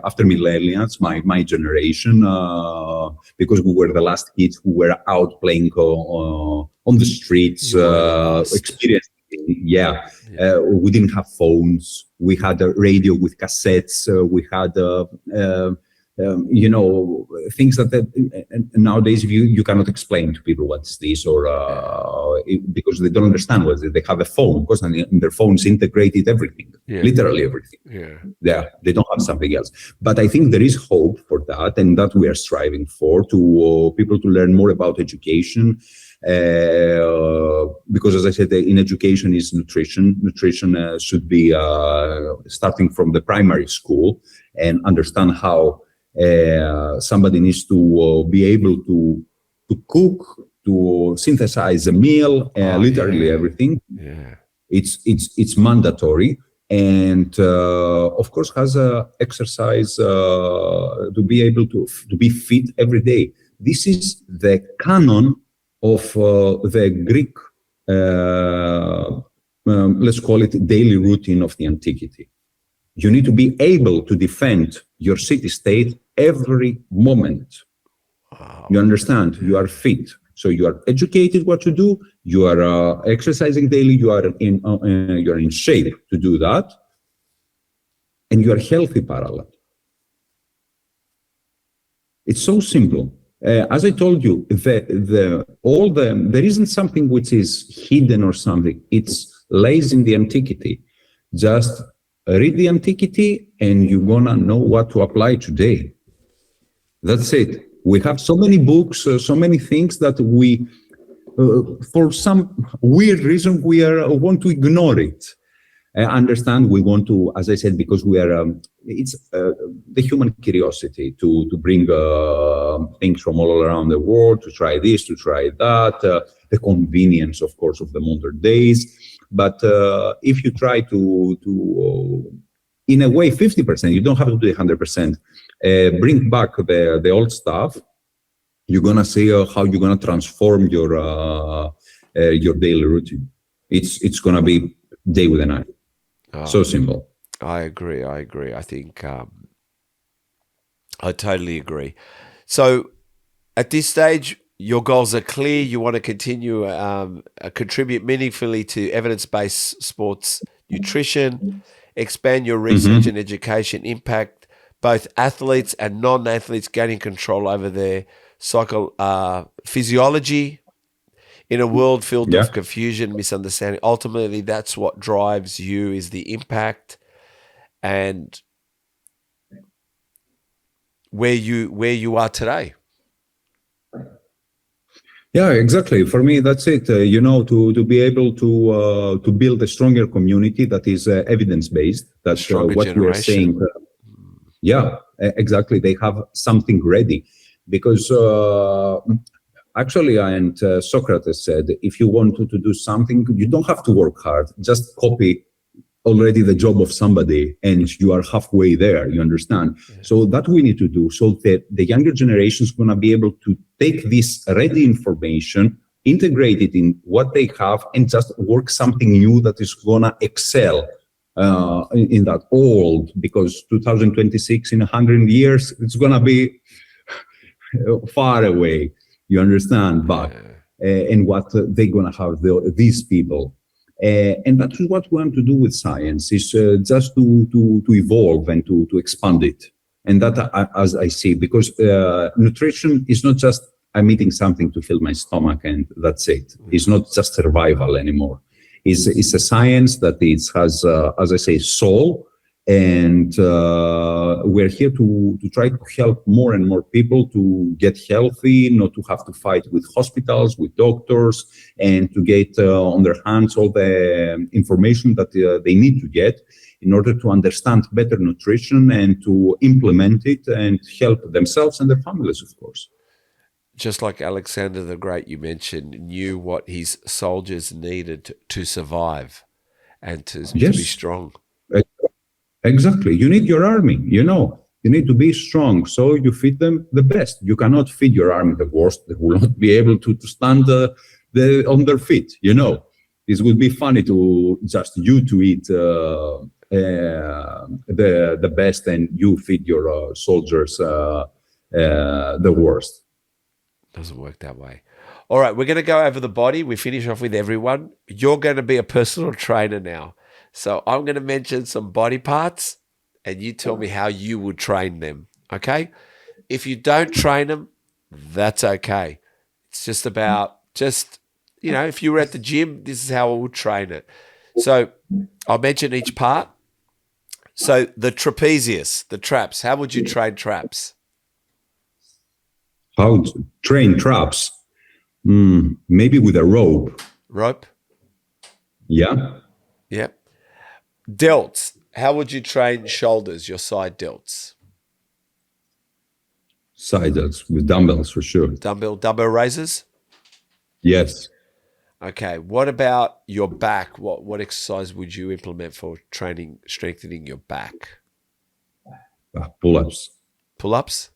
after millennials, my generation, because we were the last kids who were out playing on the streets, experiencing. Yeah, we didn't have phones. We had a radio with cassettes. We had things that nowadays you cannot explain to people what's this or because they don't understand what it is. They have a phone because in their phones integrated everything, literally everything. Yeah, they don't have something else. But I think there is hope for that, and that we are striving for to people to learn more about education. Because as I said, in education is nutrition. Nutrition should be starting from the primary school and understand how somebody needs to be able to cook, to synthesize a meal, literally everything. It's mandatory, and of course has exercise to be able to be fit every day. This is the canon of the Greek, let's call it daily routine of the antiquity. You need to be able to defend your city-state every moment. Wow. You understand? You are fit. So you are educated what to do. You are exercising daily. You are in shape to do that. And you are healthy parallel. It's so simple. As I told you, there isn't something which is hidden or something. It's lays in the antiquity. Just read the antiquity and you're gonna know what to apply today. That's it. We have so many books, so many things that we, for some weird reason, we want to ignore it. I understand we want to, as I said, because we are, it's the human curiosity to bring things from all around the world, to try this, to try that, the convenience, of course, of the modern days. But if you try to in a way, 50%, you don't have to do 100%, bring back the old stuff, you're going to see how you're going to transform your daily routine. It's going to be day with a night. So simple. I agree. I think I totally agree. So at this stage, your goals are clear. You want to continue contribute meaningfully to evidence-based sports nutrition, expand your research and education, impact both athletes and non-athletes, gaining control over their physiology in a world filled with confusion, misunderstanding. Ultimately, that's what drives you, is the impact and where you are today. Yeah, exactly. For me, that's it. To be able to build a stronger community that is evidence-based. That's what we are saying. Exactly. They have something ready, because actually, and Socrates said, if you want to do something, you don't have to work hard. Just copy already the job of somebody, and you are halfway there. You understand? Yeah. So that we need to do, so that the younger generation is going to be able to take this ready information, integrate it in what they have, and just work something new that is going to excel in that old. Because 2026, in 100 years, it's going to be far away. You understand? But and what they're going to have these people. And that's what we want to do with science, is just to evolve and to expand it. And that, as I see, because nutrition is not just I'm eating something to fill my stomach and that's it. It's not just survival anymore. It's a science that it has, as I say, soul. And we're here to try to help more and more people to get healthy, not to have to fight with hospitals, with doctors, and to get on their hands all the information that they need to get in order to understand better nutrition and to implement it and help themselves and their families, of course. Just like Alexander the Great, you mentioned, knew what his soldiers needed to survive and to be strong. Exactly. You need your army, You need to be strong, so you feed them the best. You cannot feed your army the worst. They will not be able to stand on their feet. This would be funny to just you to eat the best, and you feed your soldiers the worst. Doesn't work that way. All right, we're going to go over the body. We finish off with everyone. You're going to be a personal trainer now. So I'm going to mention some body parts, and you tell me how you would train them, okay? If you don't train them, that's okay. It's just about if you were at the gym, this is how I would train it. So I'll mention each part. So the trapezius, the traps, how would you train traps? How to train traps? Maybe with a rope. Rope? Yeah. Yep. Delts. How would you train shoulders, your side delts? Side delts with dumbbells for sure. Dumbbell raises? Yes. Okay. What about your back? What exercise would you implement for strengthening your back? Pull-ups. Pull-ups?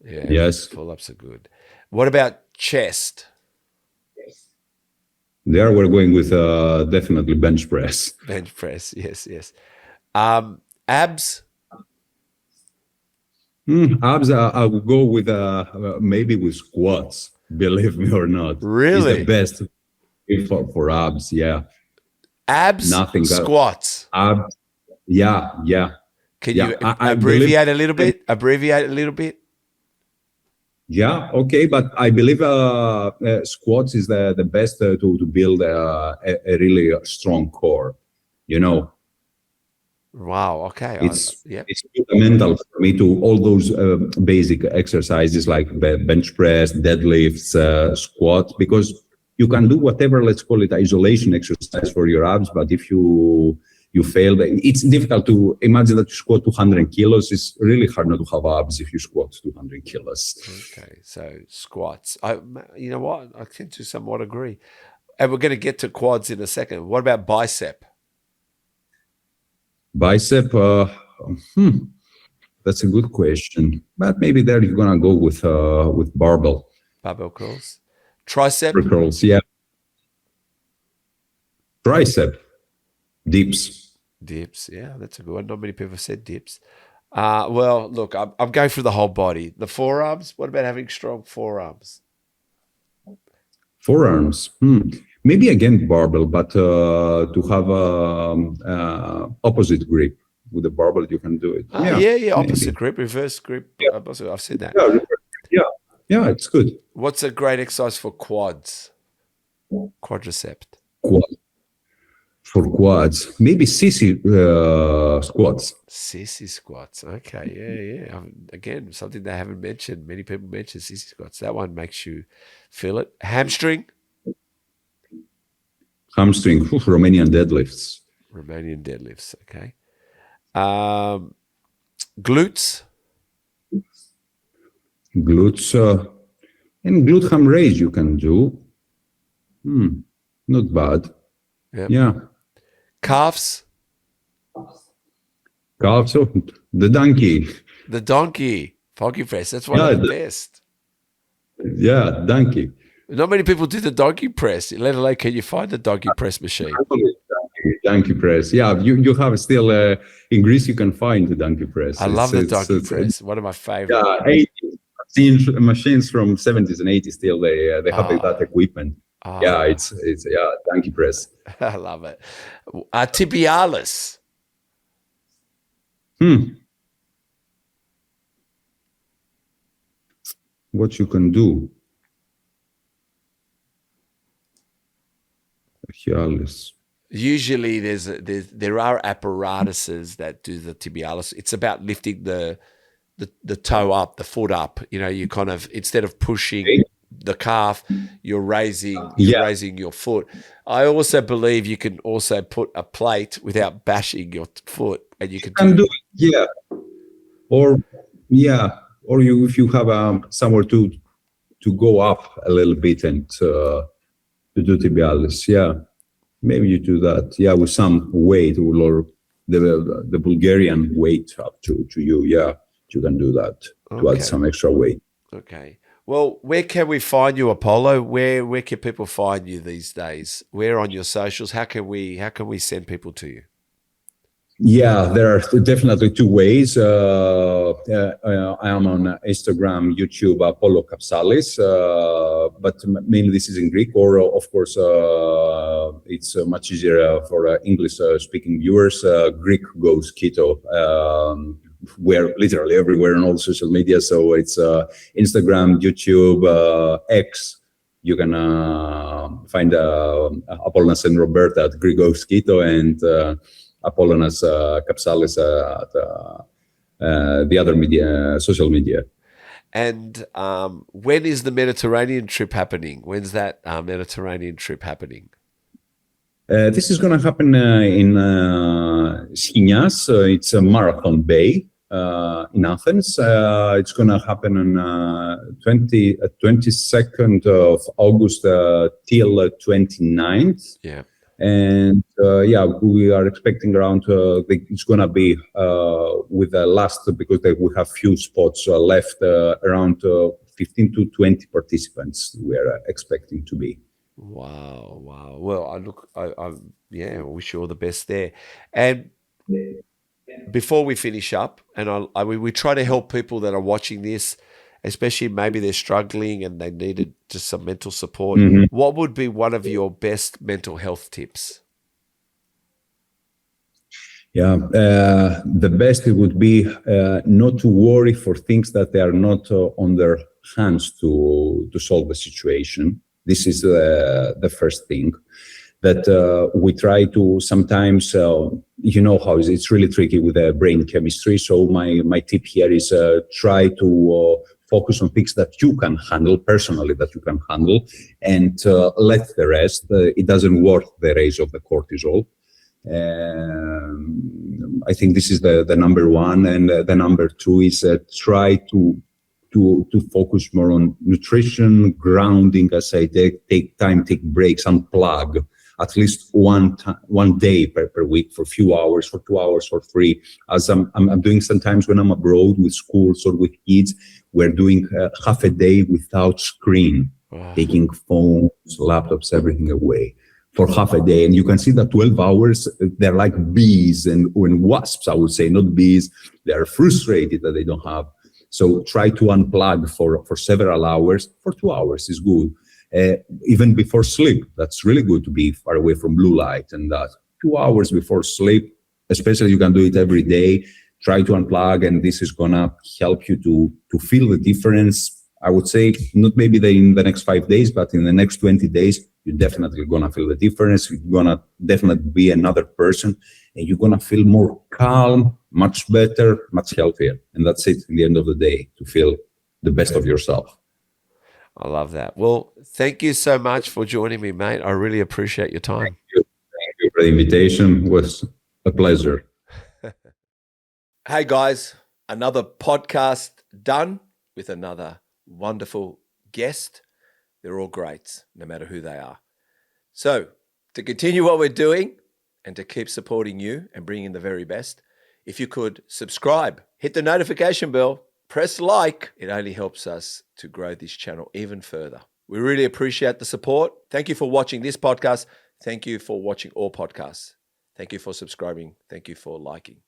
Yeah. Yes. Pull-ups are good. What about chest? There we're going with definitely bench press. Bench press, yes. Abs? Abs, I would go with maybe with squats, believe me or not. Really? It's the best for abs, yeah. Abs? Nothing. Squats? Abs, yeah. Can you abbreviate a little bit? Yeah, okay, but I believe squats is the best to build a really strong core, Wow, okay. It's fundamental for me to all those basic exercises like bench press, deadlifts, squat, because you can do whatever, let's call it isolation exercise for your abs, but if you fail, it's difficult to imagine that you squat 200 kilos. It's really hard not to have abs if you squat 200 kilos. Okay, so squats. You know what? I tend to somewhat agree. And we're going to get to quads in a second. What about bicep? Bicep, that's a good question. But maybe there you're gonna go with barbell. Barbell curls. Tricep? Curls, yeah. Tricep. Dips, yeah, that's a good one. Not many people have said dips. Well, look, I'm going for the whole body. The forearms, what about having strong forearms? Forearms, maybe again barbell, but to have opposite grip. With the barbell, you can do it. Yeah, opposite grip, reverse grip. Yeah. I've said that. Yeah, it's good. What's a great exercise for quads? Quadricep. For quads, maybe sissy squats. Sissy squats. Okay, yeah. Again, something they haven't mentioned. Many people mention sissy squats. That one makes you feel it. Hamstring. Romanian deadlifts. Okay. Glutes. And glute ham raise you can do. Not bad. Yep. Yeah. Calves. The donkey. Donkey press. That's one of the best. Yeah, donkey. Not many people do the donkey press. Let alone can you find the donkey press machine? Donkey press. Yeah, you have still in Greece you can find the donkey press. I love the donkey press. One of my favorite. Yeah, 80s machines from 70s and 80s still they have that equipment. Yeah, it's donkey press. I love it. Tibialis. What you can do? Tibialis. Usually there are apparatuses that do the tibialis. It's about lifting the toe up, the foot up. You kind of, instead of pushing the calf, you're raising your foot. I also believe you can also put a plate without bashing your foot, and you can do it. Yeah. Or if you have somewhere to go up a little bit and to do tibialis. Yeah. Maybe you do that, with some weight or the Bulgarian weight up to you, you can do that to add some extra weight. Okay. Well, where can we find you, Apollo? Where can people find you these days? Where on your socials? How can we send people to you? Yeah, there are definitely two ways. I am on Instagram, YouTube, Apollo Kapsalis, but mainly this is in Greek, or of course, it's much easier for English-speaking viewers. Greek goes Keto. We're literally everywhere on all social media, so it's Instagram, YouTube, X. You can find Apollonas and Roberta at Greek goes Keto, and Apollonas Kapsalis at the other media, social media. And when is the Mediterranean trip happening? When's that Mediterranean trip happening? This is going to happen in Skinas. It's a Marathon Bay in Athens. It's going to happen on 22nd of August till 29th. Yeah. And we are expecting around, it's going to be with the last, because we have few spots left, around 15 to 20 participants we are expecting to be. Wow. Well, I wish you all the best there. And before we finish up, and we try to help people that are watching this, especially maybe they're struggling and they needed just some mental support. Mm-hmm. What would be one of your best mental health tips? Yeah, the best it would be not to worry for things that they are not on their hands to solve the situation. This is the first thing that we try to sometimes, you know how it's really tricky with the brain chemistry. So my tip here is try to focus on things that you can handle personally, that you can handle, and let the rest. It doesn't worth the raise of the cortisol. I think this is the number one, and the number two is try to focus more on nutrition, grounding. As I take time, take breaks, unplug at least one day per week for a few hours, for 2 hours, for 3. As I'm doing sometimes when I'm abroad with schools or with kids, we're doing half a day without screen, taking phones, laptops, everything away for half a day. And you can see that 12 hours, they're like bees and wasps, I would say, not bees. They're frustrated that they don't have. So try to unplug for several hours. For 2 hours is good. Even before sleep, that's really good to be far away from blue light. And that 2 hours before sleep, especially you can do it every day, try to unplug, and this is going to help you to feel the difference. I would say not maybe in the next 5 days, but in the next 20 days, you're definitely going to feel the difference. You're going to definitely be another person, and you're going to feel more calm, much better, much healthier. And that's it in the end of the day, to feel the best of yourself. I love that. Well, thank you so much for joining me, mate. I really appreciate your time. Thank you for the invitation. It was a pleasure. Hey guys, another podcast done with another wonderful guest. They're all greats, no matter who they are. So, to continue what we're doing and to keep supporting you and bringing the very best, if you could subscribe, hit the notification bell, press like, it only helps us to grow this channel even further. We really appreciate the support. Thank you for watching this podcast. Thank you for watching all podcasts. Thank you for subscribing. Thank you for liking.